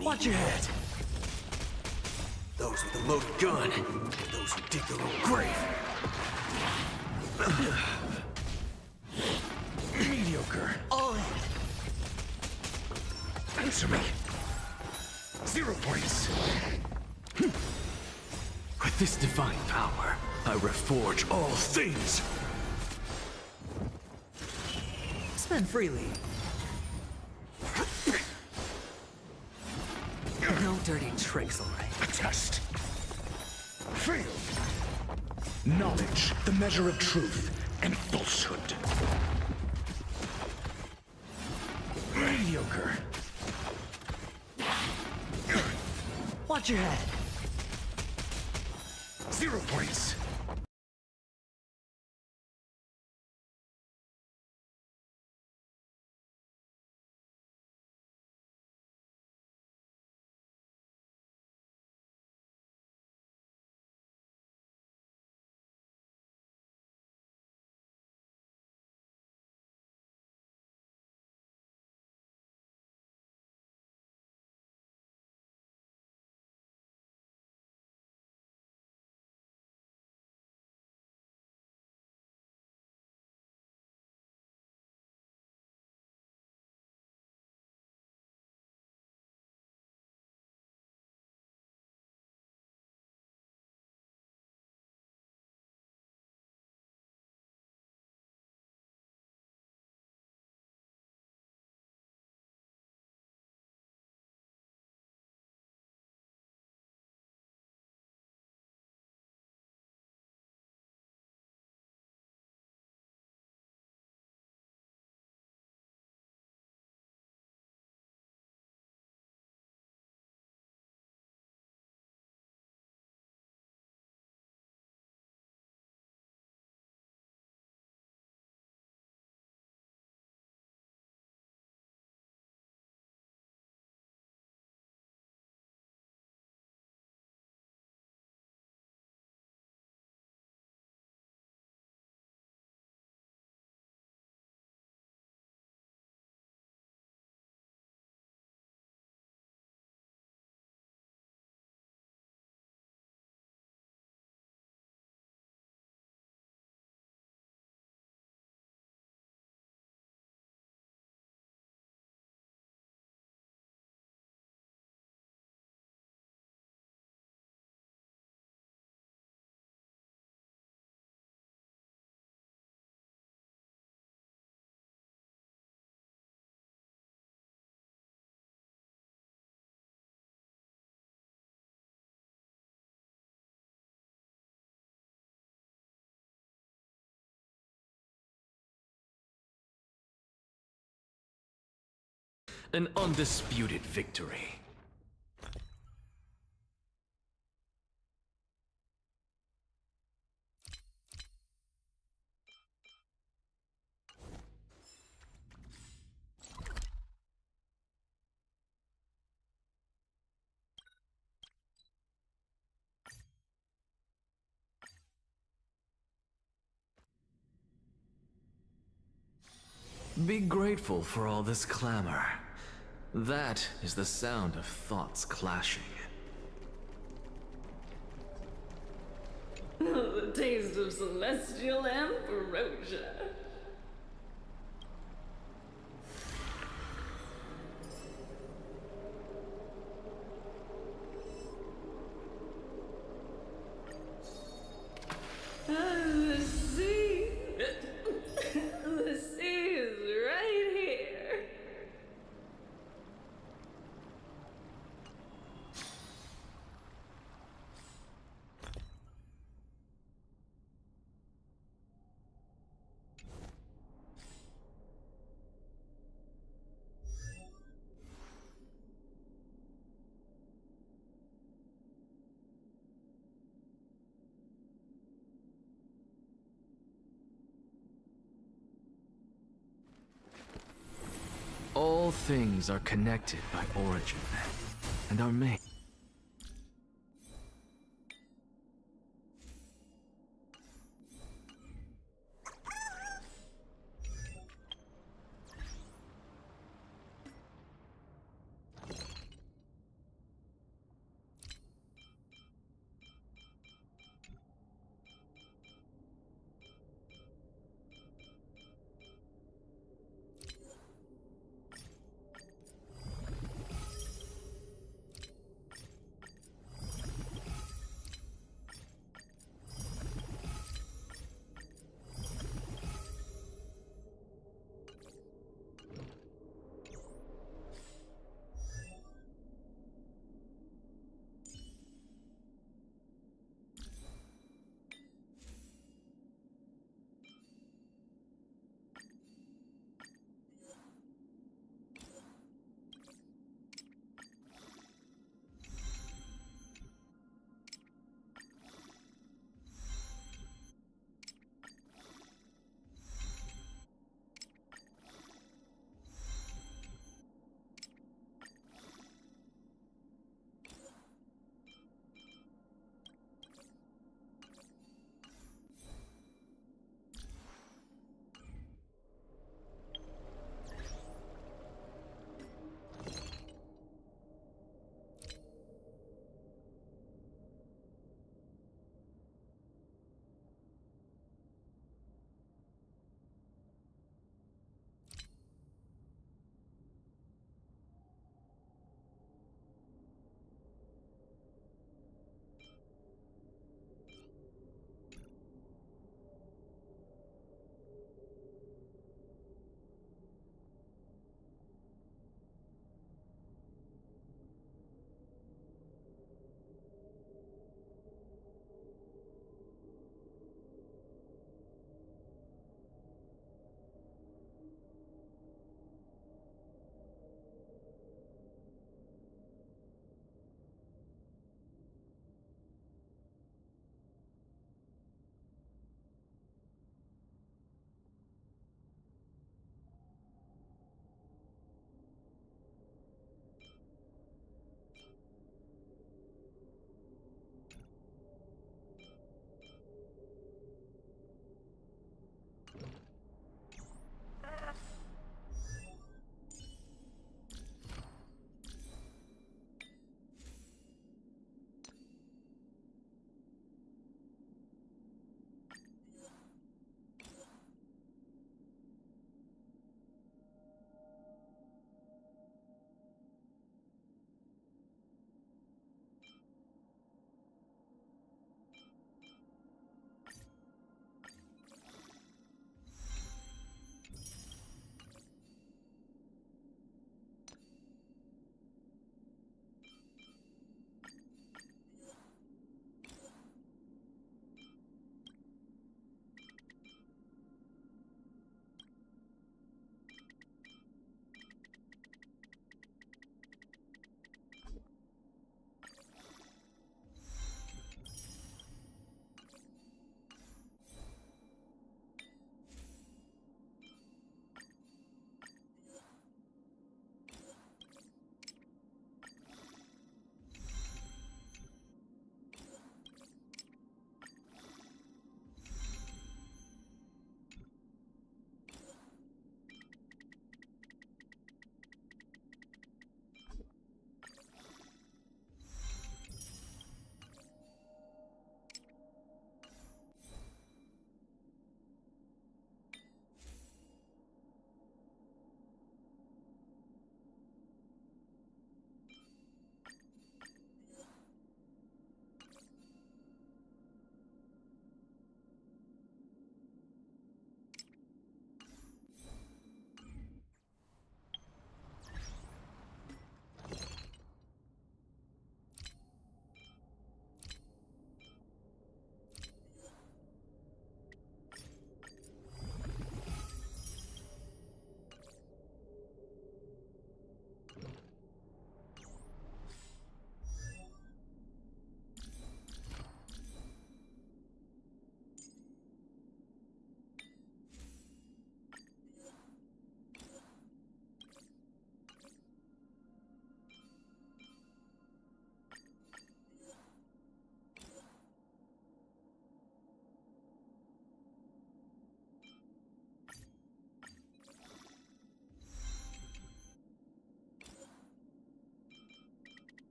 Watch your head. Those with a loaded gun, and those who dig their own grave. Mediocre. All in. Answer me. 0 points. With this divine power, I reforge all things. Spend freely. No dirty tricks, alright? A test. Feel. Knowledge, the measure of truth and falsehood. Mediocre. Watch your head. 0 points. An undisputed victory. Be grateful for all this clamor. That is the sound of thoughts clashing. The taste of celestial ambrosia. The sea. The sea is right here. All things are connected by origin, and are made.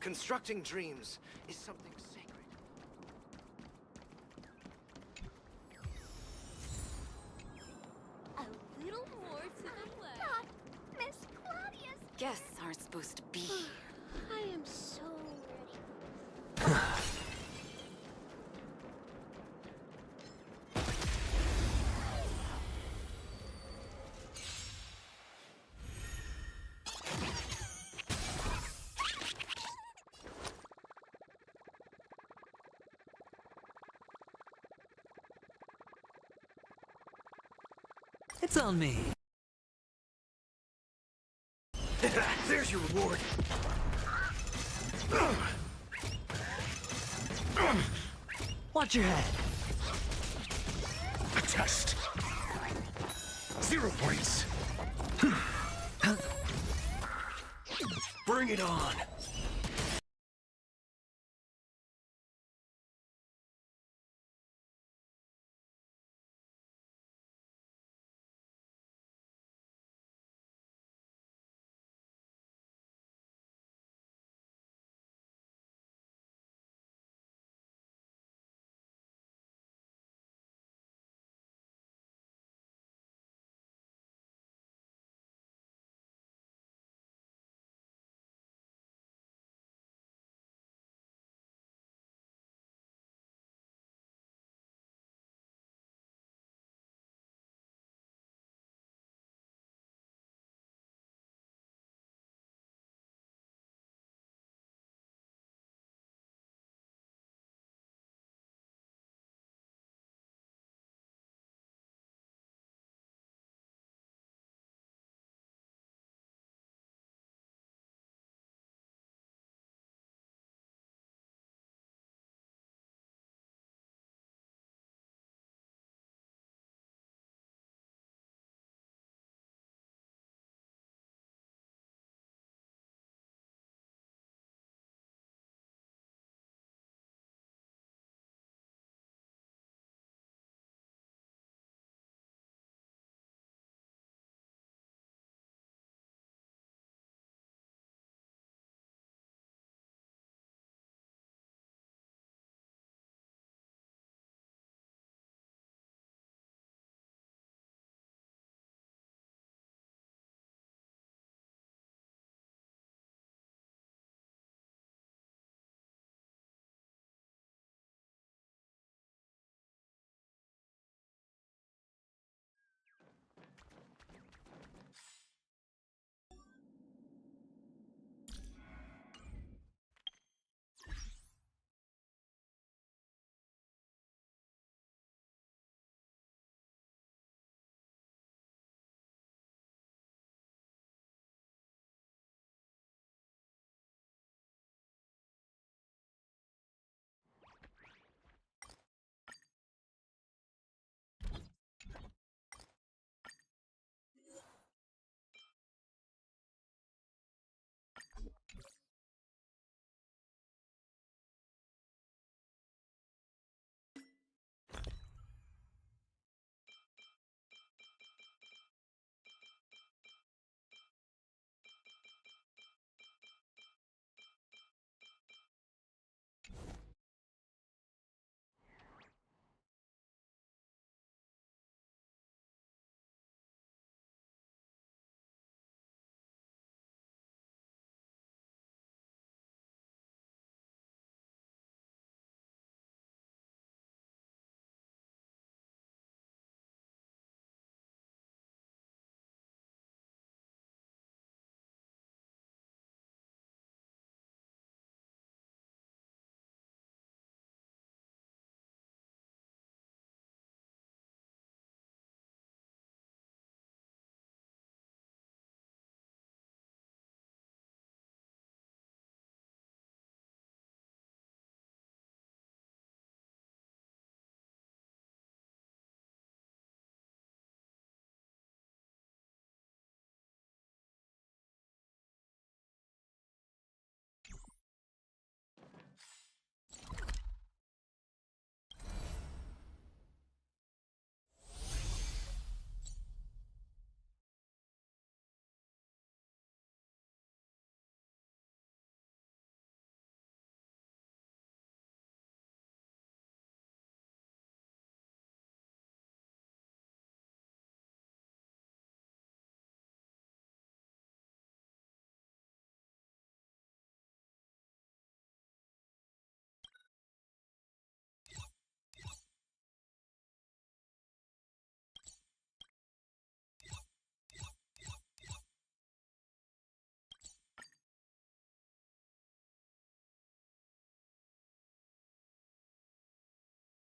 Constructing dreams is something sacred. A little more to the left. Miss Claudius! Guests aren't supposed to be here. I am so ready. It's on me. There's your reward. Watch your head. A test. 0 points. Bring it on.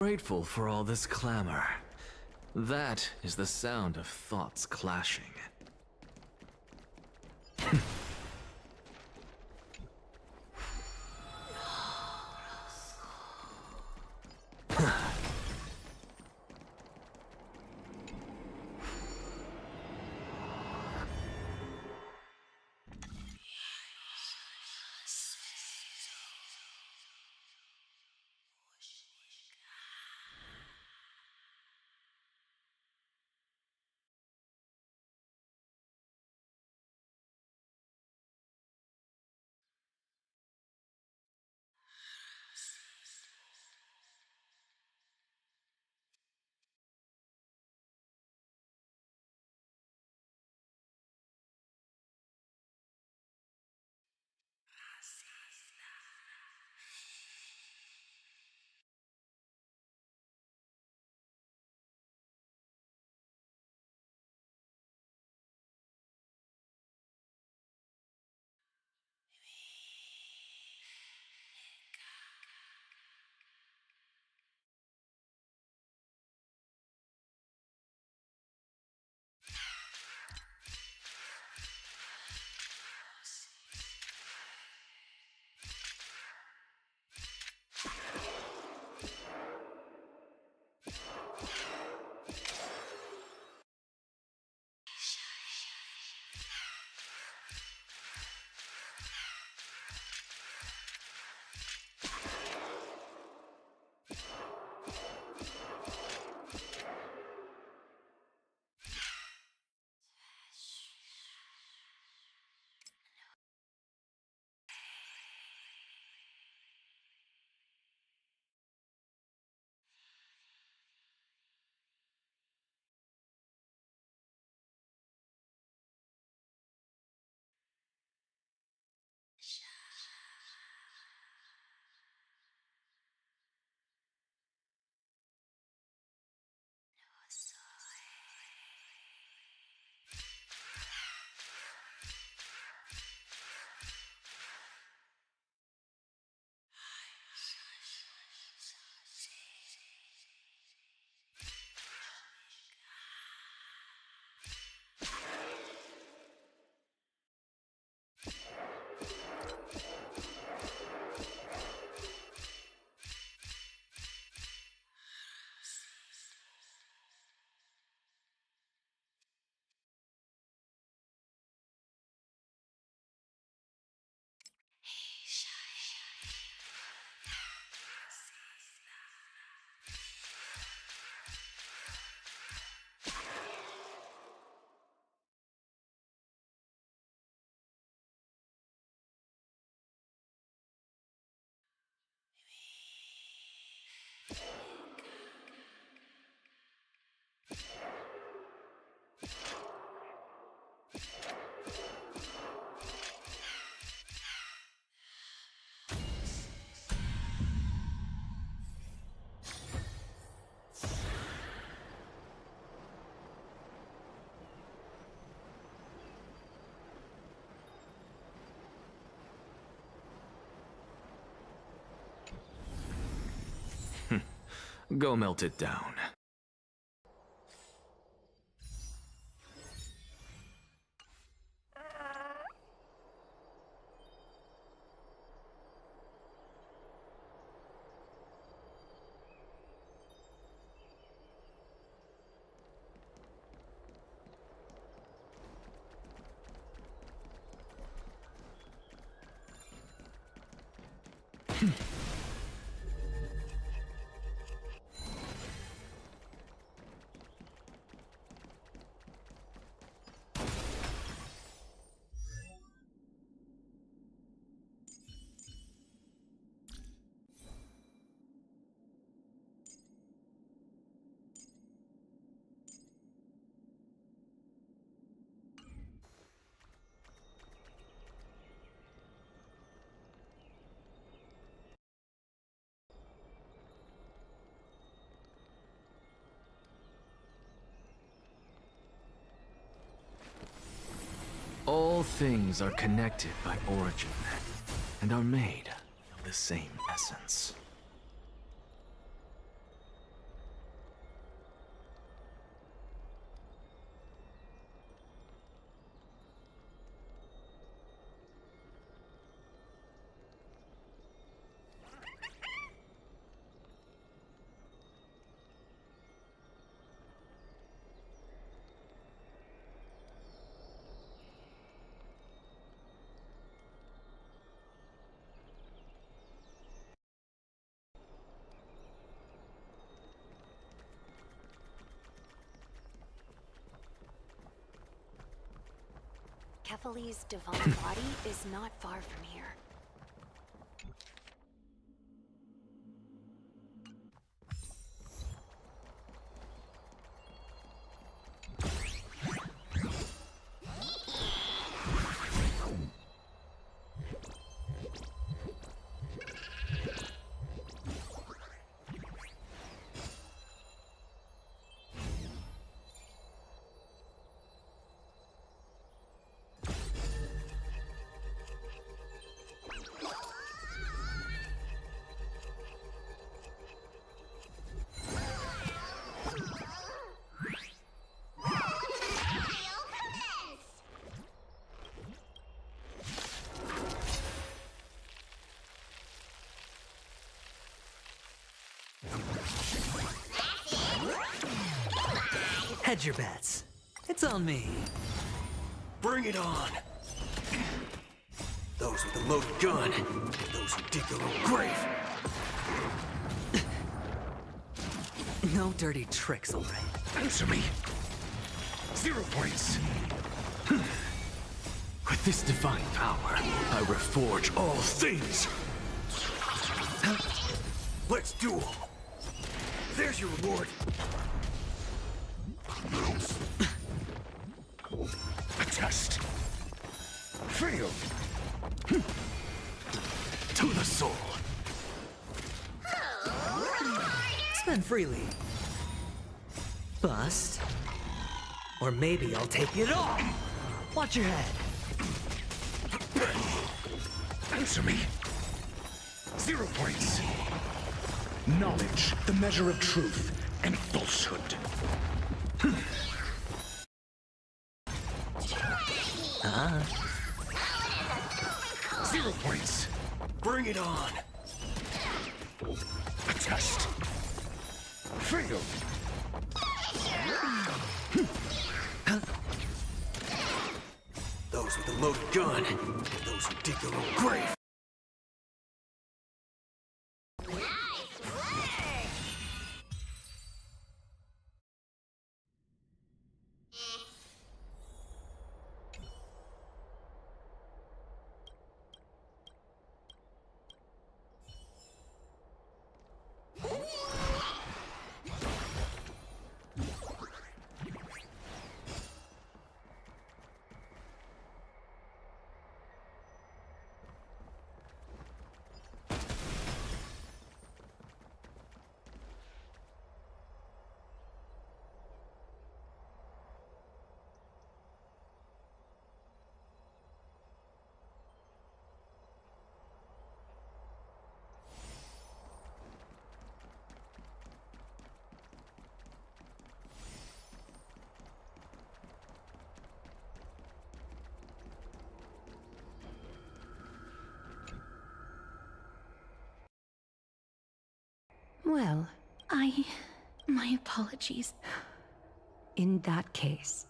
Grateful for all this clamor. That is the sound of thoughts clashing. Go melt it down. All things are connected by origin, and are made of the same essence. Kefali's divine body is not far from here. Hedge your bets. It's on me. Bring it on. Those with a loaded gun. Those who dig their own grave. No dirty tricks, all right. Answer me. 0 points. With this divine power, I reforge all things. Let's duel. There's your reward. A test. Fail. To the soul. Spend freely. Bust. Or maybe I'll take it all. Watch your head. Answer me. 0 points. Knowledge, the measure of truth and falsehood. 0 points. Bring it on. A test. Fail. Those with a loaded gun. Those who dig their own grave. Well, My apologies. in that case,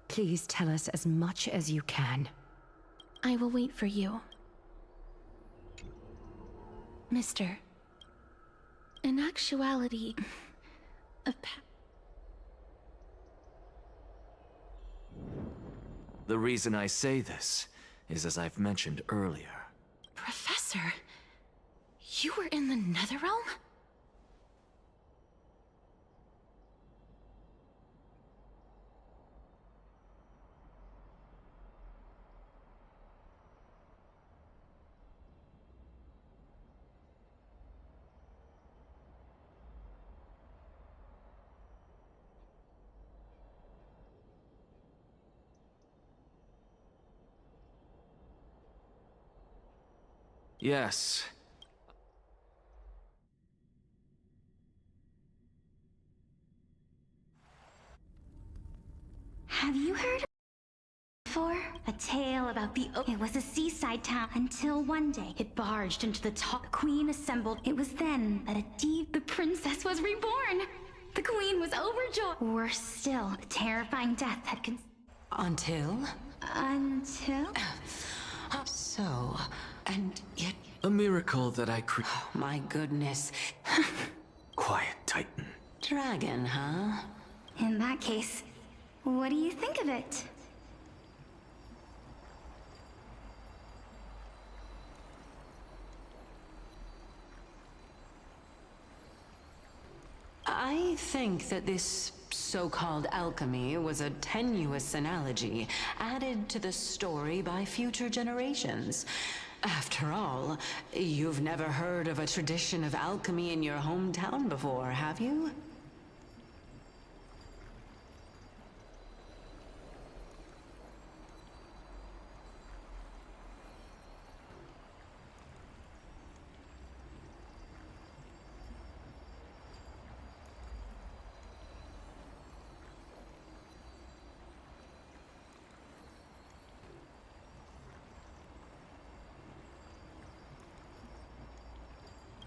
please tell us as much as you can. I will wait for you. Mister. In actuality, The reason I say this is as I've mentioned earlier. Professor, you were in the Netherrealm? Yes. Have you heard before? A tale about it was a seaside town until one day it barged into the top. The queen assembled. It was then that the princess was reborn. The queen was overjoyed. Worse still, the terrifying death had Until? So, and yet... A miracle that I created. Oh, my goodness. Quiet, Titan. Dragon, huh? In that case, what do you think of it? think that this so-called alchemy was a tenuous analogy added to the story by future generations. After all, you've never heard of a tradition of alchemy in your hometown before, have you?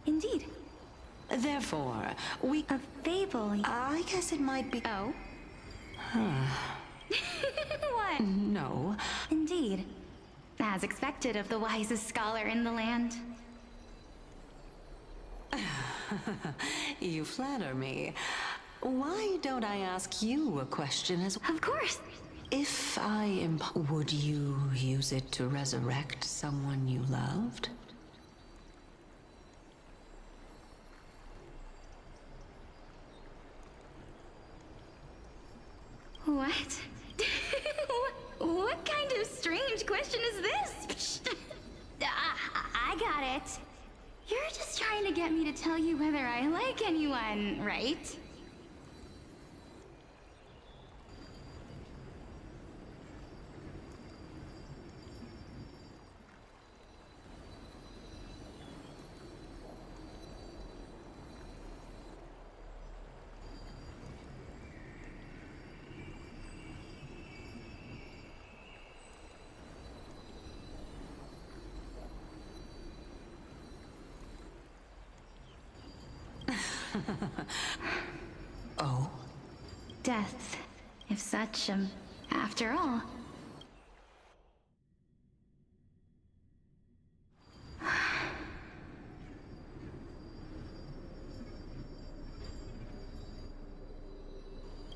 Indeed. Therefore, we... A fable. I guess it might be... Oh? What? No. Indeed. As expected of the wisest scholar in the land. You flatter me. Why don't I ask you a question as well? Of course. If would you use it to resurrect someone you loved? What? What kind of strange question is this? I got it. You're just trying to get me to tell you whether I like anyone, right? Oh? Death, if such, after all.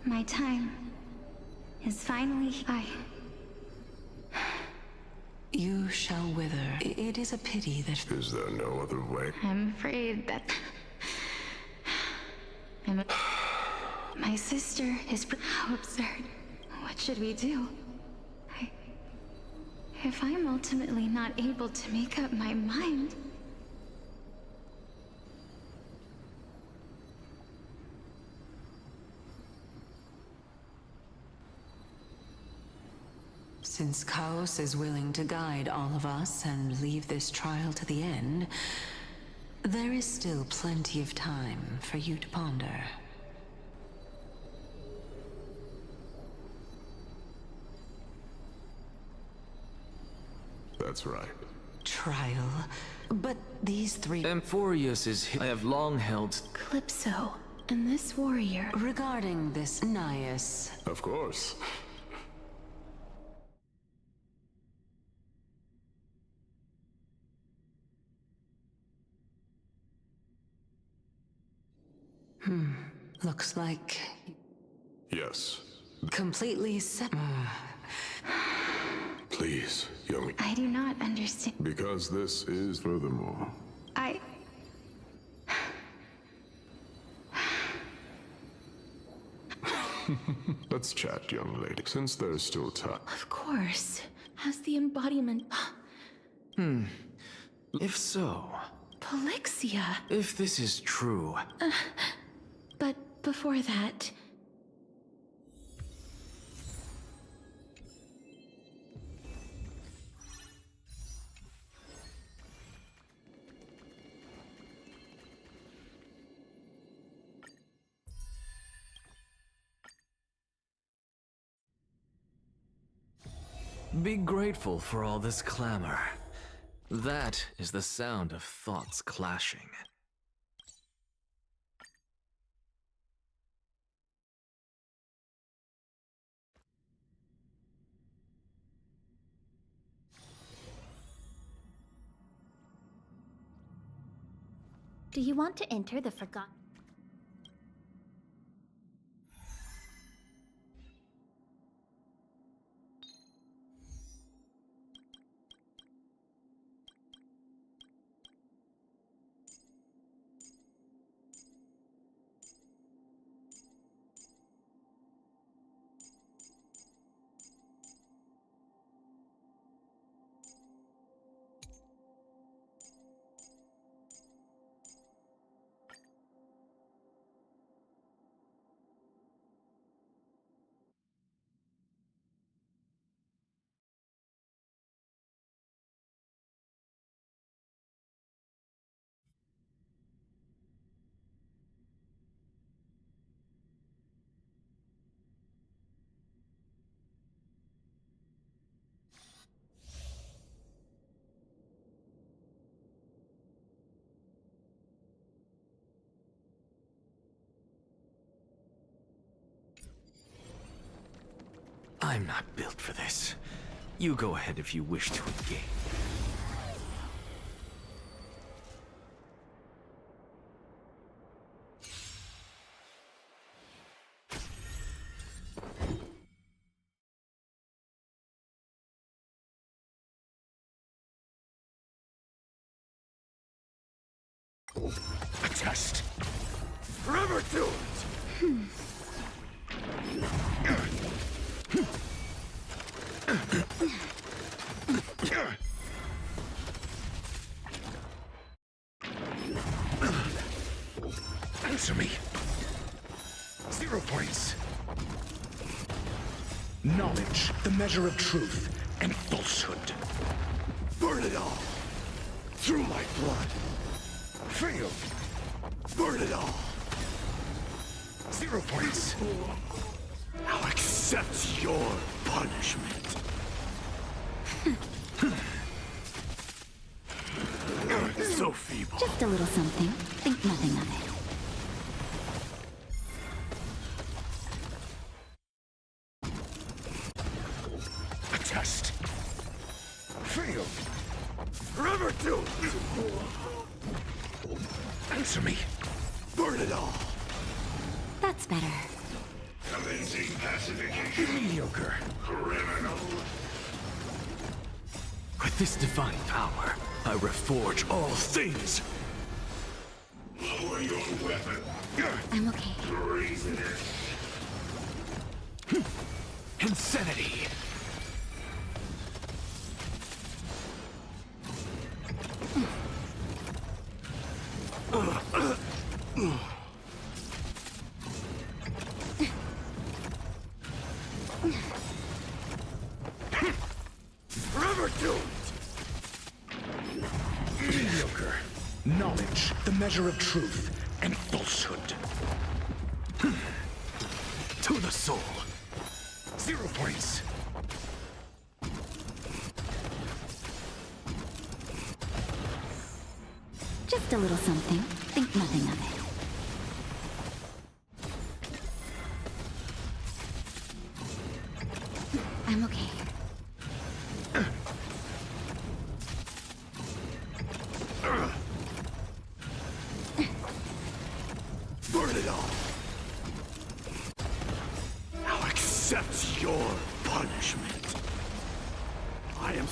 My time is finally... You shall wither. It is a pity that... Is there no other way? I'm afraid that... My sister is... How absurd. What should we do? If I'm ultimately not able to make up my mind... Since Chaos is willing to guide all of us and leave this trial to the end, there is still plenty of time for you to ponder. That's right. Trial? But these three... Amphorius is... I have long held... Calypso, and this warrior... Regarding this Nias... Of course. Looks like... Yes. Completely Please, young... I do not understand. Because this is furthermore. Let's chat, young lady, since there's still time. Of course. As the embodiment... If so... Polixia. If this is true... But before that... Be grateful for all this clamor. That is the sound of thoughts clashing. Do you want to enter the forgotten? I'm not built for this. You go ahead if you wish to engage. A test. Forever do it! Answer me. 0 points. Knowledge, the measure of truth and falsehood. Burn it all. Through my blood. Feel. Burn it all. 0 points. Now accept your punishment. So feeble. Just a little something. Think nothing of it. A test. Feel. Forever do it. Answer me. Burn it all. That's better. Commencing pacification. Mediocre. Criminal. With this divine power, I reforge all things. Lower your weapon. I'm okay. Treasonous. Insanity. Forever do it. Mediocre. Knowledge, the measure of truth and falsehood. To the soul. 0 points. Just a little something. Think nothing of it. I'm okay. Burn it all. Now accept your punishment. I am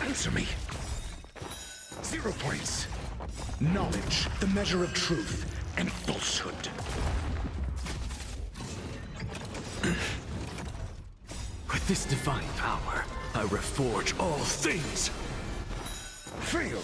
Answer me. 0 points. Knowledge, the measure of truth and falsehood. With this divine power, I reforge all things. Feel.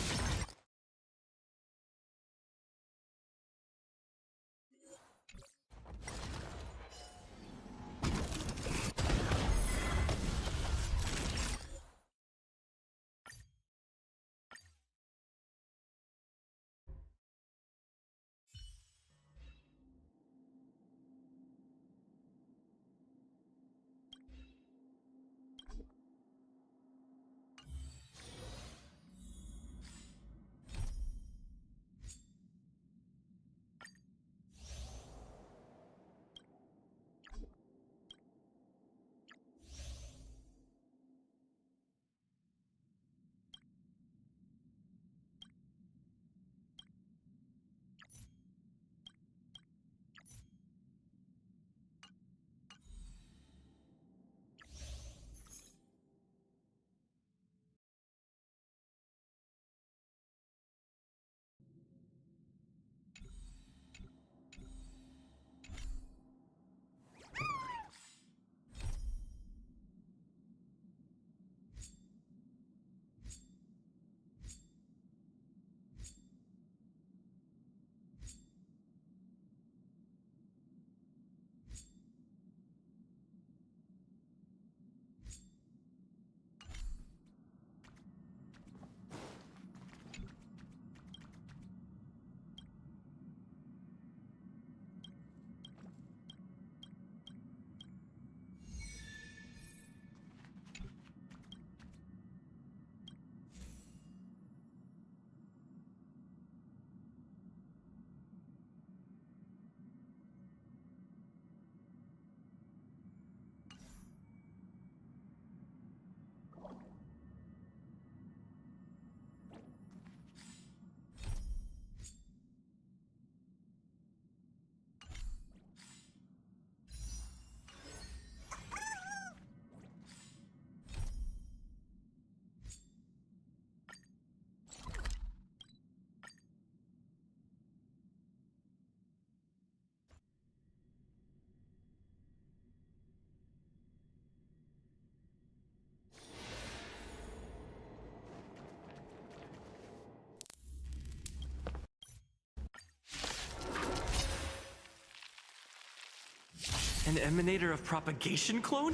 An emanator of propagation clone?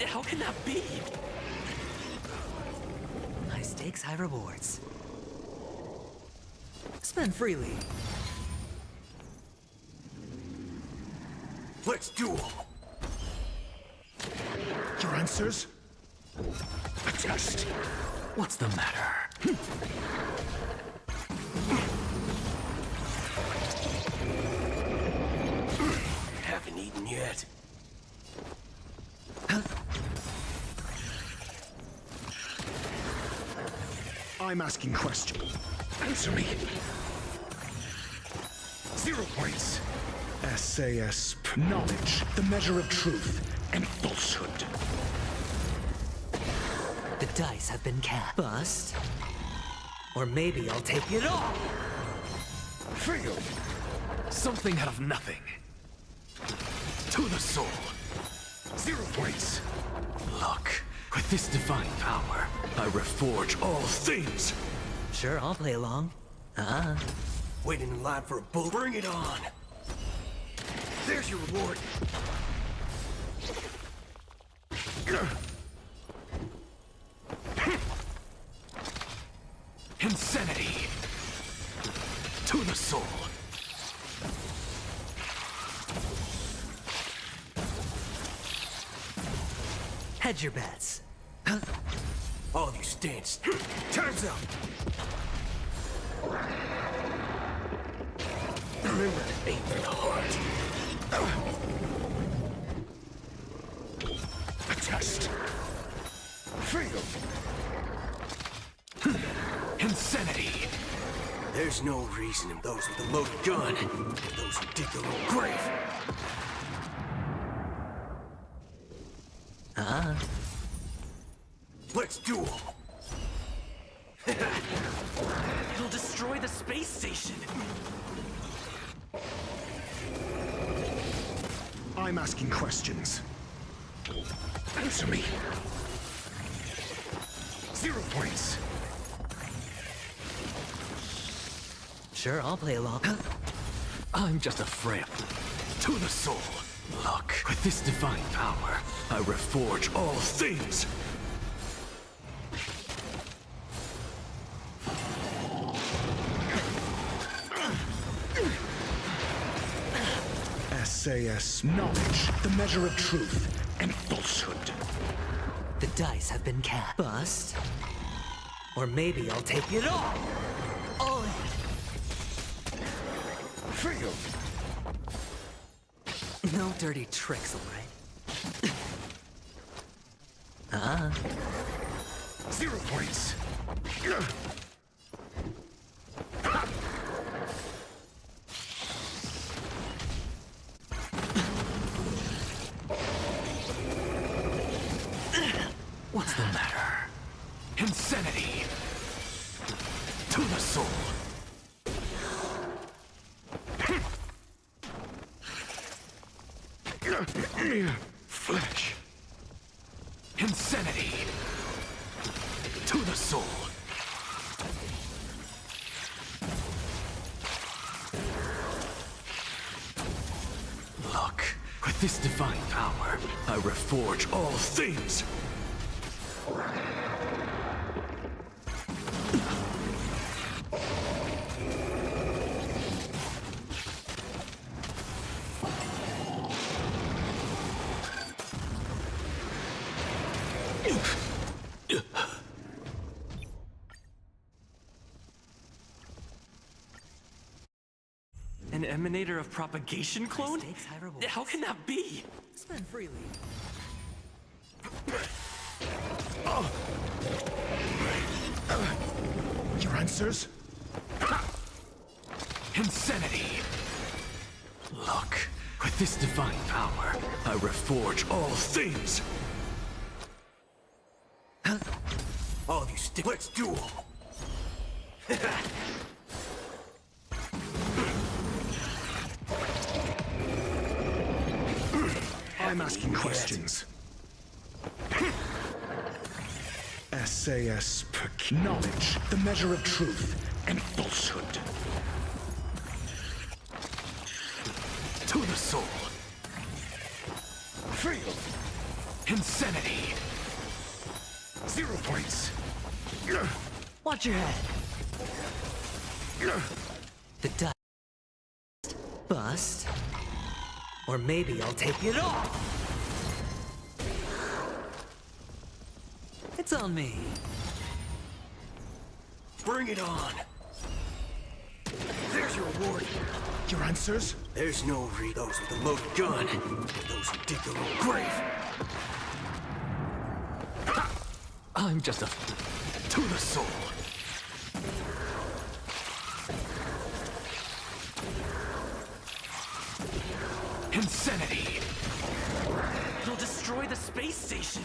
How can that be? High stakes, high rewards. Spend freely. Let's duel. Your answers? A test. What's the matter? Haven't eaten yet. I'm asking questions. Answer me. 0 points. SAS. Knowledge, the measure of truth and falsehood. The dice have been cast. Bust. Or maybe I'll take it all. Fail. Something out of nothing. To the soul. 0 points. Look, with this divine power, I reforge all things. Sure, I'll play along. Waiting in line for a bull. Bring it on. There's your reward. Insanity. To the soul. Hedge your bets. All of you stand. Time's up. Remember to aim for the heart. A test. Fail. Insanity. There's no reason in those with a loaded gun, those who dig their own grave. Let's duel. It'll destroy the space station. I'm asking questions. Answer me. 0 points. Sure, I'll play along. I'm just a frail. To the soul. Look, with this divine power, I reforge all things. SAS. Knowledge, the measure of truth and falsehood. The dice have been cast. Bust. Or maybe I'll take it all. All in. Fail. No dirty tricks, alright? 0 points. What's the matter? Insanity. To the soul. Flesh. Insanity. To the soul. Look, with this divine power, I reforge all things. An emanator of propagation clone? Stakes, high rewards. How can that be? Spend freely. Your answers? Insanity. Look, with this divine power, I reforge all things. All of you stick. Let's duel. I'm asking questions. SAS. Knowledge, the measure of truth and falsehood. To the soul. Fail! Insanity! 0 points! Watch your head. The dice. Bust. Or maybe I'll take it all. It's on me. Bring it on! There's your reward. Your answers? There's no read those with a loaded gun. Those who dig their own grave. I'm just a... to the soul. Insanity! You'll destroy the space station.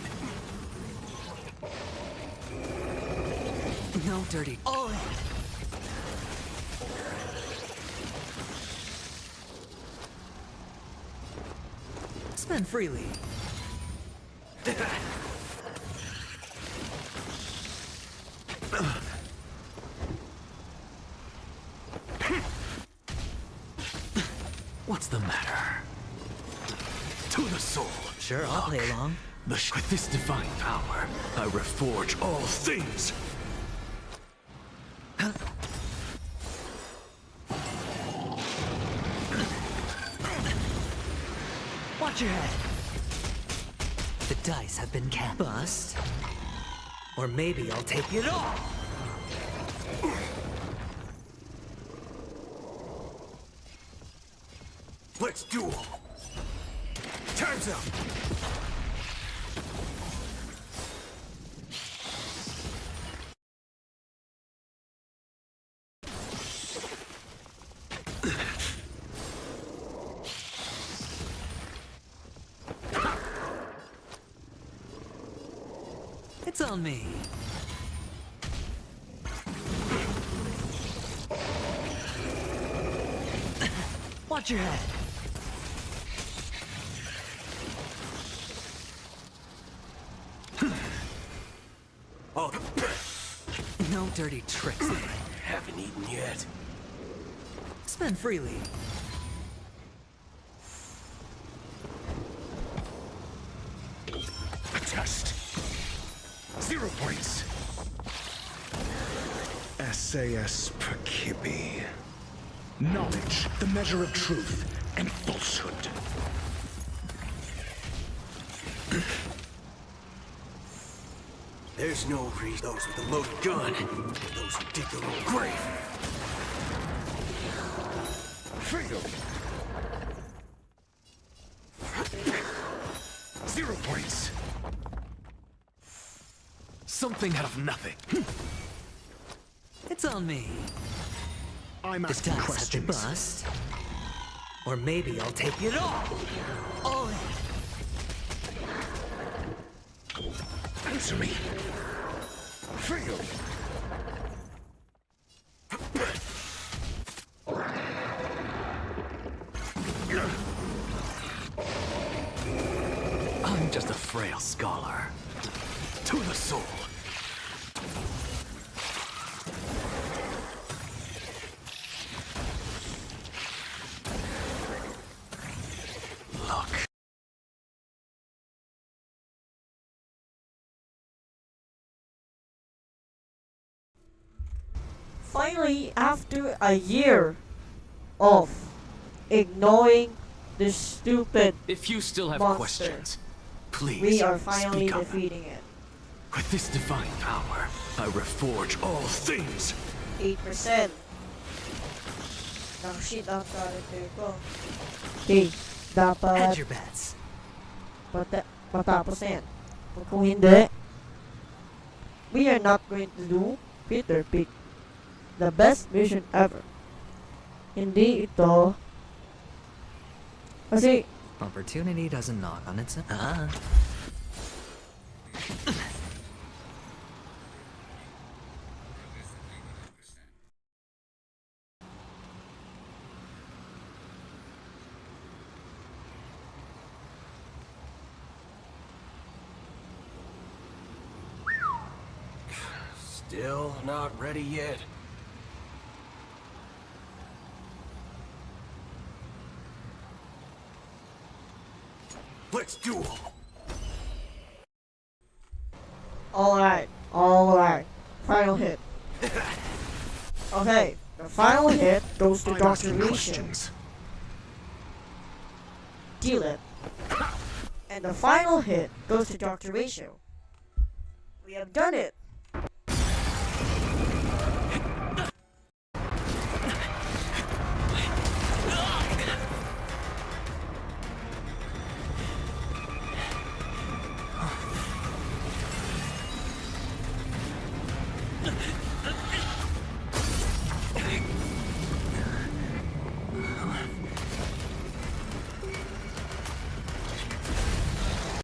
No dirty. Oh. Spend freely. What's the matter? To the soul. Sure, I'll play along. With this divine power, I reforge all things. Watch your head. The dice have been cast. Bust. Or maybe I'll take it all. Let's duel! Time's up! It's on me. Watch your head. Oh, No dirty tricks. haven't eaten yet. Spend freely. A test. 0 points. SAS Perkibi. Knowledge, the measure of truth and falsehood. There's no reason those with a loaded gun. Those who dig their own grave. Fail. 0 points. Something out of nothing. It's on me. I'm The asking dice have questions. to bust. Or maybe I'll take it all. All in. Answer me. Fail. I'm just a frail scholar. To the soul. Look. Finally, after a year of ignoring the stupid If you still have monster, questions, please we are finally speak up. defeating it. With this divine power, I reforge all things. 8%. Nang-shit ang character ko. Okay, dapat Hedge your bets. matapos na yan. Kung hindi, we are not going to do Peter Pig. The best mission ever. Hindi ito kasi Opportunity doesn't knock on its own. Still not ready yet. Let's duel. Alright. Final hit. Okay, the final hit goes to Dr. Ratio. Deal it. And the final hit goes to Dr. Ratio. We have done it!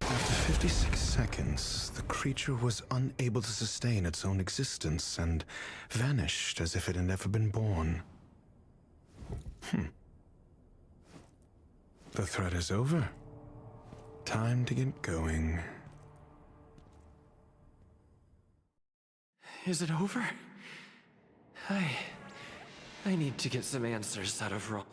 After 56 seconds, the creature was unable to sustain its own existence and vanished as if it had never been born. The threat is over. Time to get going. Is it over? I need to get some answers out of Rob.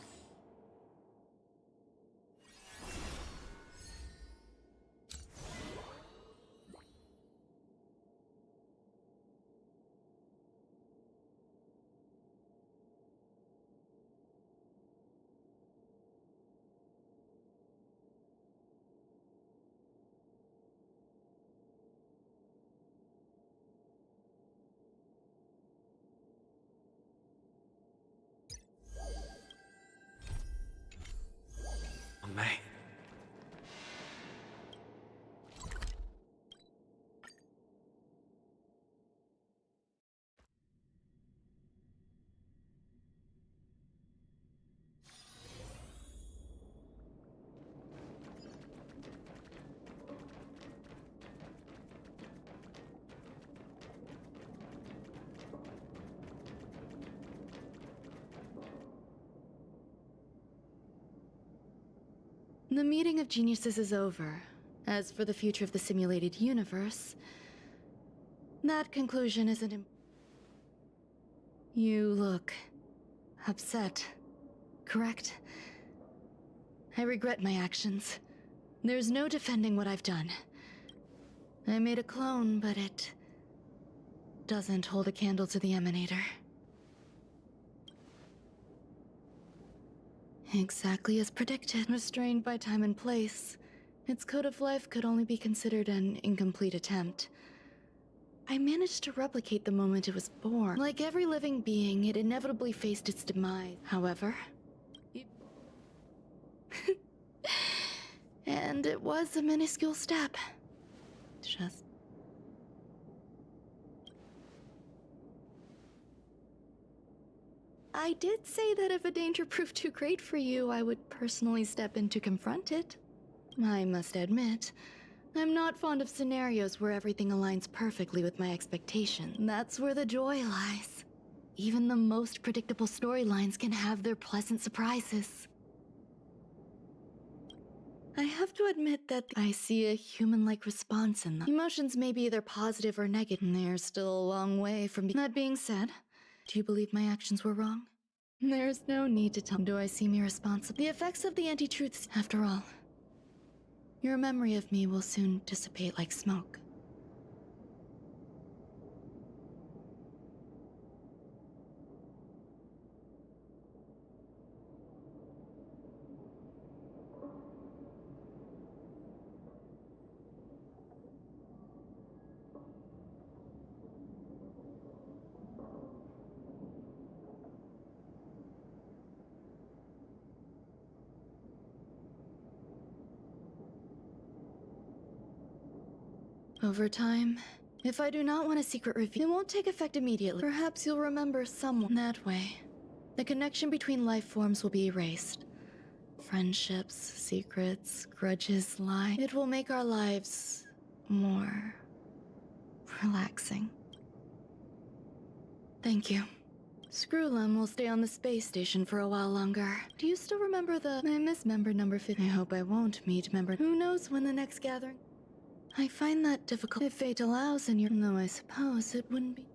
May. The meeting of geniuses is over. As for the future of the simulated universe, that conclusion isn't You look upset, correct? I regret my actions. There's no defending what I've done. I made a clone, but it doesn't hold a candle to the Emanator. Exactly as predicted. Restrained by time and place, its code of life could only be considered an incomplete attempt. I managed to replicate the moment it was born. Like every living being, it inevitably faced its demise. However, and it was a minuscule step. Just... I did say that if a danger proved too great for you, I would personally step in to confront it. I must admit, I'm not fond of scenarios where everything aligns perfectly with my expectations. That's where the joy lies. Even the most predictable storylines can have their pleasant surprises. I have to admit that I see a human-like response in them. Emotions may be either positive or negative, and they're still a long way from That being said, do you believe my actions were wrong? There's no need to tell me. Do I seem irresponsible? The effects of the anti-truths, after all. Your memory of me will soon dissipate like smoke. Over time, if I do not want a secret review, it won't take effect immediately. Perhaps you'll remember someone that way. The connection between life forms will be erased. Friendships, secrets, grudges, lies. It will make our lives more relaxing. Thank you. Screwlum will stay on the space station for a while longer. Do you still remember I miss member number 50. I hope I won't meet member. Who knows when the next gathering? I find that difficult. If fate allows, and though I suppose it wouldn't be.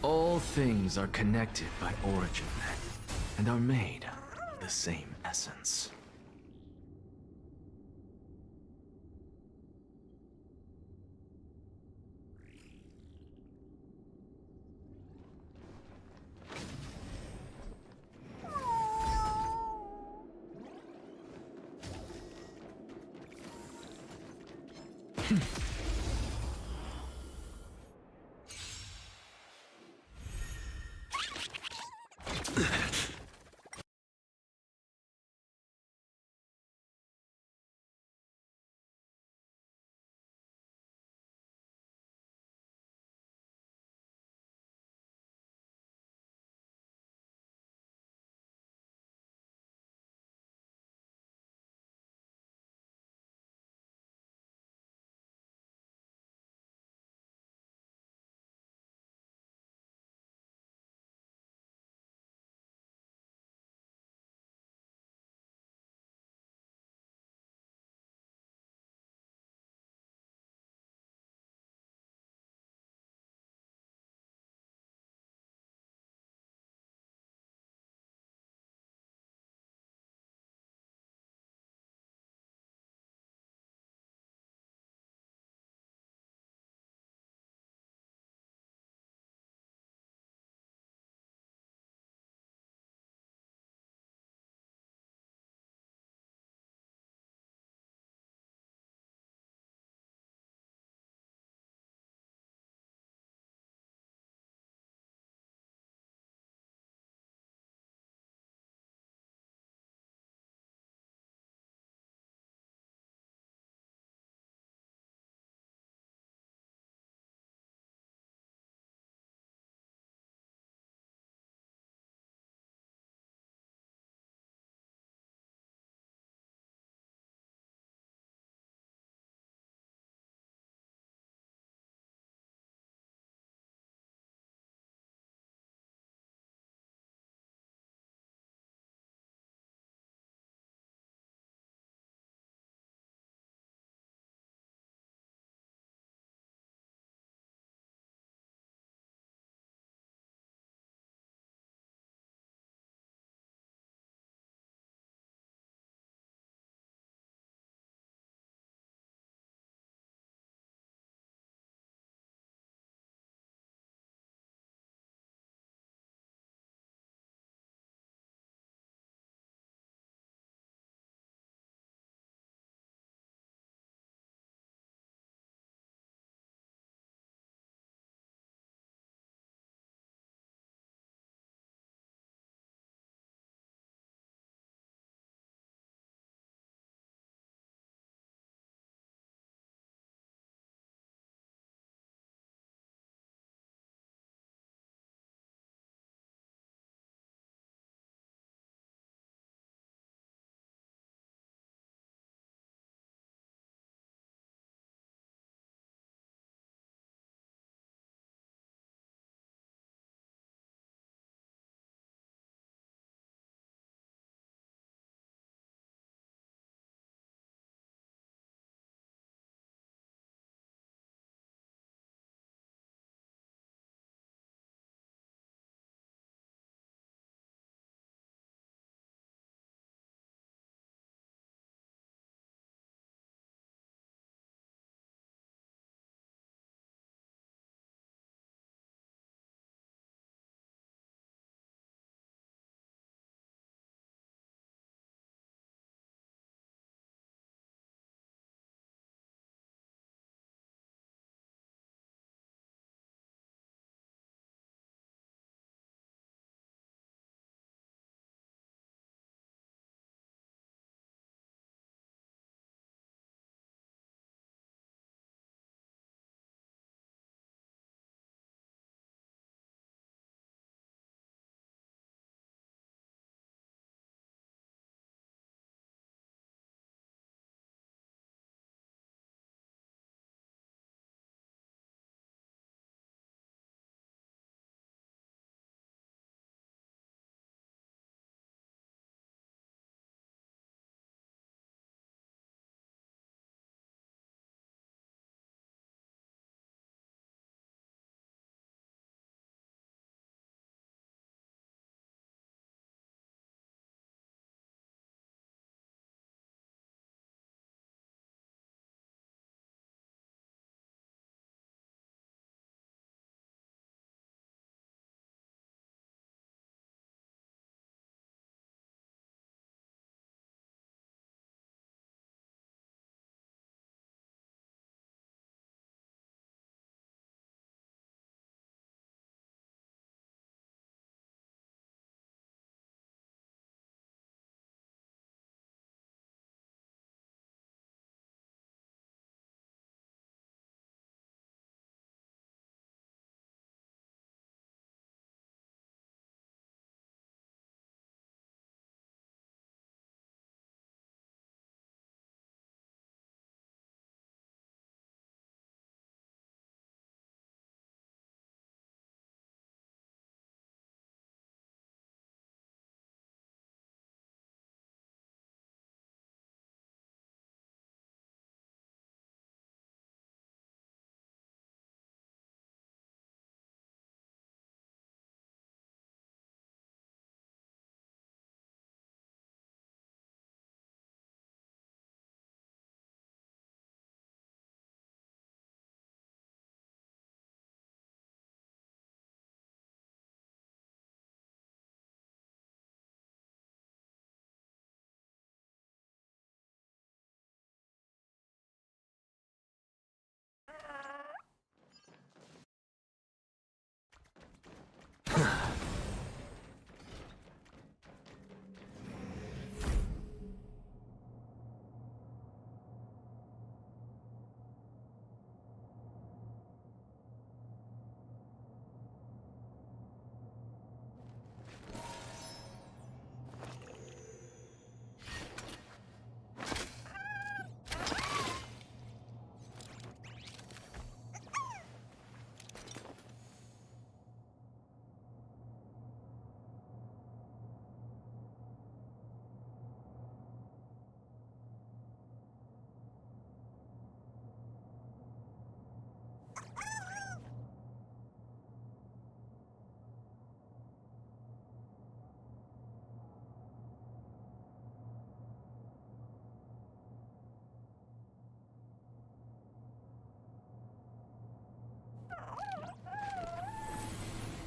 All things are connected by origin, and are made of the same essence.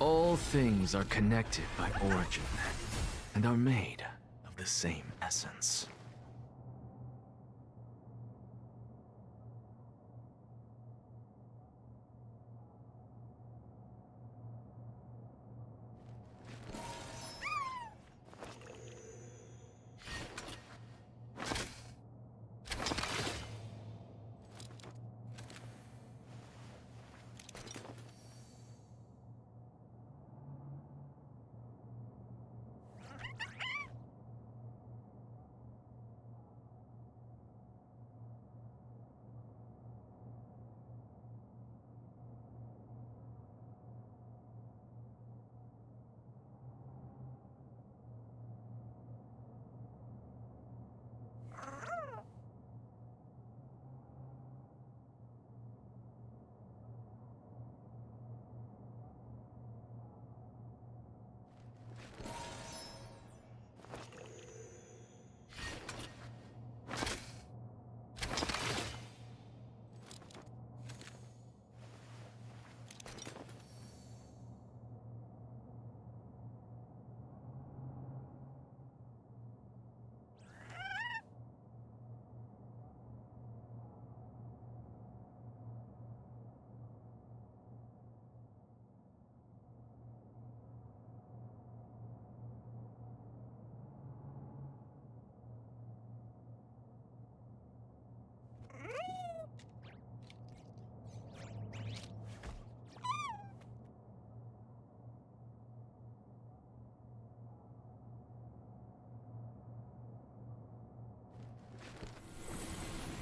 All things are connected by origin, and are made of the same essence.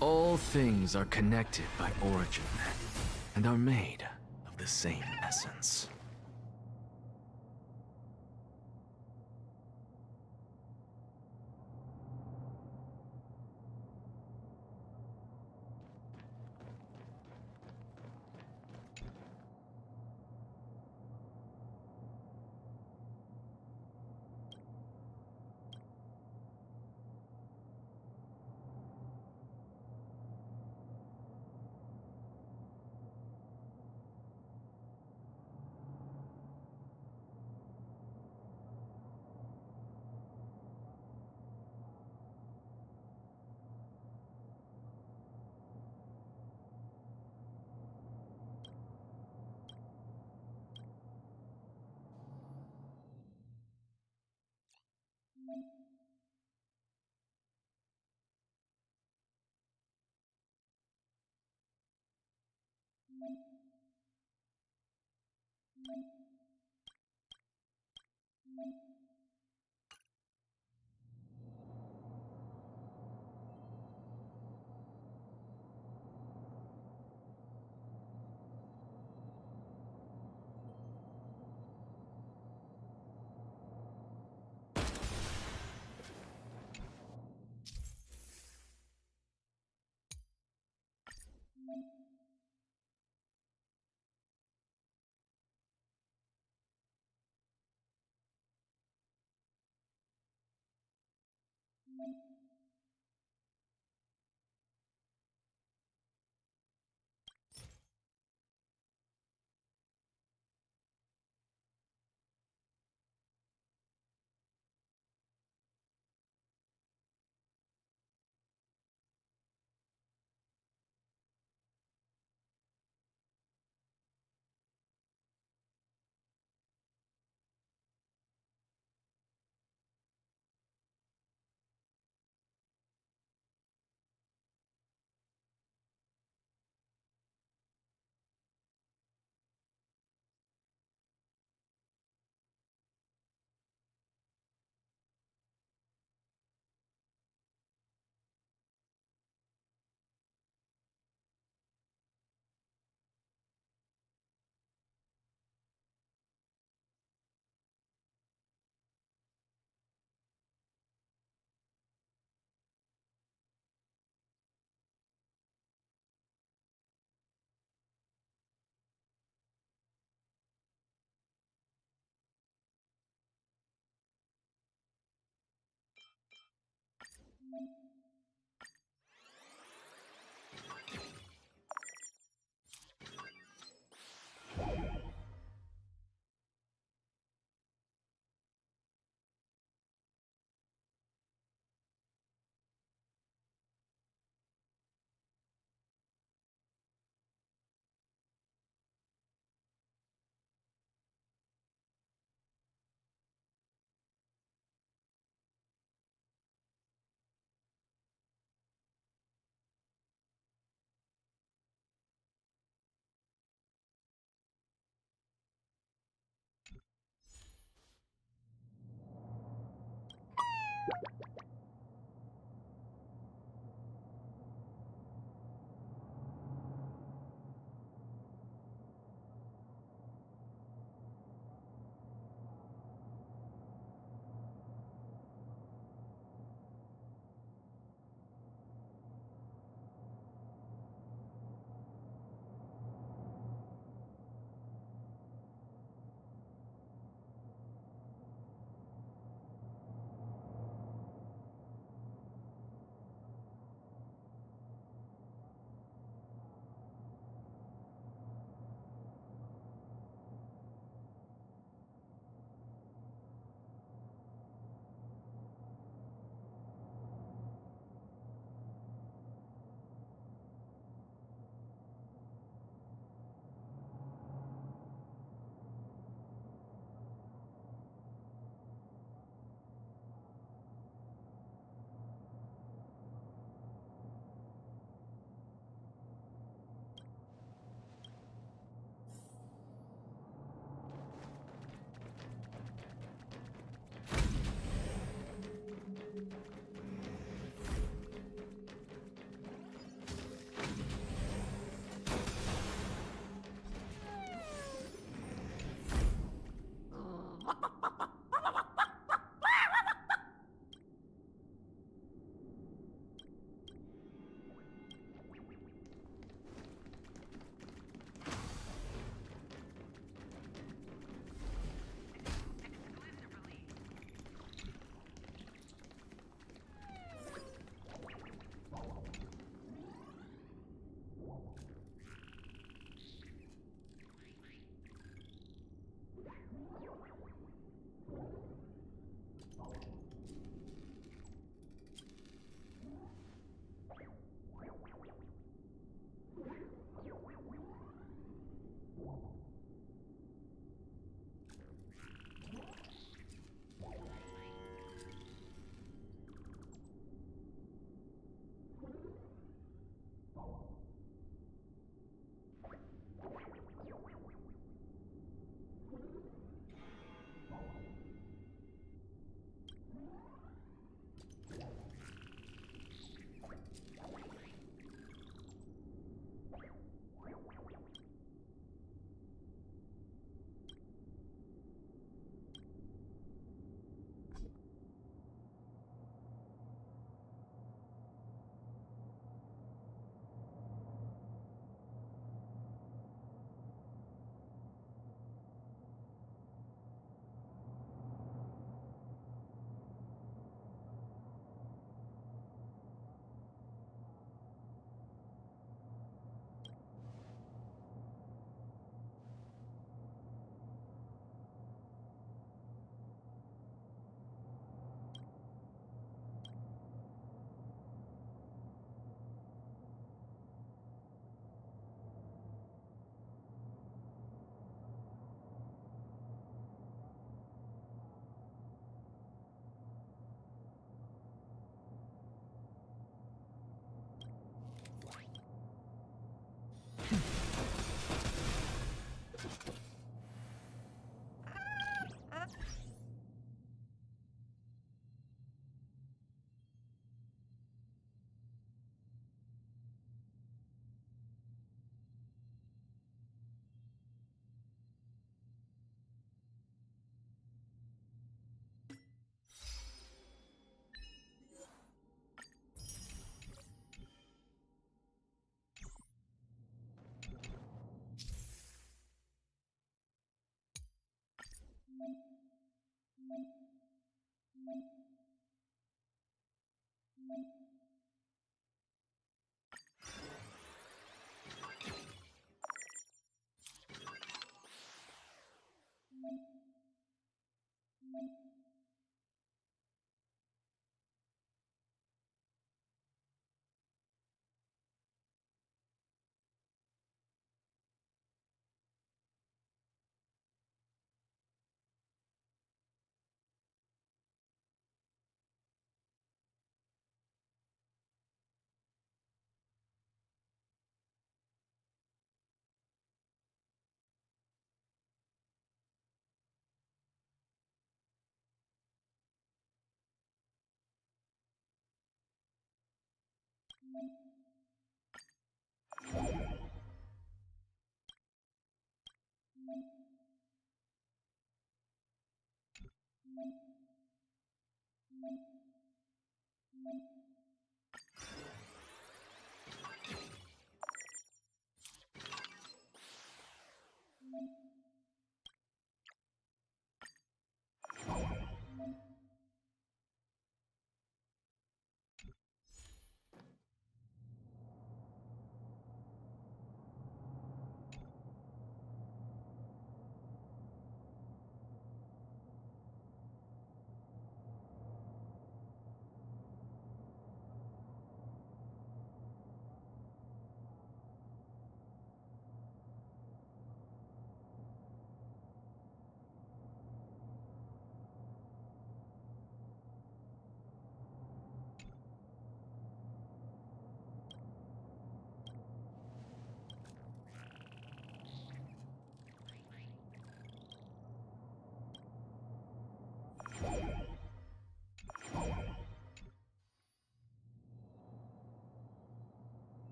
All things are connected by origin, and are made of the same essence.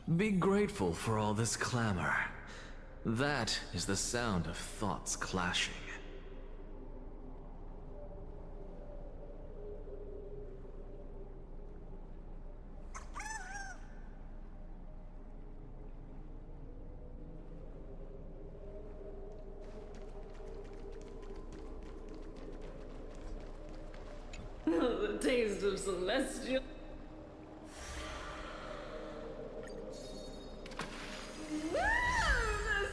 Be grateful for all this clamor. That is the sound of thoughts clashing. The taste of celestial. The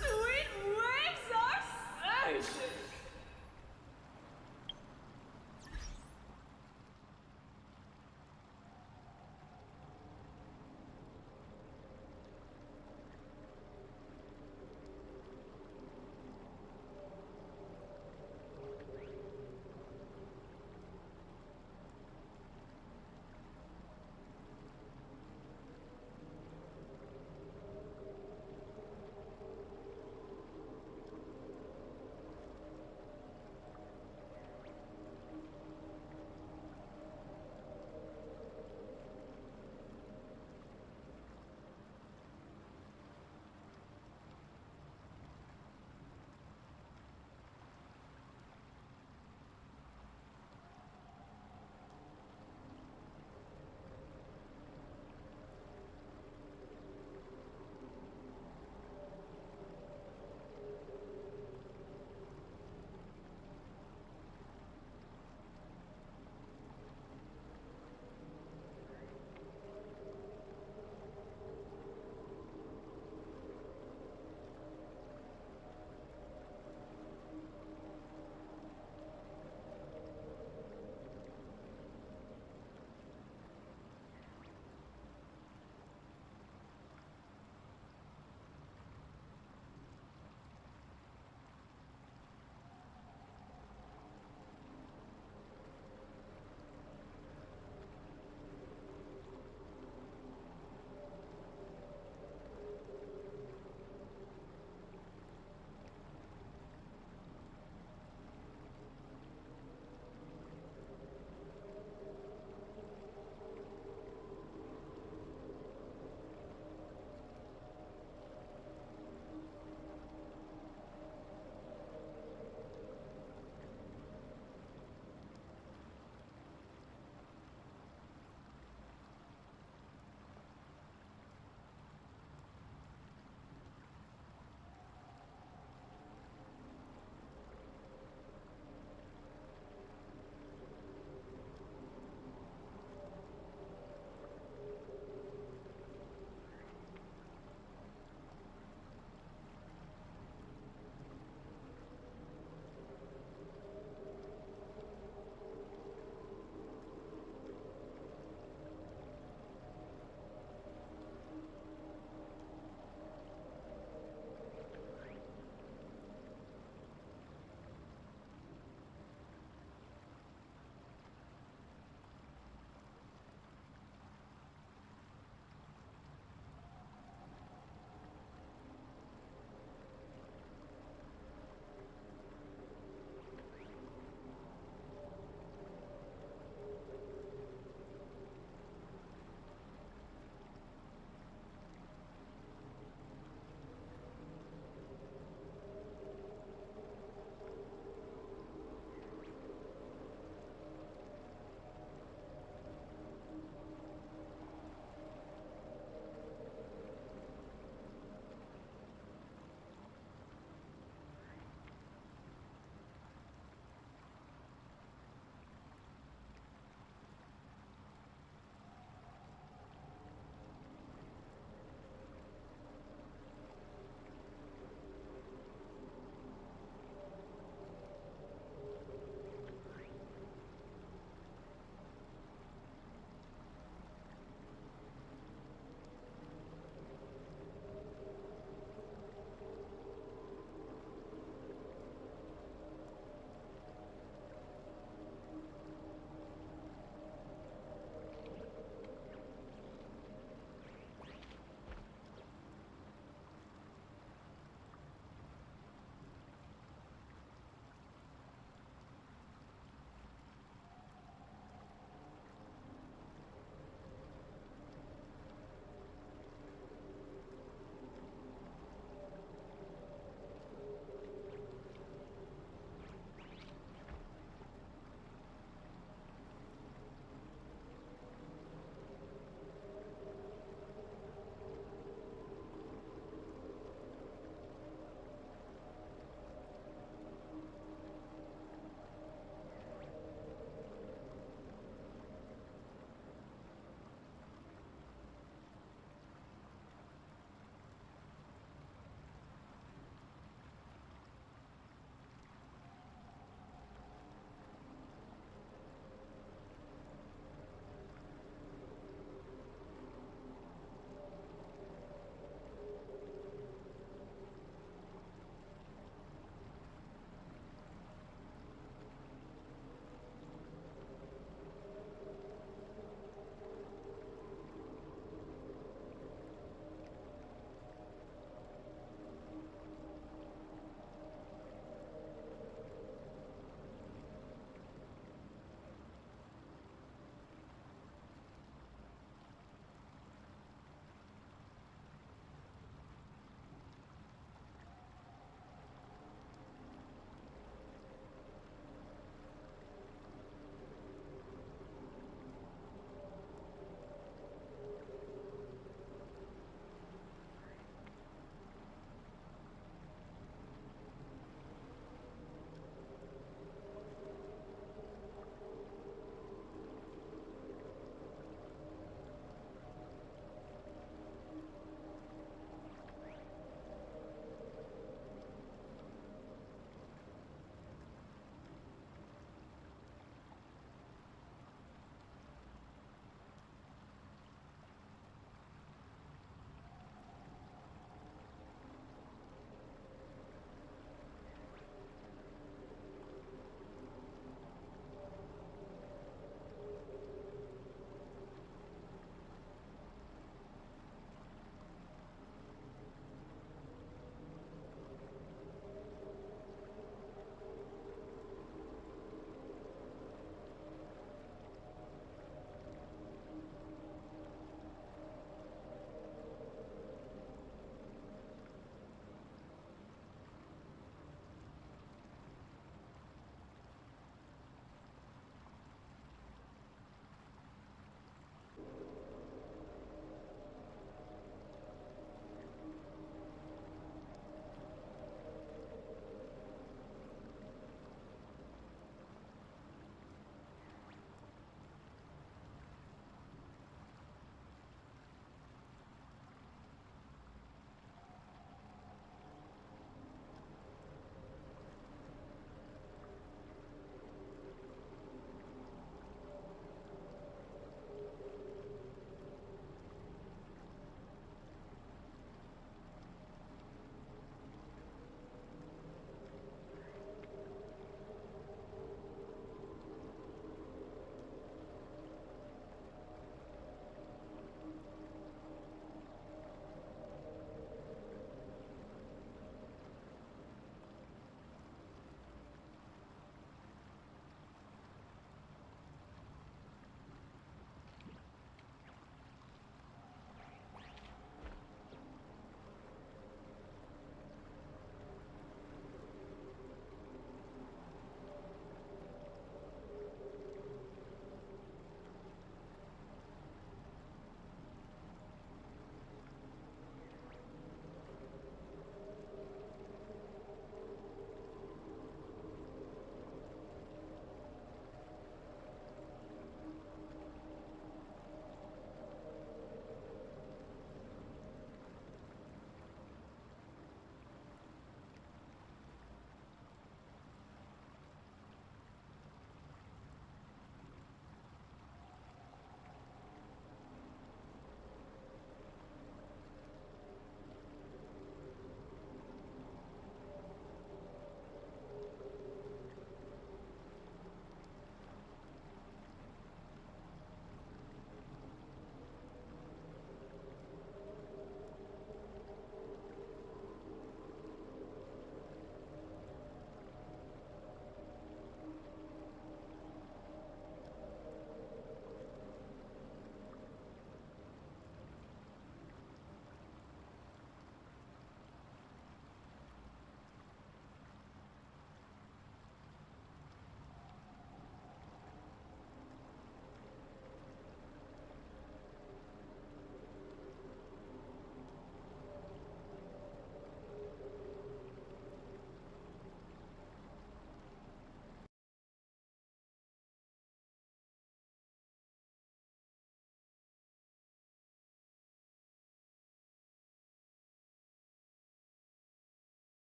sweet waves are surging.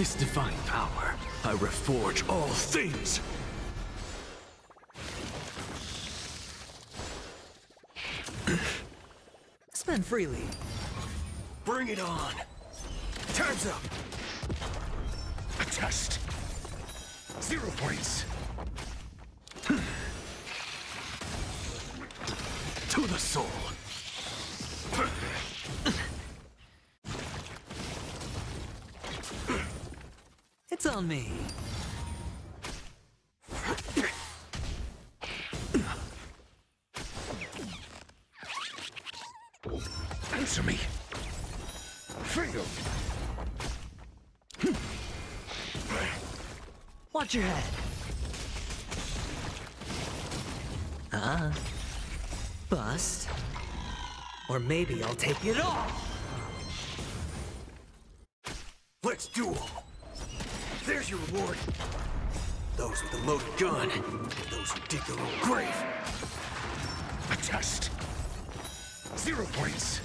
this divine power, I reforge all things! Spend freely. Bring it on! Time's up! A test! 0 points! To the soul! It's on me. Answer me! Phainon! Watch your head. Bust. Or maybe I'll take it all. Let's duel! There's your reward! Those with a loaded gun, those who dig their own grave! A test! 0 points!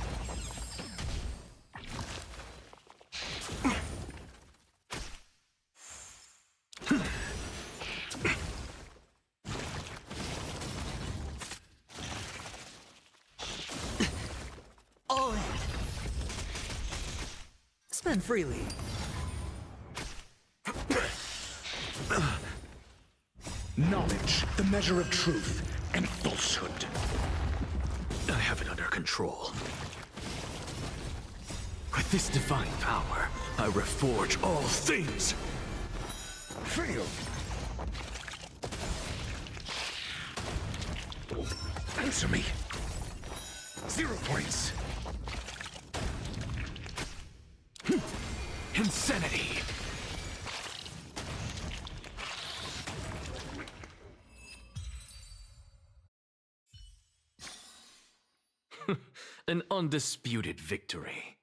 All in. Spend freely. Knowledge, the measure of truth and falsehood. I have it under control. With this divine power, I reforge all things! Phainon! Answer me! 0 points! Insanity! An undisputed victory.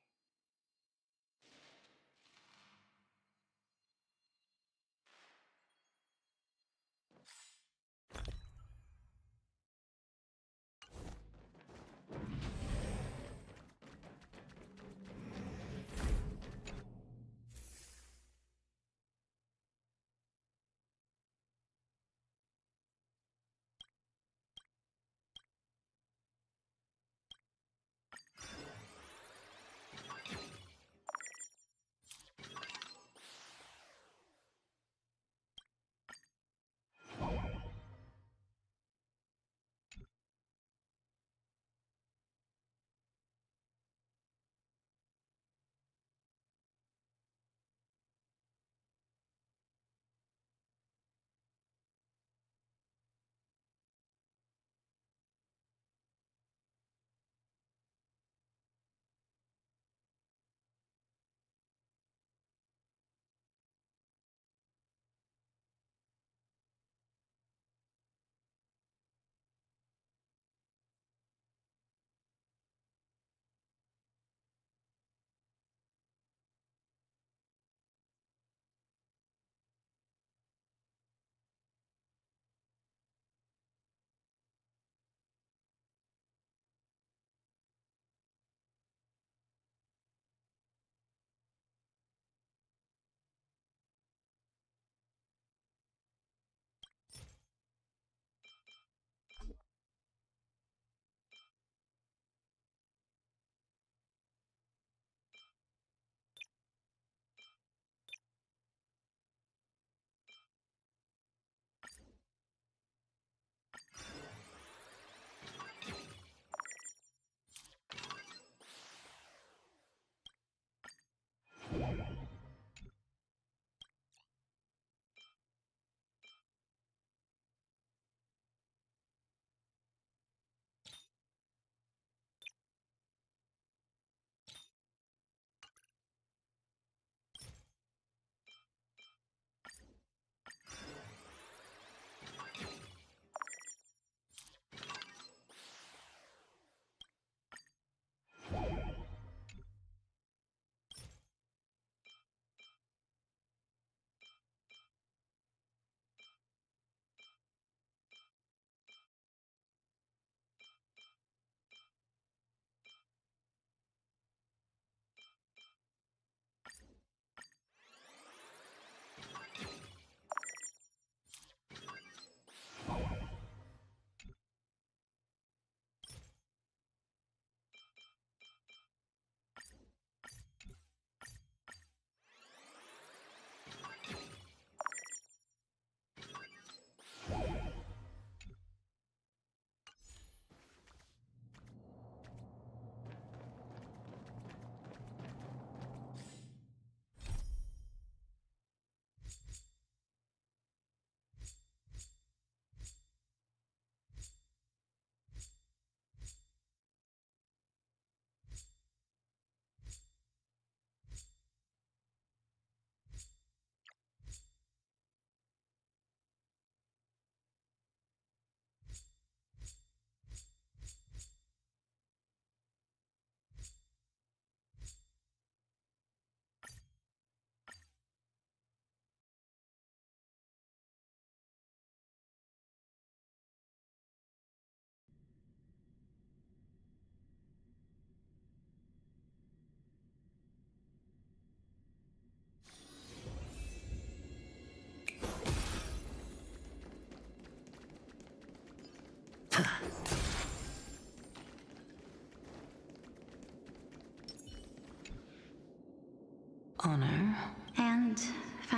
Honor. And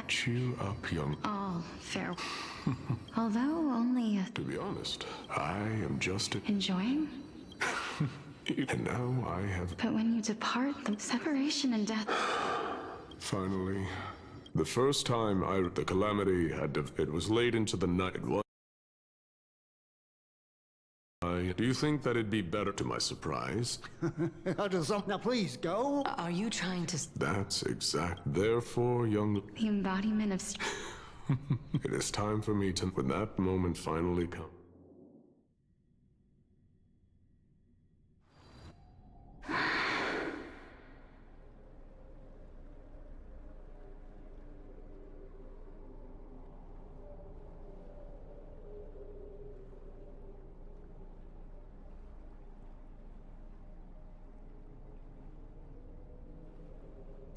Cheer up, young. all fair. Although only To be honest, I am just enjoying. And now I have But when you depart, the separation and death. finally. The first time the calamity it was late into the night. Do you think that it'd be better to my surprise? Now please, go. Are you trying to... That's exact. Therefore, young... The embodiment of... It is time for me to... When that moment finally comes...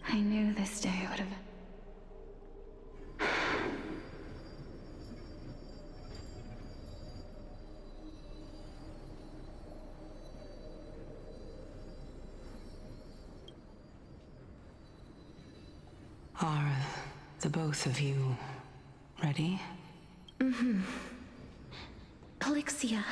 I knew this day would have... Are the both of you ready? Mm-hmm. Calixia.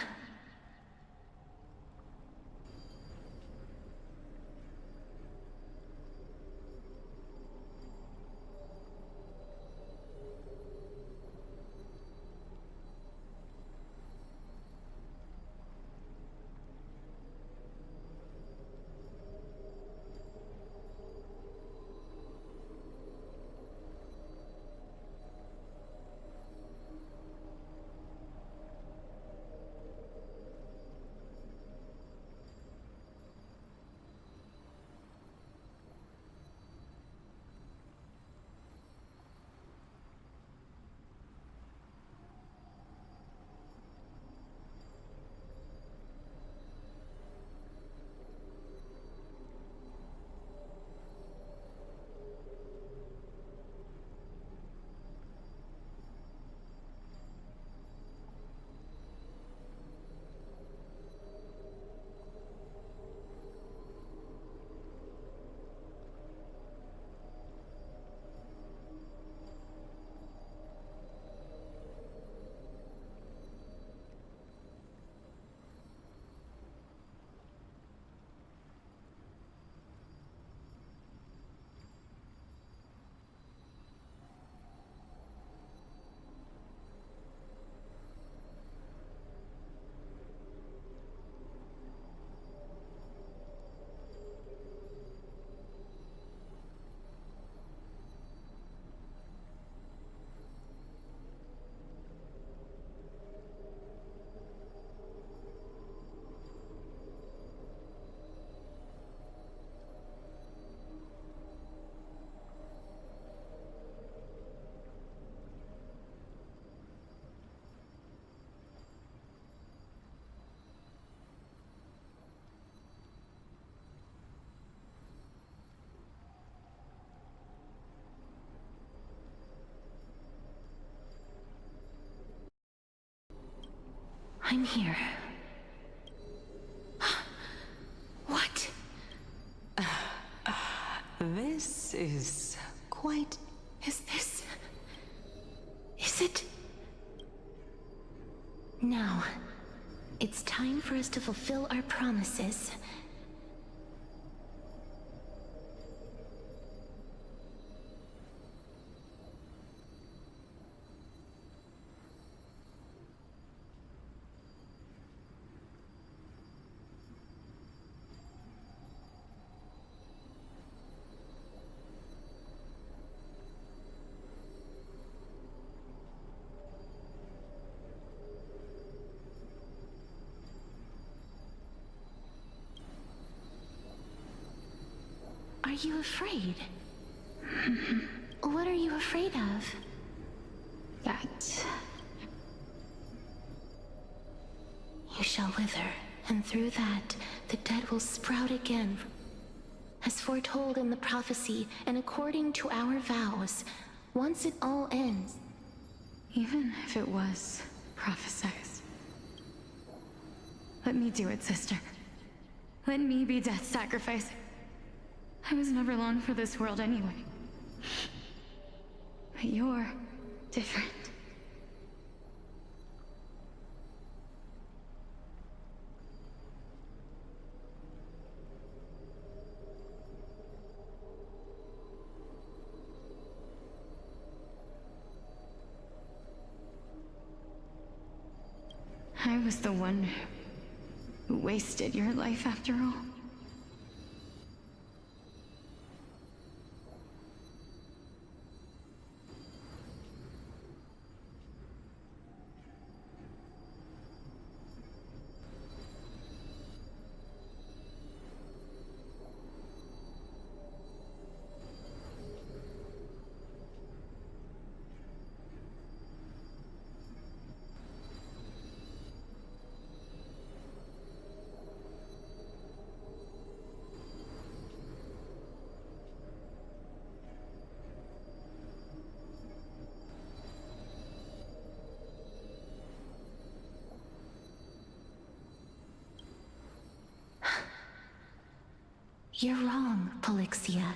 I'm here. What? This is quite... Is this... Is it... Now, it's time for us to fulfill our promises. Are you afraid? What are you afraid of? That... You shall wither, and through that, the dead will sprout again. As foretold in the prophecy, and according to our vows, once it all ends. Even if it was prophesized. Let me do it, sister. Let me be death's sacrifice. I was never long for this world anyway. But you're different. I was the one who wasted your life after all. You're wrong, Polixia.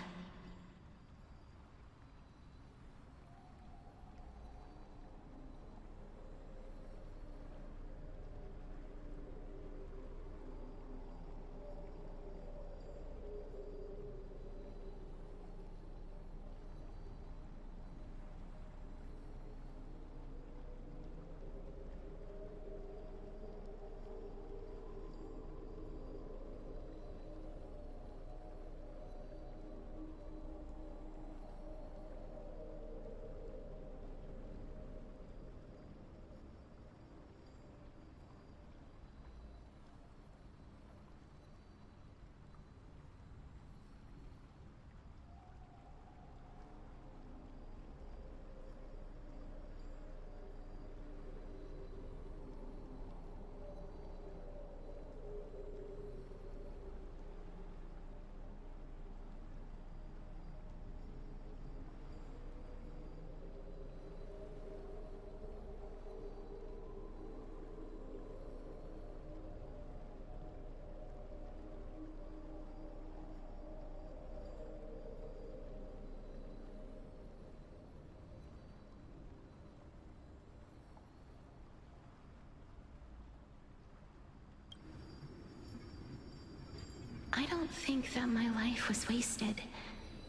I don't think that my life was wasted.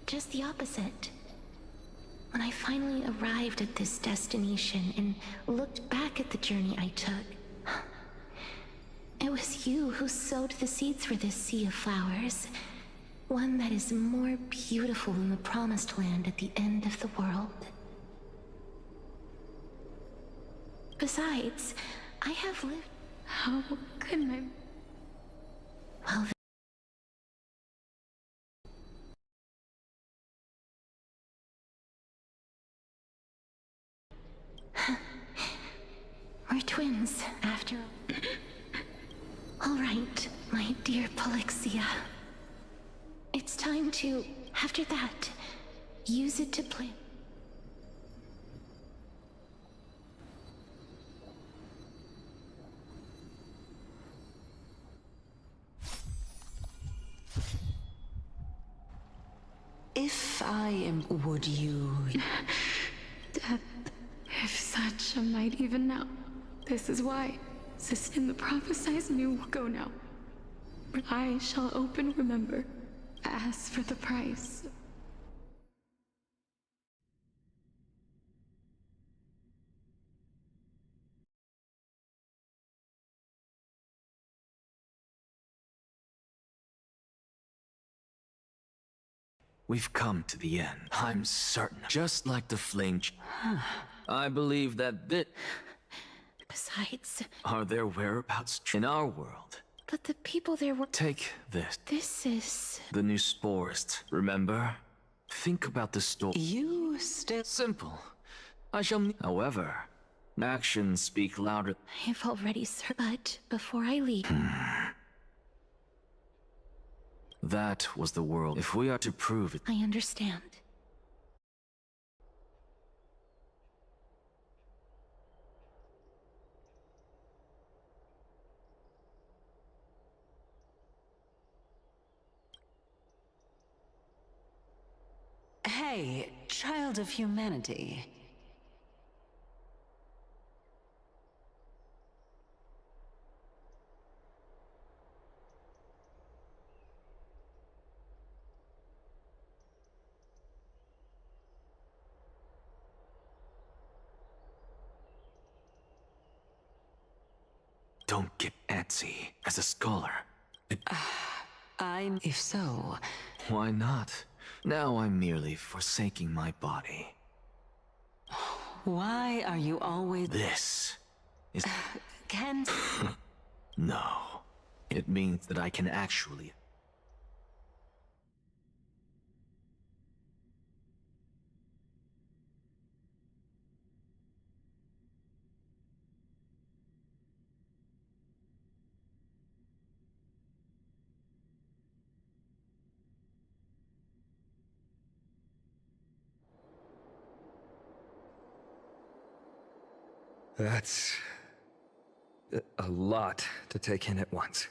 Just the opposite. When I finally arrived at this destination and looked back at the journey I took, it was you who sowed the seeds for this sea of flowers. One that is more beautiful than the promised land at the end of the world. Besides, I have lived... How could my... Well, we're twins, after all. All right, my dear Polixia. It's time to, after that, use it to play. If I am... would you... Death, if such a might even now. This is why Sistine the prophesies me will go now. I shall open remember. As for the price... We've come to the end. I'm certain. Just like the flame. I believe that Besides... Are their whereabouts in our world? But the people there were... Take this. This is... The new spores, remember? Think about the story. You still... Simple. I shall... However, actions speak louder. I've already, sir. But before I leave... That was the world. If we are to prove it... I understand. Hey, child of humanity. Don't get antsy. As a scholar, If so, why not? Now I'm merely forsaking my body. why are you always... This is... Can... No. It means that I can actually... That's a lot to take in at once.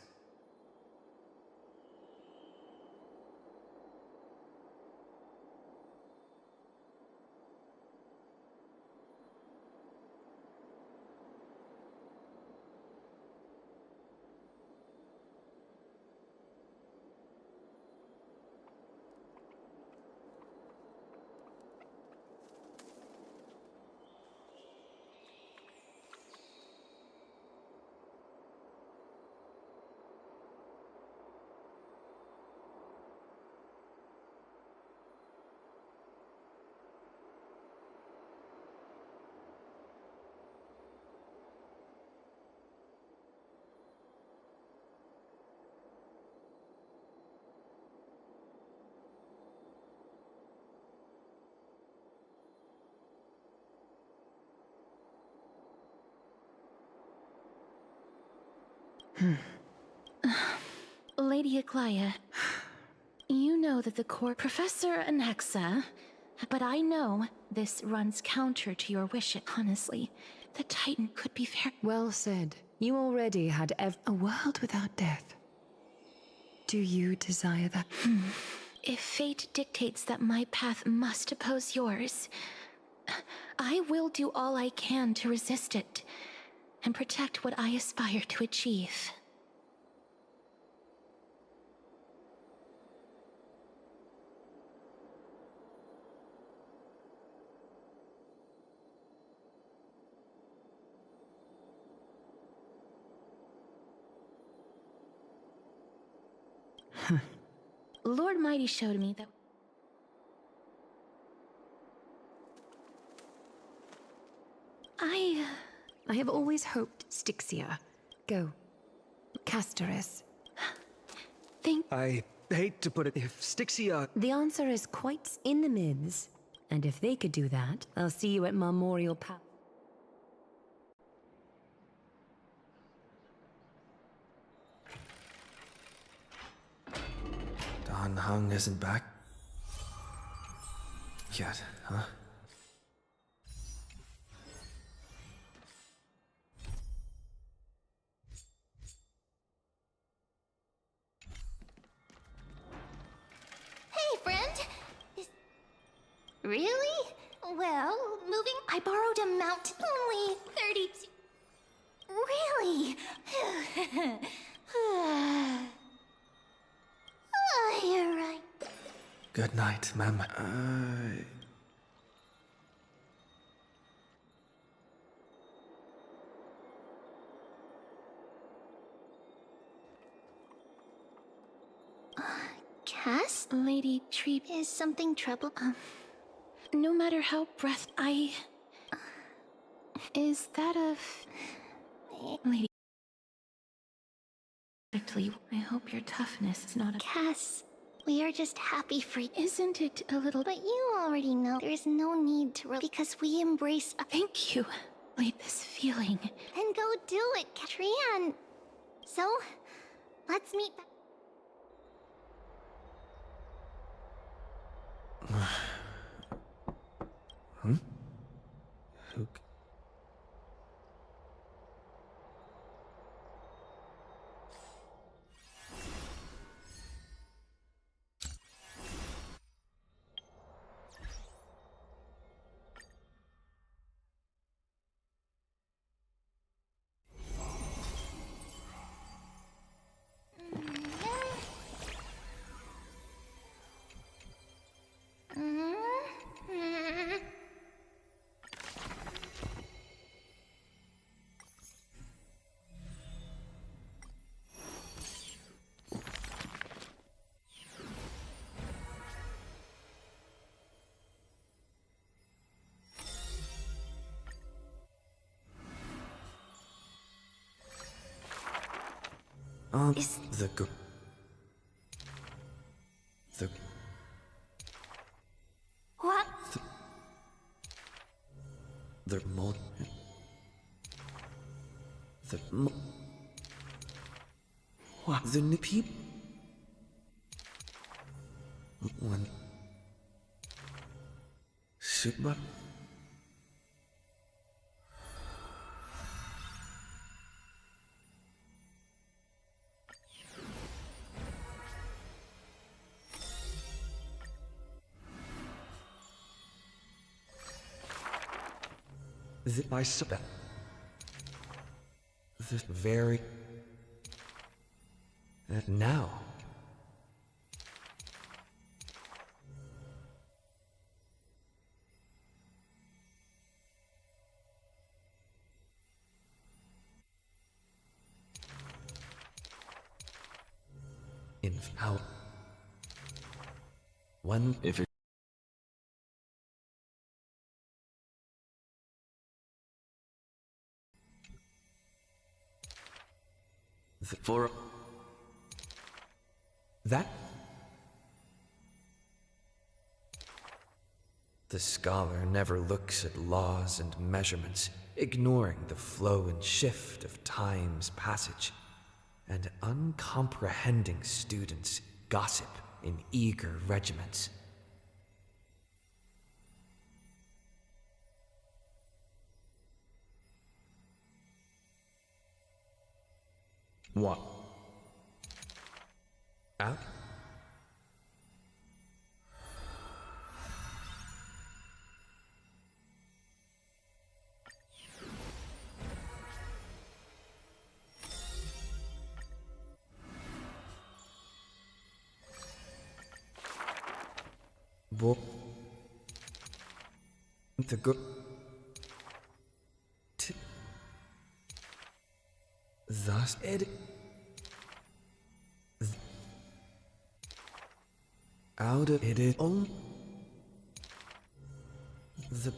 Lady Aglaia, you know that the core Professor Anaxa, but I know this runs counter to your wishes. Honestly, the Titan could be very... Well said. You already had a world without death. Do you desire that? If fate dictates that my path must oppose yours, I will do all I can to resist it and protect what I aspire to achieve. Lord Mighty showed me that... I have always hoped, Styxia. Go. Castoris. I hate to put it, if Styxia... The answer is quite in the mids. And if they could do that, I'll see you at Memorial Palace. Don Hung isn't back yet, huh? Hey, friend! Really? Well, moving... I borrowed a mount. Only 30... Really? You're right. Good night, ma'am. Cass? Lady Tree, Is something trouble? no matter how is that of... Lady... I hope your toughness is not a... Cass, we are just happy for you. Isn't it a little... But you already know there's no need to because we embrace... Thank you. Wait, this feeling... Then go do it, Katrian. So, let's meet back... Hmm? Who... What? What? The new people. One. Super. I suspect. The very. Now. In how. One. If it for that? The scholar never looks at laws and measurements, ignoring the flow and shift of time's passage, and uncomprehending students gossip in eager regiments. What? Out? What? The good. Thus it. Out of it on the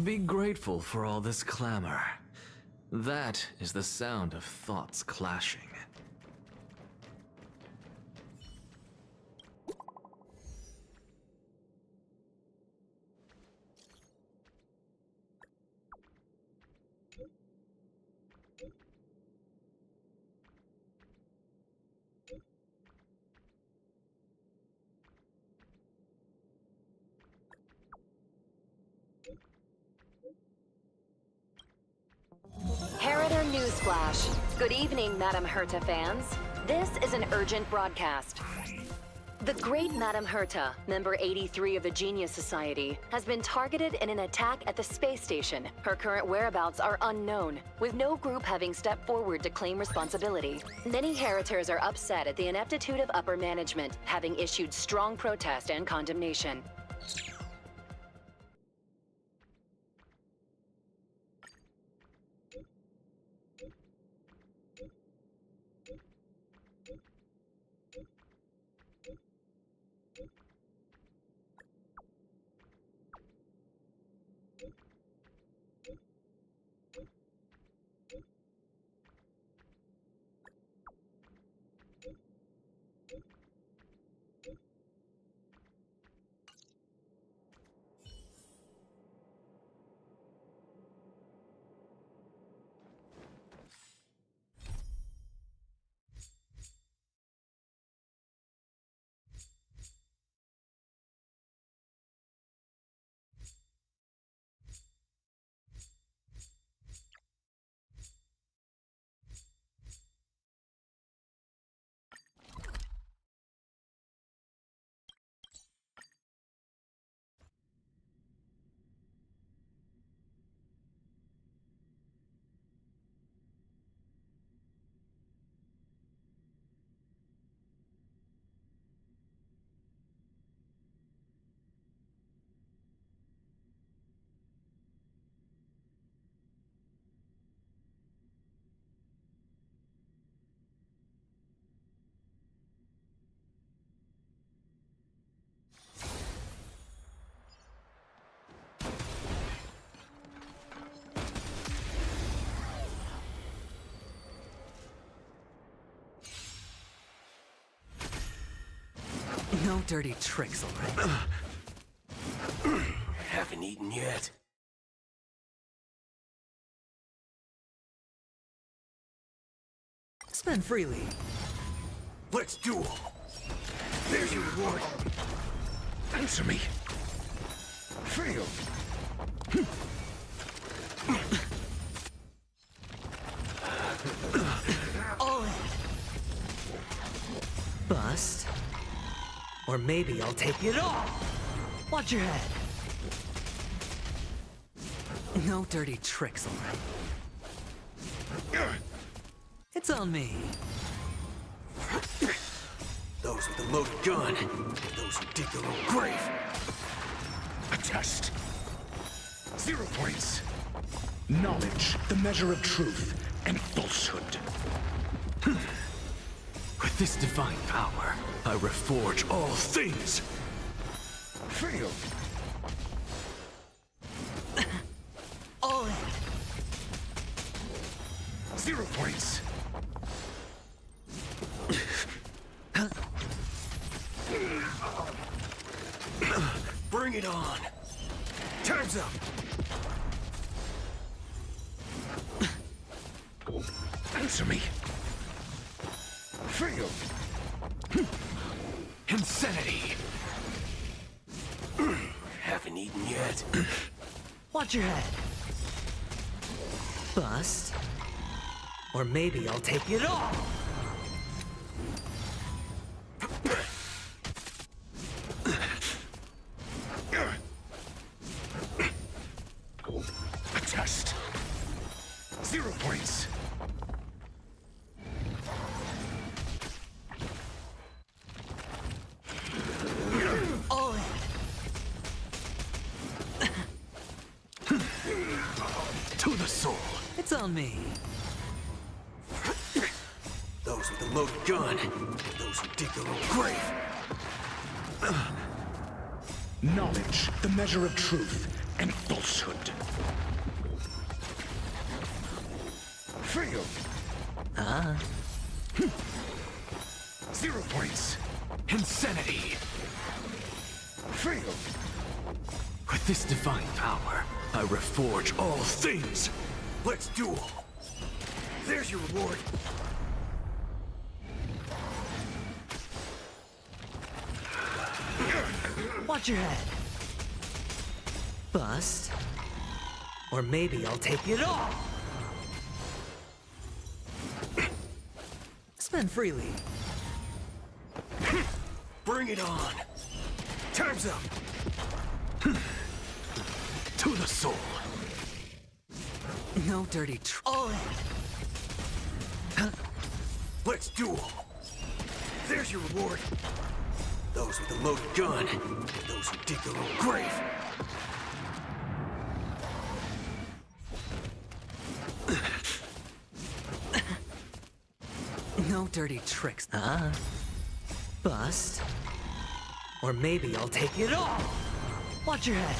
be grateful for all this clamor. That is the sound of thoughts clashing. Heritor Newsflash. Good evening, Madame Herta fans. This is an urgent broadcast. The great Madame Herta, member 83 of the Genius Society, has been targeted in an attack at the space station. Her current whereabouts are unknown, with no group having stepped forward to claim responsibility. Many Heritors are upset at the ineptitude of upper management, having issued strong protest and condemnation. No dirty tricks, alright? Haven't eaten yet. Spend freely. Let's duel. There's your reward. Answer me. Fail. Oh. Bust. Or maybe I'll take it all. Watch your head. No dirty tricks, alright? It's on me. Those with a loaded gun. Those who dig their own grave. A test. 0 points. Knowledge, the measure of truth and falsehood. With this divine power, I reforge all things. Fail. Oh. 0 points. Bring it on. Time's up. Answer me. Fail. Insanity. Haven't eaten yet. Watch your head. Bust. Or maybe I'll take it all. A test. 0 points. Oh. To the soul. It's on me. Those with a loaded gun. Those who dig their own grave. Knowledge, the measure of truth and falsehood. Fail. Ah. 0 points. Insanity. Fail. With this divine power, I reforge all things. Let's duel. There's your reward. Watch your head. Bust. Or maybe I'll take it all. Spend freely. Bring it on. Time's up. To the soul. No dirty Oh. Let's duel. There's your reward. Those with a loaded gun. Those who dig their own grave. No dirty tricks. Ah. Bust. Or maybe I'll take it all. Watch your head.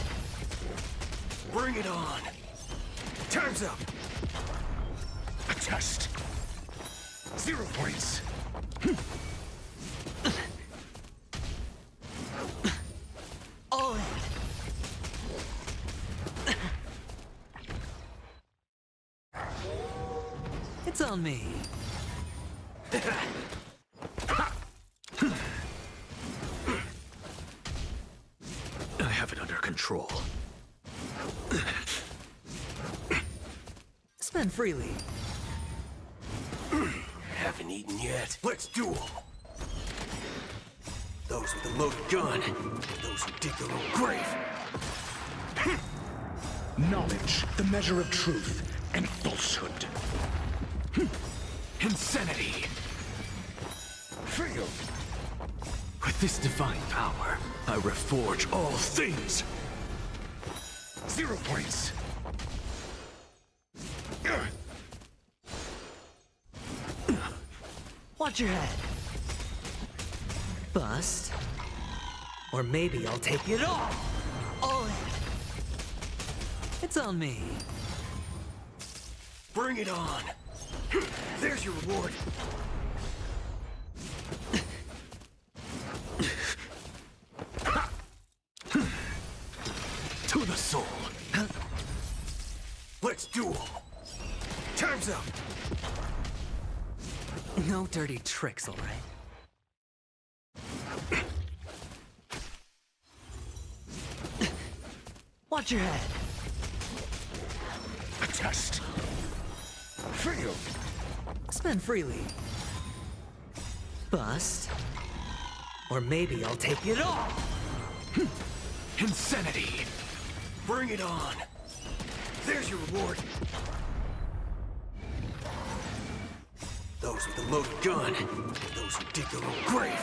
Bring it on. Time's up. A test. 0 points. Oh. It's on me. I have it under control. Spend freely. Haven't eaten yet. Let's duel. Those with a loaded gun. Those who dig their own grave. Knowledge, the measure of truth and falsehood. Insanity. Fail. With this divine power, I reforge all things. 0 points. Watch your head. Bust. Or maybe I'll take it all. Oh. It's on me. Bring it on. There's your reward. Let's duel. Time's up. No dirty tricks, all right? Watch your head. A test. Feel. Spend freely. Bust. Or maybe I'll take it all. Insanity. Bring it on. There's your reward. Those with a loaded gun. Those who dig their own grave.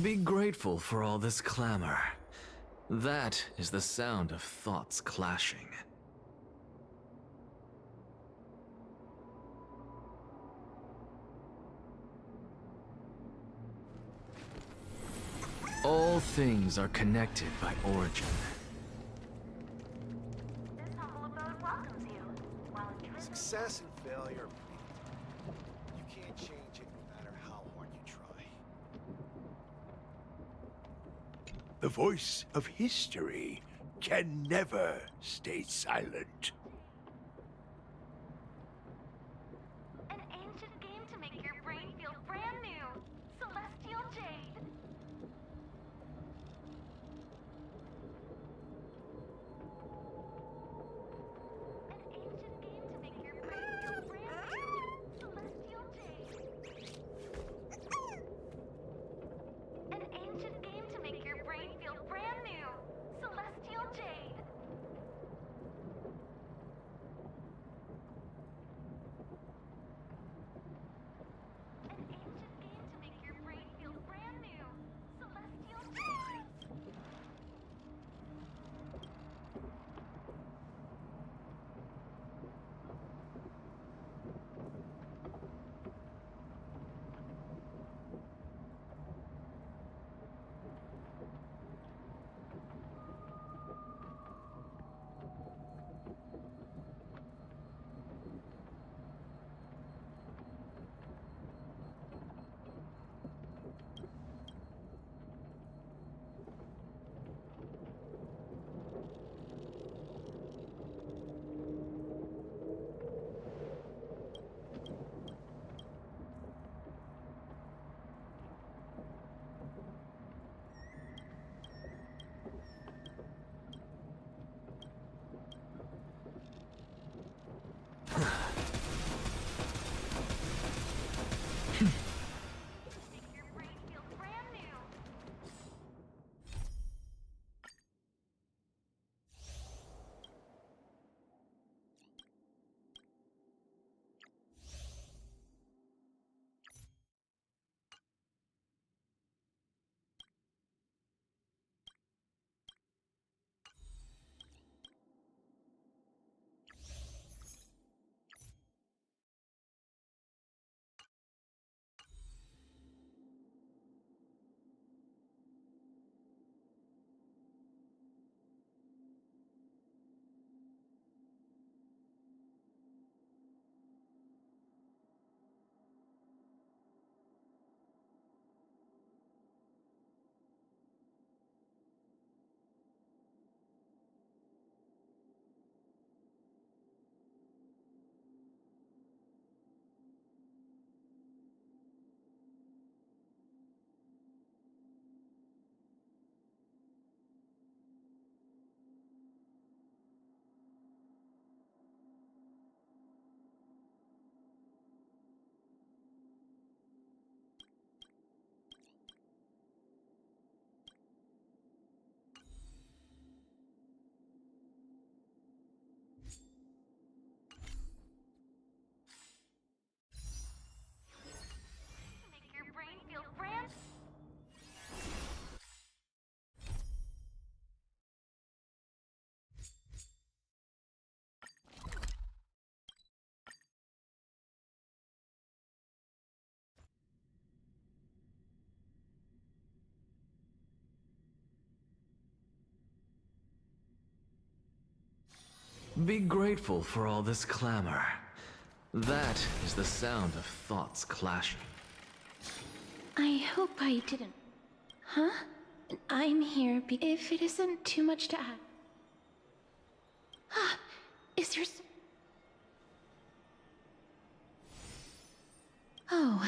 Be grateful for all this clamor. That is the sound of thoughts clashing. All things are connected by origin. Success and failure, you can't change it no matter how hard you try. The voice of history can never stay silent. An ancient game to make your brain feel brand new. Celestial Jade. An ancient game to make your brain feel brand new. Celestial Jade. Be grateful for all this clamor. That is the sound of thoughts clashing. I hope I didn't. Huh? I'm here if it isn't too much to add. Ah, is there Oh,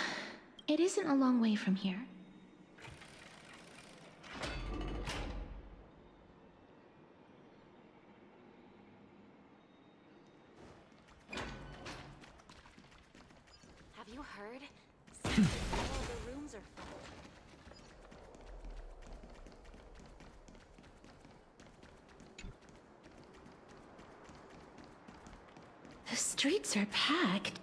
it isn't a long way from here. Have you heard? All the rooms are full. The streets are packed.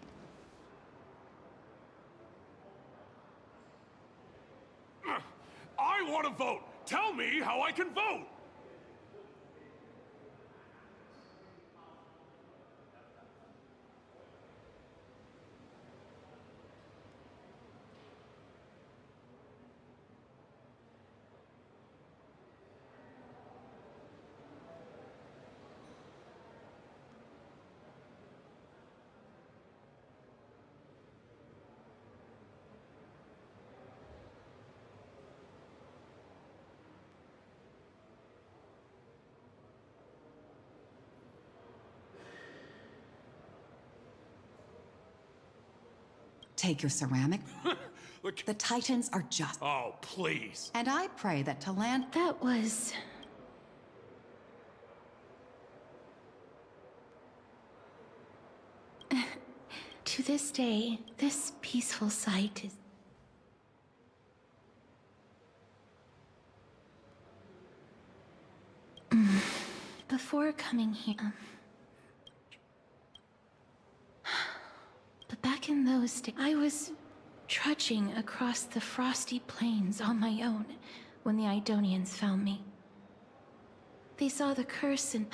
I want to vote! Tell me how I can vote! Take your ceramic. The Titans are just... Oh, please. And I pray that to land... That was... To this day, this peaceful sight is... Before coming here... But back in those days, I was trudging across the frosty plains on my own when the Idonians found me. They saw the curse and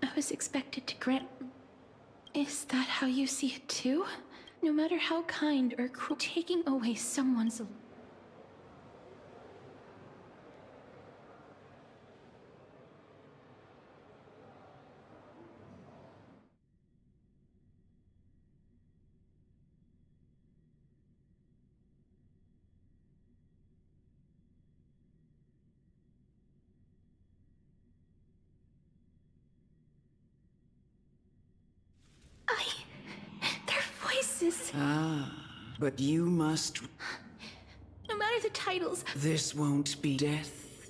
I was expected to grant... Is that how you see it too? No matter how kind or cruel, taking away someone's... Their voices... Ah, but you must... No matter the titles... This won't be death.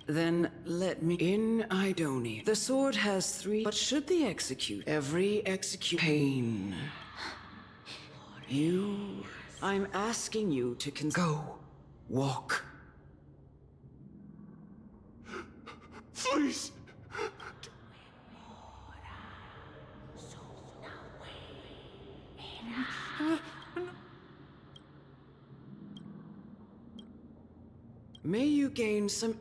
Then let me... In Idonia, the sword has 3... But should the execute... Every execute... Pain. You I'm asking you to go. Walk. Please! May you gain some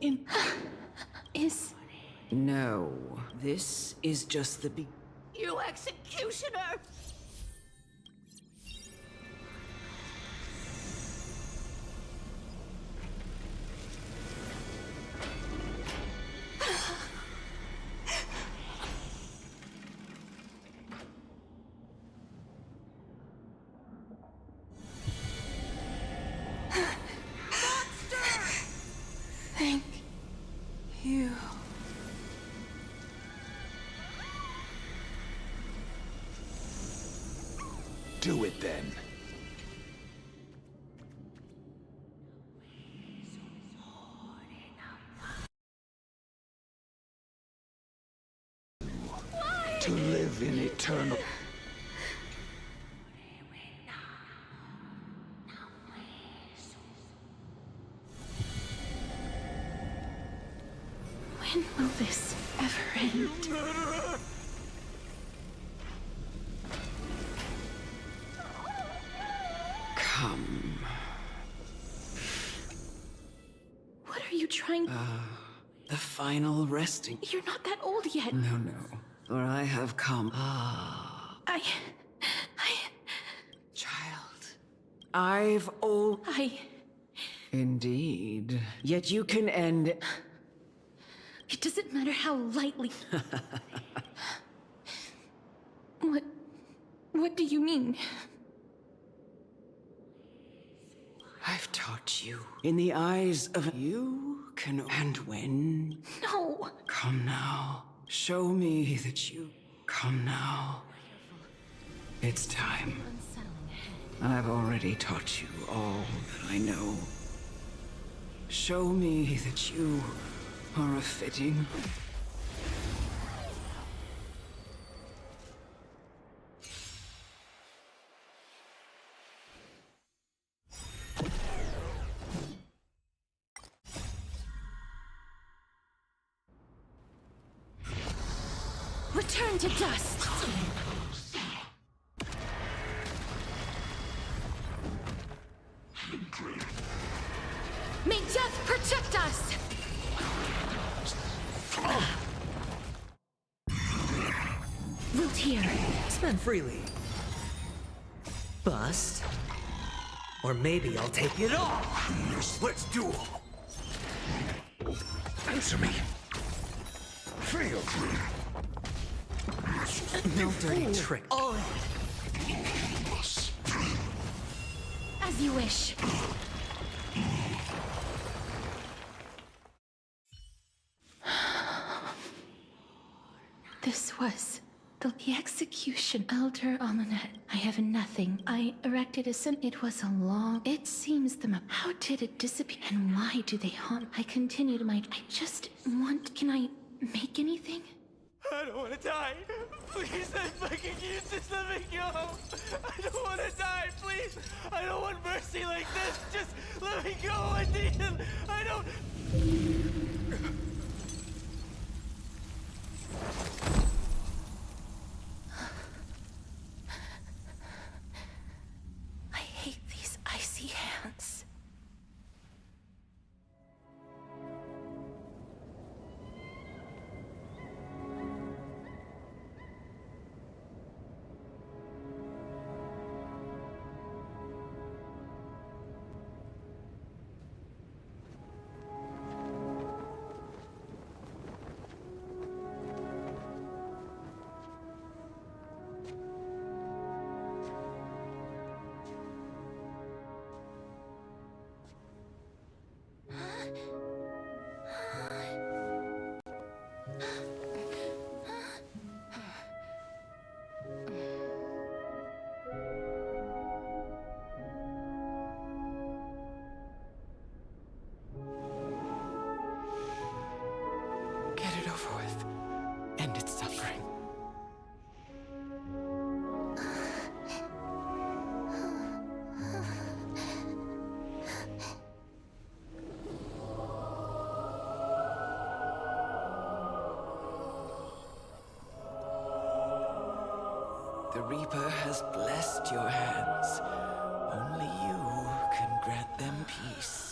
Is... No, this is just the You executioner! Thank you. Do it then. To live in eternal... When will this ever end? Come. What are you trying... The final resting. You're not that old yet. No. For I have come. Child. I've Indeed. Yet you can end... It doesn't matter how lightly... What do you mean? I've taught you. In the eyes of you can... And when... No! Come now. Show me that you... Come now. It's time. I've already taught you all that I know. Show me that you are a fitting... Return to dust! May death protect us! Root here. Spend freely. Bust. Or maybe I'll take it all! Let's duel! Answer me! Feel! No dirty trick. As you wish. This was the execution. Elder Almanet. I have nothing. I erected a sin. It was a long... It seems How did it disappear? And why do they haunt? I continued my... I just want... Can I make anything? I don't want to die. Please, I'm begging you, just let me go. I don't want to die, please. I don't want mercy like this. Just let me go. I need it. I don't... I hate these icy hands. The Reaper has blessed your hands. Only you can grant them peace.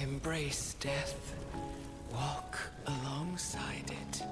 Embrace death. Walk alongside it.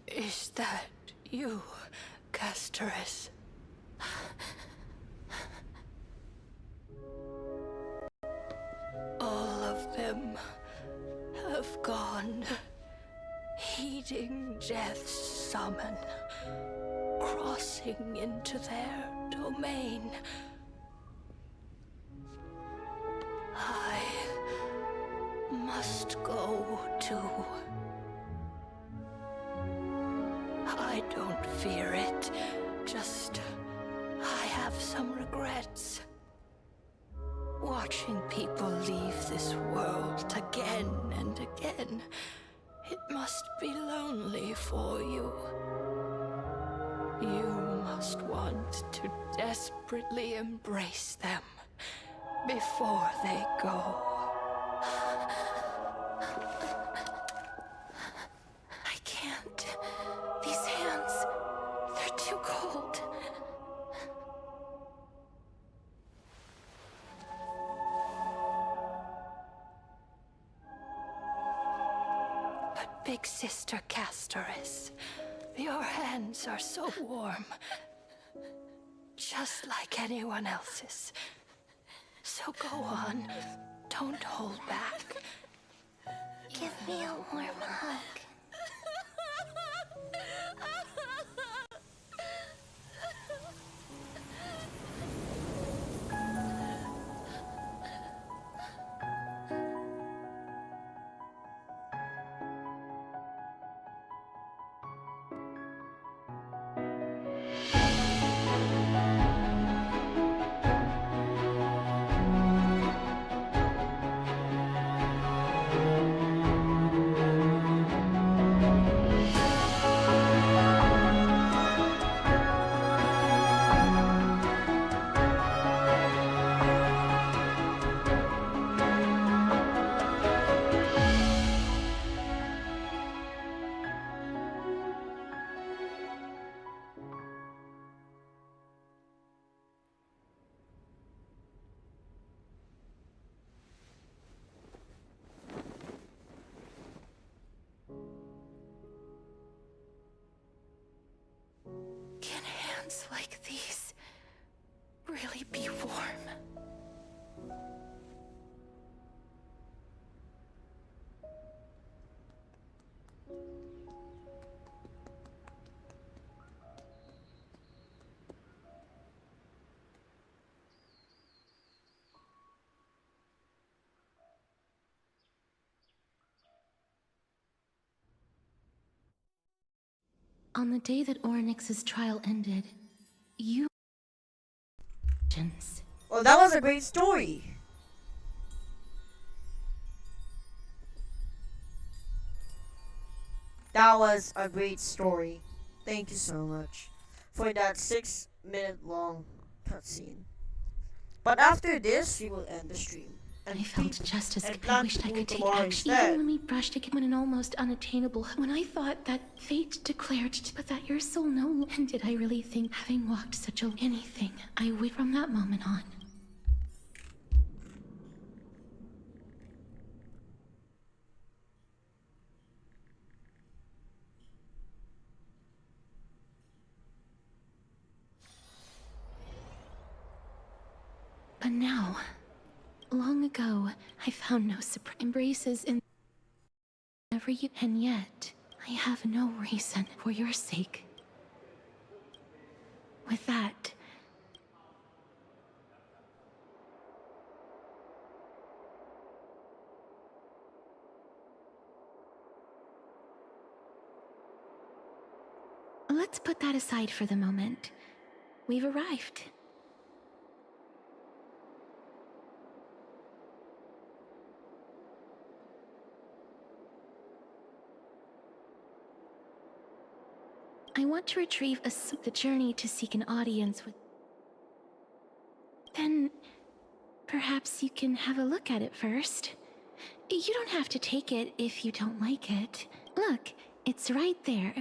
Is that you, Casteress? All of them have gone, heeding death's summon, crossing into their domain. I must go too. I don't fear it, just I have some regrets. Watching people leave this world again and again, it must be lonely for you. You must want to desperately embrace them before they go. I can't. These hands, they're too cold. But Big Sister Casteress, your hands are so warm. Just like anyone else's. So go on, don't hold back. Give me a warm hug. really be warm. On the day that Oryx's trial ended, you... Well, that was a great story. That was a great story. Thank you so much for that 6-minute long cutscene. But after this, we will end the stream. I felt just as I wished I could take action. Even when we brushed against an almost unattainable, when I thought that fate declared but that your soul no. And did I really think, having walked such a anything, I would from that moment on? But now, long ago, I found no embraces in every, and yet, I have no reason for your sake. With that, let's put that aside for the moment. We've arrived. I want to retrieve the journey to seek an audience with... Then, perhaps you can have a look at it first. You don't have to take it if you don't like it. Look, it's right there.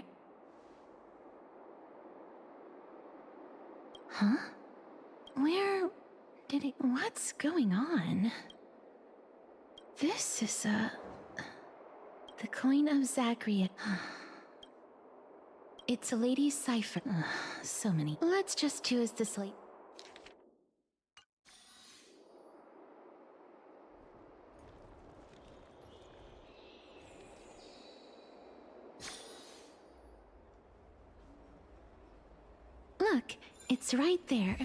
Huh? Where did it... What's going on? This is the coin of Zagreus. It's a lady's cipher. So many. Let's just choose this late. Look, it's right there.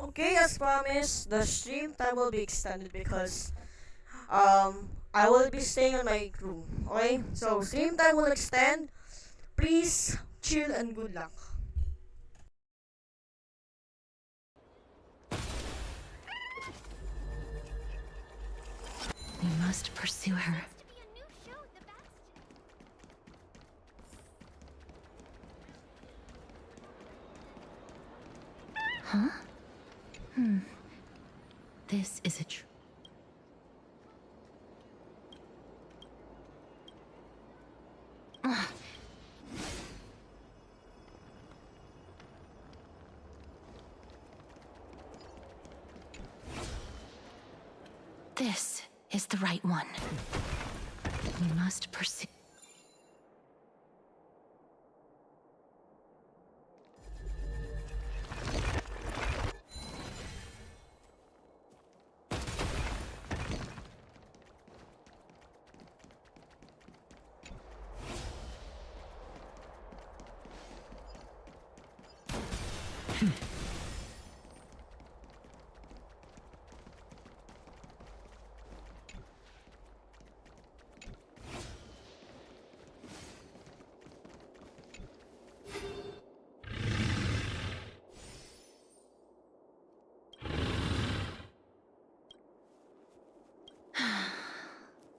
Okay, as promised, the stream time will be extended because I will be staying in my room. Okay, so stream time will extend. Please chill and good luck. We must pursue her. Huh? This is a This is the right one. We must pursue.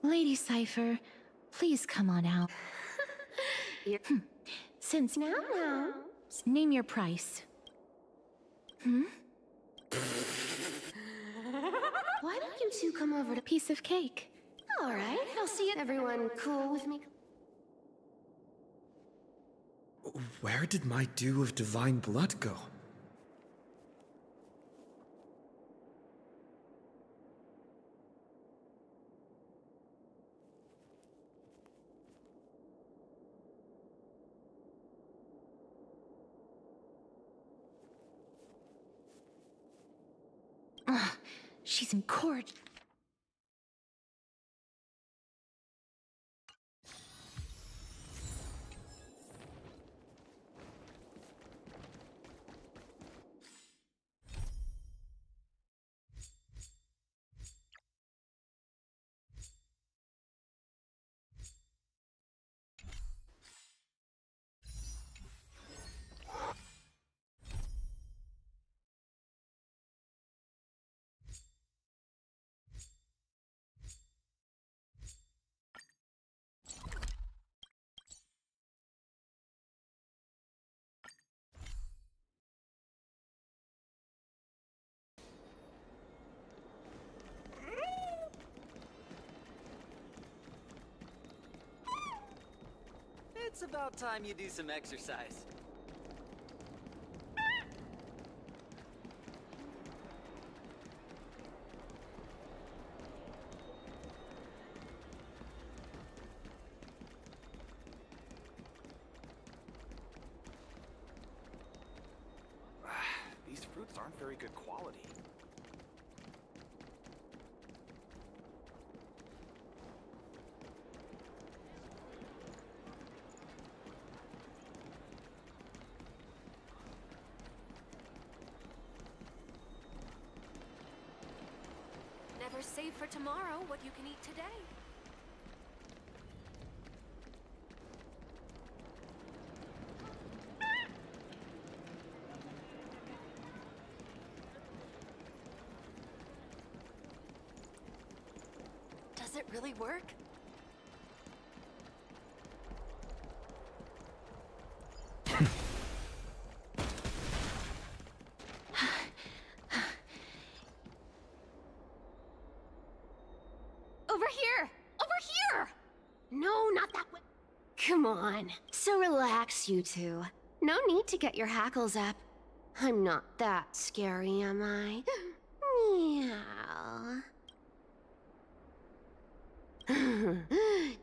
Lady Cypher, please come on out. Since now, name your price. Why don't you two come over to piece of cake? All right, I'll see it. Everyone cool with me? Where did my dew of divine blood go? She's in court. It's about time you do some exercise. These fruits aren't very good quality. Never save for tomorrow what you can eat today. Does it really work? Over here! Over here! No, not that way. Come on. So relax, you two. No need to get your hackles up. I'm not that scary, am I? Meow.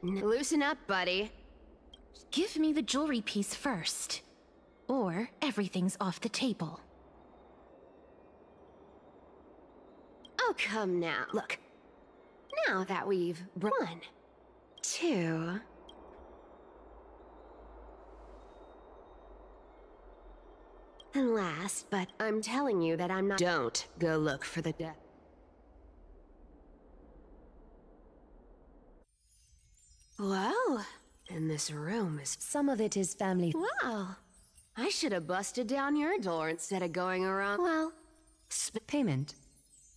Loosen up, buddy. Give me the jewelry piece first, or everything's off the table. Oh, come now. Look. Now that we've 1, 2... And last, but I'm telling you that I'm not. Don't go look for the death. Whoa, and this room is. Some of it is family. Wow, I should have busted down your door instead of going around. Well, Payment.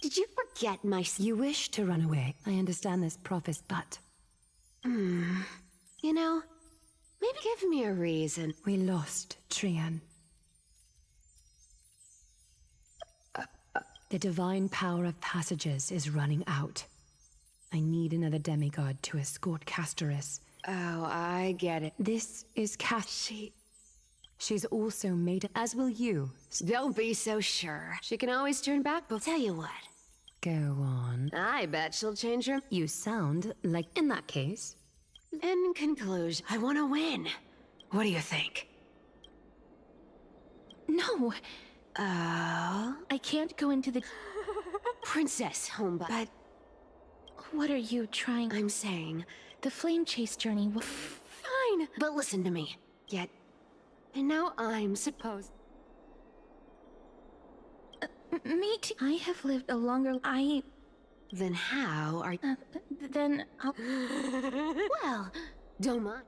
did you forget my? You wish to run away. I understand this prophecy, but You know, maybe give me a reason. we lost Trian. The divine power of passages is running out. I need another demigod to escort Castoris. Oh, I get it. This is She's also made, as will you. Don't be so sure. She can always turn back, but tell you what. Go on. I bet she'll change her. You sound like, in that case. In conclusion, I want to win. What do you think? No. Oh? I can't go into the Princess home, but what are you trying? I'm saying The flame chase journey will. fine, but listen to me. Yet, and now I'm supposed. Me too. I have lived a longer. Then how are? Then I'll. Well, don't mind.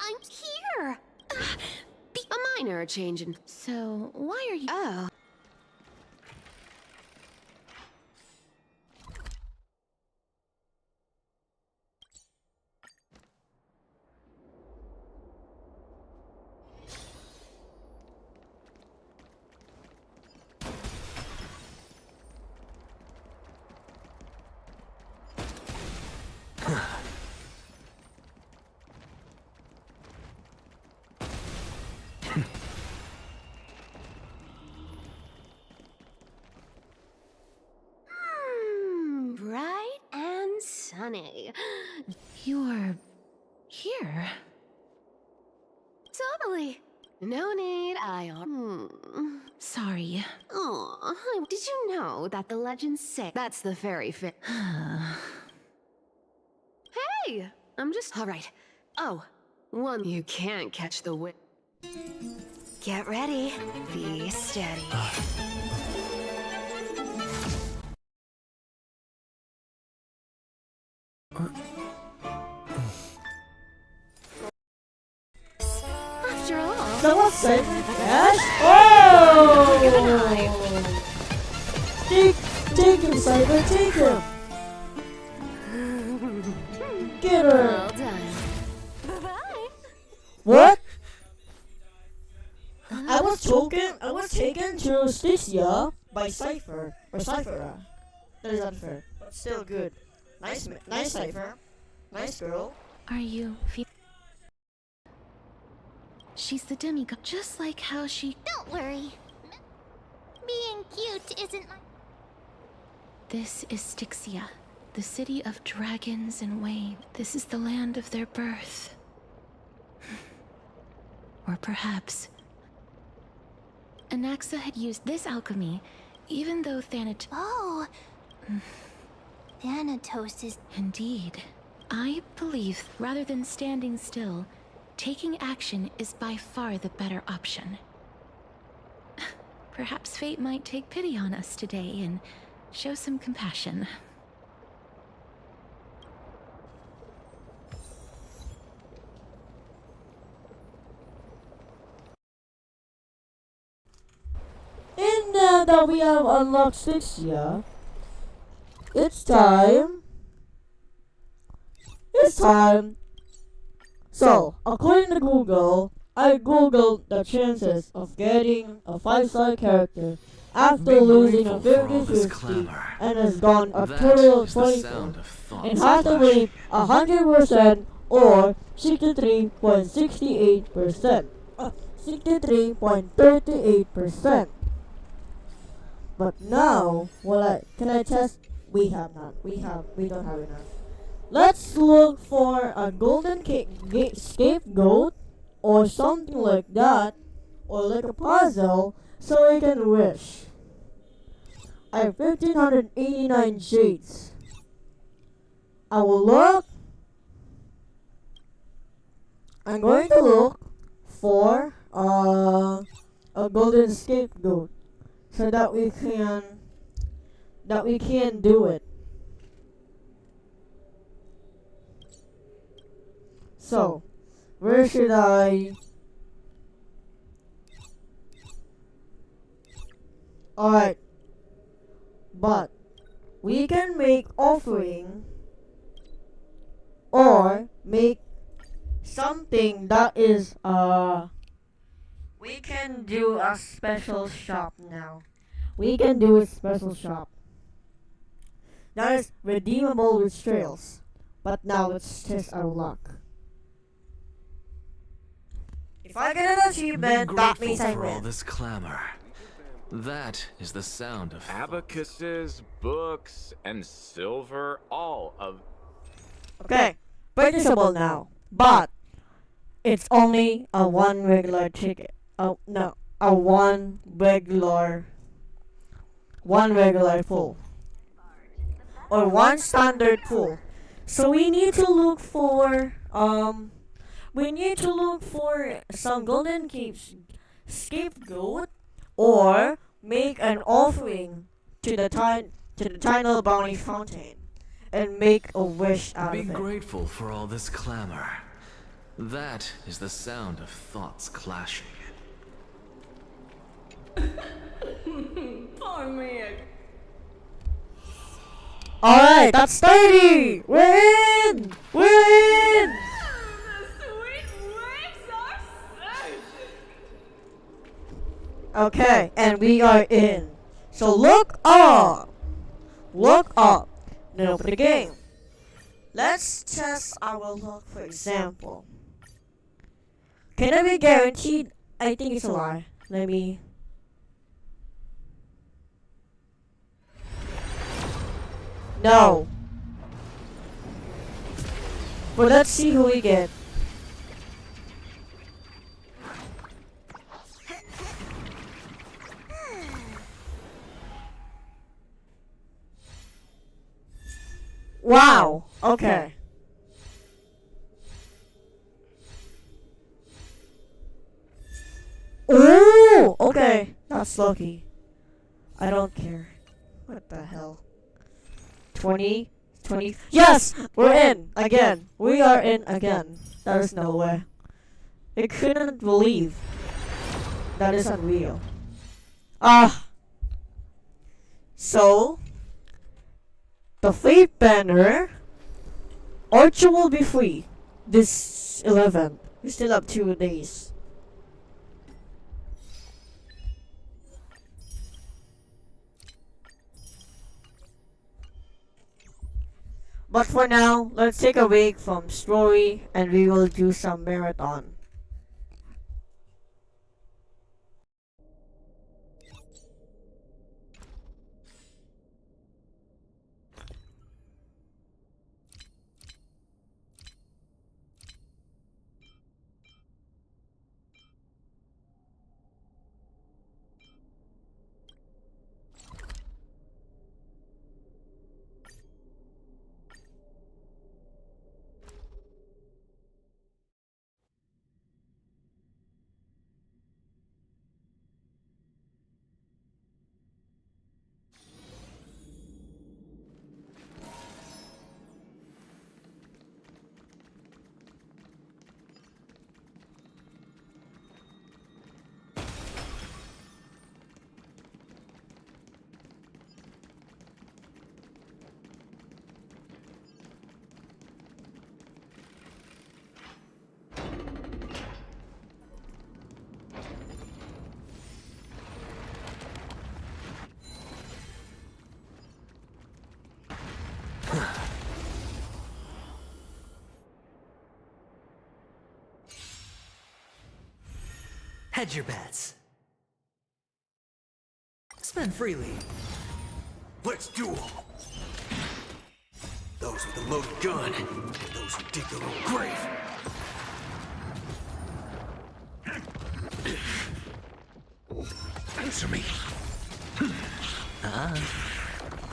I'm here. A minor change in. So why are you? Oh. Bright and sunny. You're here. Totally. No need, Sorry. Oh, did you know that the legends say that's the fairy fit? Hey, I'm just all right. Oh, one. You can't catch the wind. Get ready. Be steady. After all, Someone saved me cash? Oh! Take him, Saber, take him! Get her! Well done. Bye-bye. What? I was taken to Justicia by Cypher. Or Cypher. That is unfair. But still good. Nice Cypher. Nice girl. Are you? She's the demigod, just like how she. Don't worry. Being cute isn't my. This is Styxia, the city of dragons and waves. This is the land of their birth. Or perhaps Anaxa had used this alchemy, even though Oh! Thanatos is. Indeed. I believe, rather than standing still, taking action is by far the better option. Perhaps fate might take pity on us today and show some compassion. And now that we have unlocked Styxia, it's time. So, according to Google, I googled the chances of getting a 5-star character after losing a 50-50 and has gone a total of 24 and has to believe 100% or 63.68%. 63.38%. But now, can I test? We don't have enough. Let's look for a golden scapegoat or something like that, or like a puzzle, so we can wish. I have 1589 shades. I will look. I'm going to look for a golden scapegoat so that we can do it. So, where should I? Alright, but we can make offering or make something that is we can do a special shop now. We can do a special shop that is redeemable with trails. But now let's test our luck. If I get an achievement, that means I for all win. this clamor. That is the sound of abacuses, books, and silver, all of... Okay, purchasable now, but it's only a one regular ticket. Oh no, a one regular full, or one standard full. So we need to look for some golden scapegoat, or make an offering to the tiny bounty fountain, and make a wish out Be of it. grateful for all this clamor. That is the sound of thoughts clashing. Poor me. Alright, that's 30! We're in! We're in! Okay, and we are in. So look up! Look up! Then open the game. Let's test our luck, for example. Can I be guaranteed? I think it's a lie. Let me... No. But let's see who we get. Wow. Okay. Ooh. Okay. That's lucky. I don't care. What the hell? 20. Yes! We're in! Again! We are in again. There is no way. I couldn't believe. That is unreal. So, the fate banner, Archer will be free this 11. We still have 2 days. But for now, let's take a break from story and we will do some marathon. Hedge your bets. Spend freely. Let's duel. Those with a loaded gun, and those who dig their own grave. Answer me.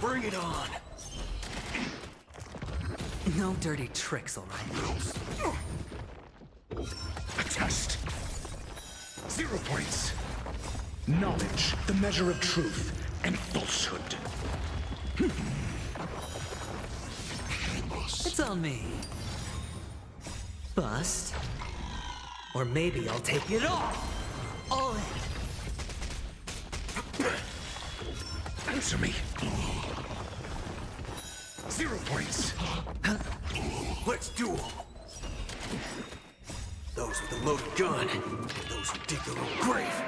Bring it on. No dirty tricks, all right? A test. 0 points. Knowledge, the measure of truth and falsehood. It's on me. Bust. Or maybe I'll take it all. All in. Answer me. 0 points. Let's duel. Those with a loaded gun, those who dig their own grave.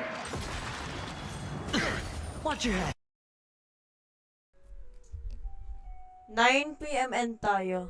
Watch your head. 9 PM end tayo.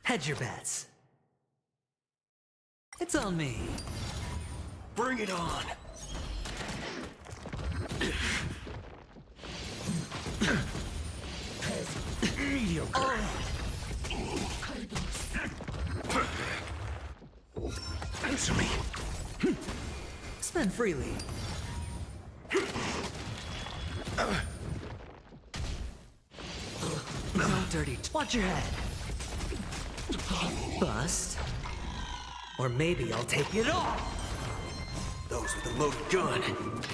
Hedge your bets. It's on me. Bring it on. Mediocre. Answer me. Spend freely. No dirty. Watch your head. Bust. Or maybe I'll take it all. Those with a loaded gun,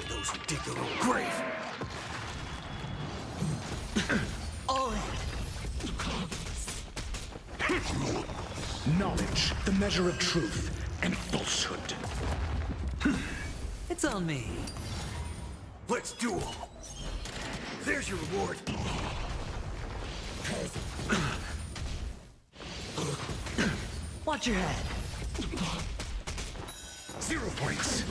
those who dig their own grave. All in. Knowledge, the measure of truth and falsehood. It's on me. Let's duel. There's your reward. Watch your head. 0 points.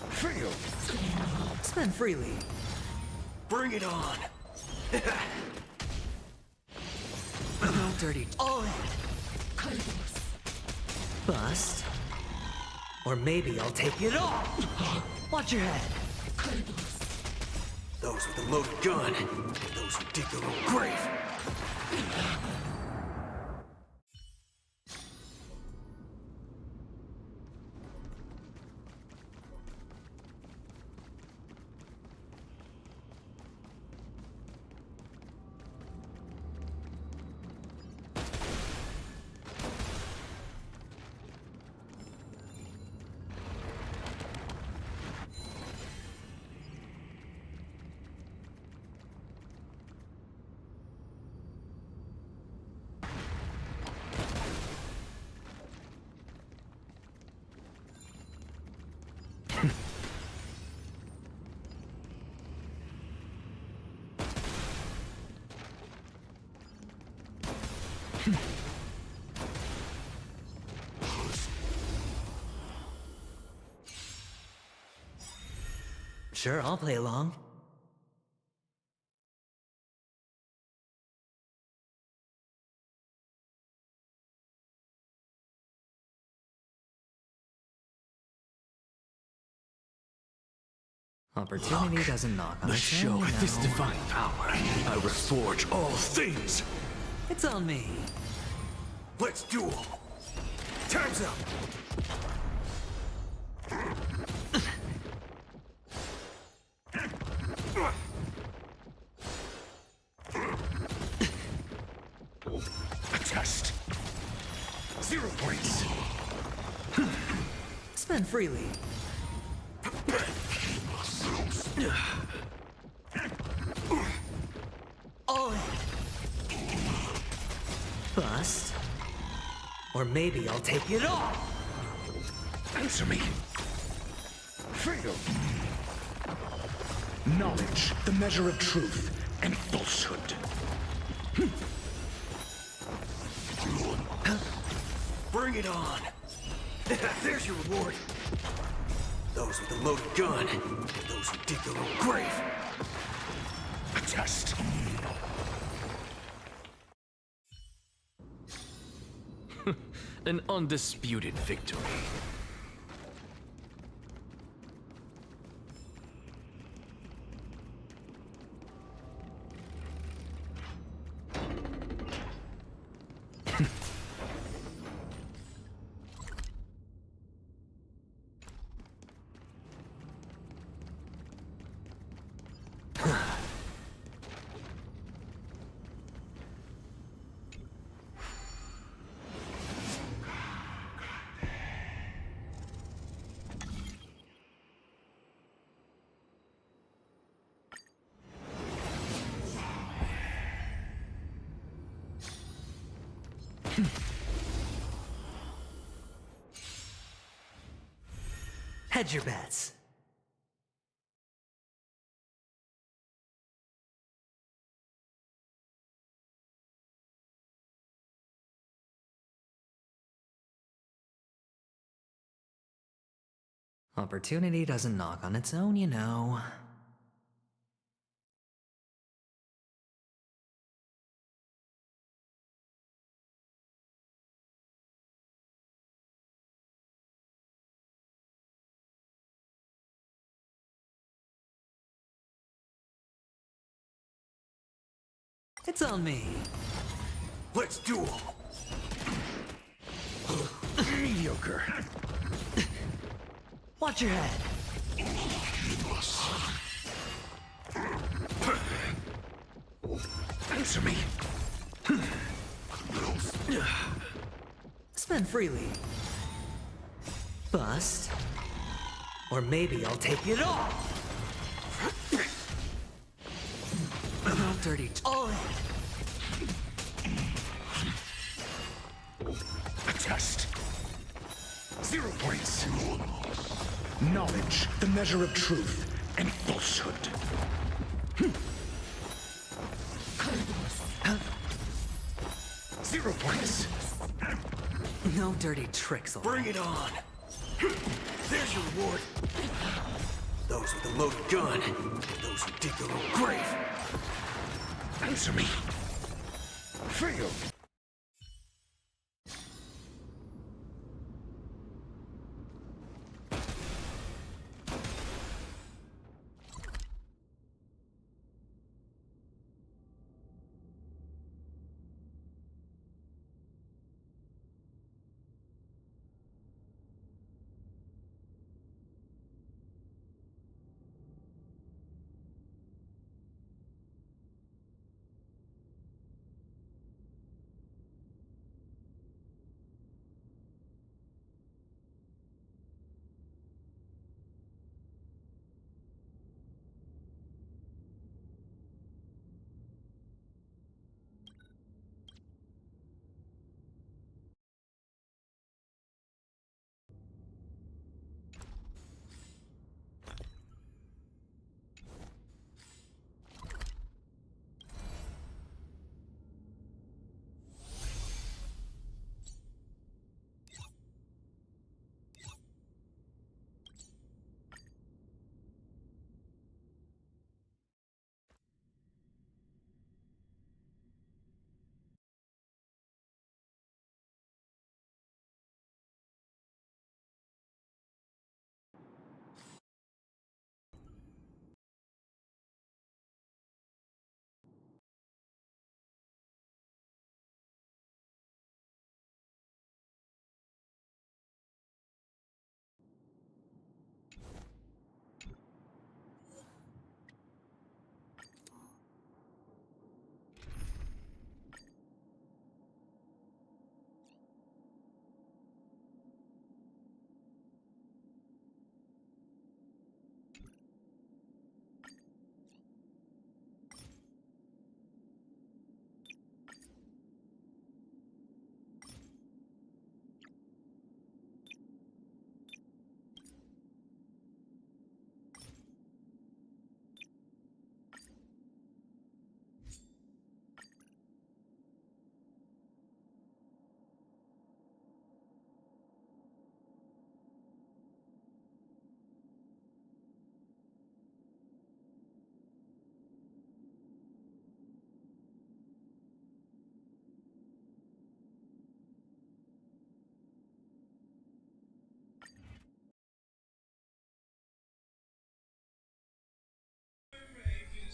Fail. Spend freely. Bring it on. No dirty. All in. Bust. Or maybe I'll take it all. Watch your head. Those with a loaded gun, those who dig their own grave. Sure, I'll play along. Opportunity doesn't knock on The its show own, with this no. divine power, I reforge all things. It's on me. Let's duel. Time's up. 0 points. Spend freely. All in. Bust. Or maybe I'll take it all. Answer me. Fail. Knowledge, the measure of truth and falsehood. Bring it on. There's your reward. Those with a loaded gun. Those who dig their own grave. A test. An undisputed victory. Hedge your bets. Opportunity doesn't knock on its own, you know. It's on me. Let's duel. Mediocre. Watch your head. Answer me. Spend freely. Bust. Or maybe I'll take it all. No dirty. All in. A test. 0 points. Knowledge, the measure of truth and falsehood. 0 points. No dirty tricks. Bring it on. There's your reward. Those with a loaded gun. Those who dig their own grave. Answer me. Fail.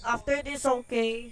After this, okay.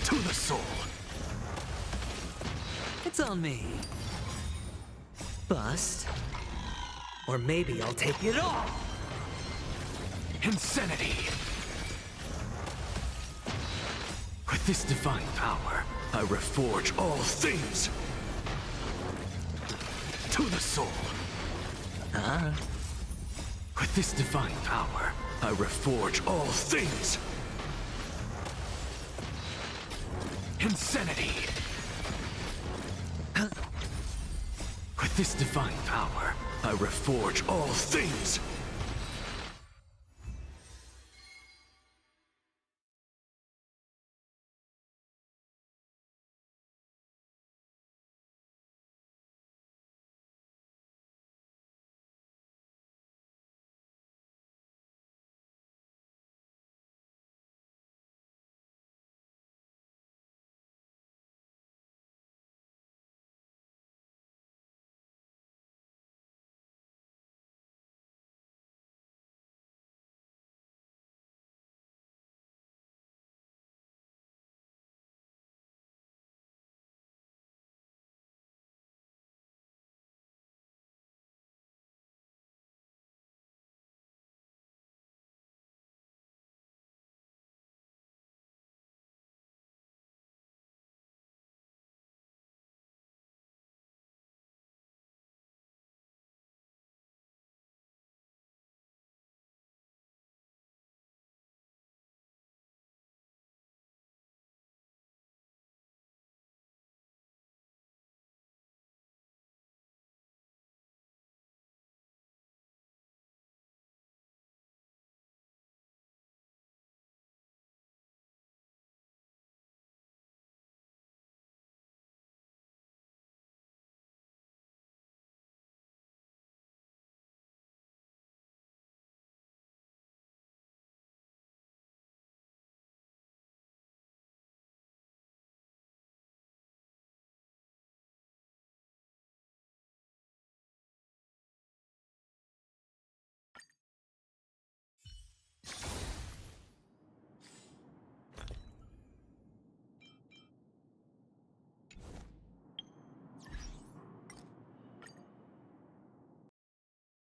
To the soul. It's on me. Bust. Or maybe I'll take it all. Insanity. With this divine power, I reforge all things. To the soul. With this divine power, I reforge all things. Insanity. With this divine power, I reforge all things.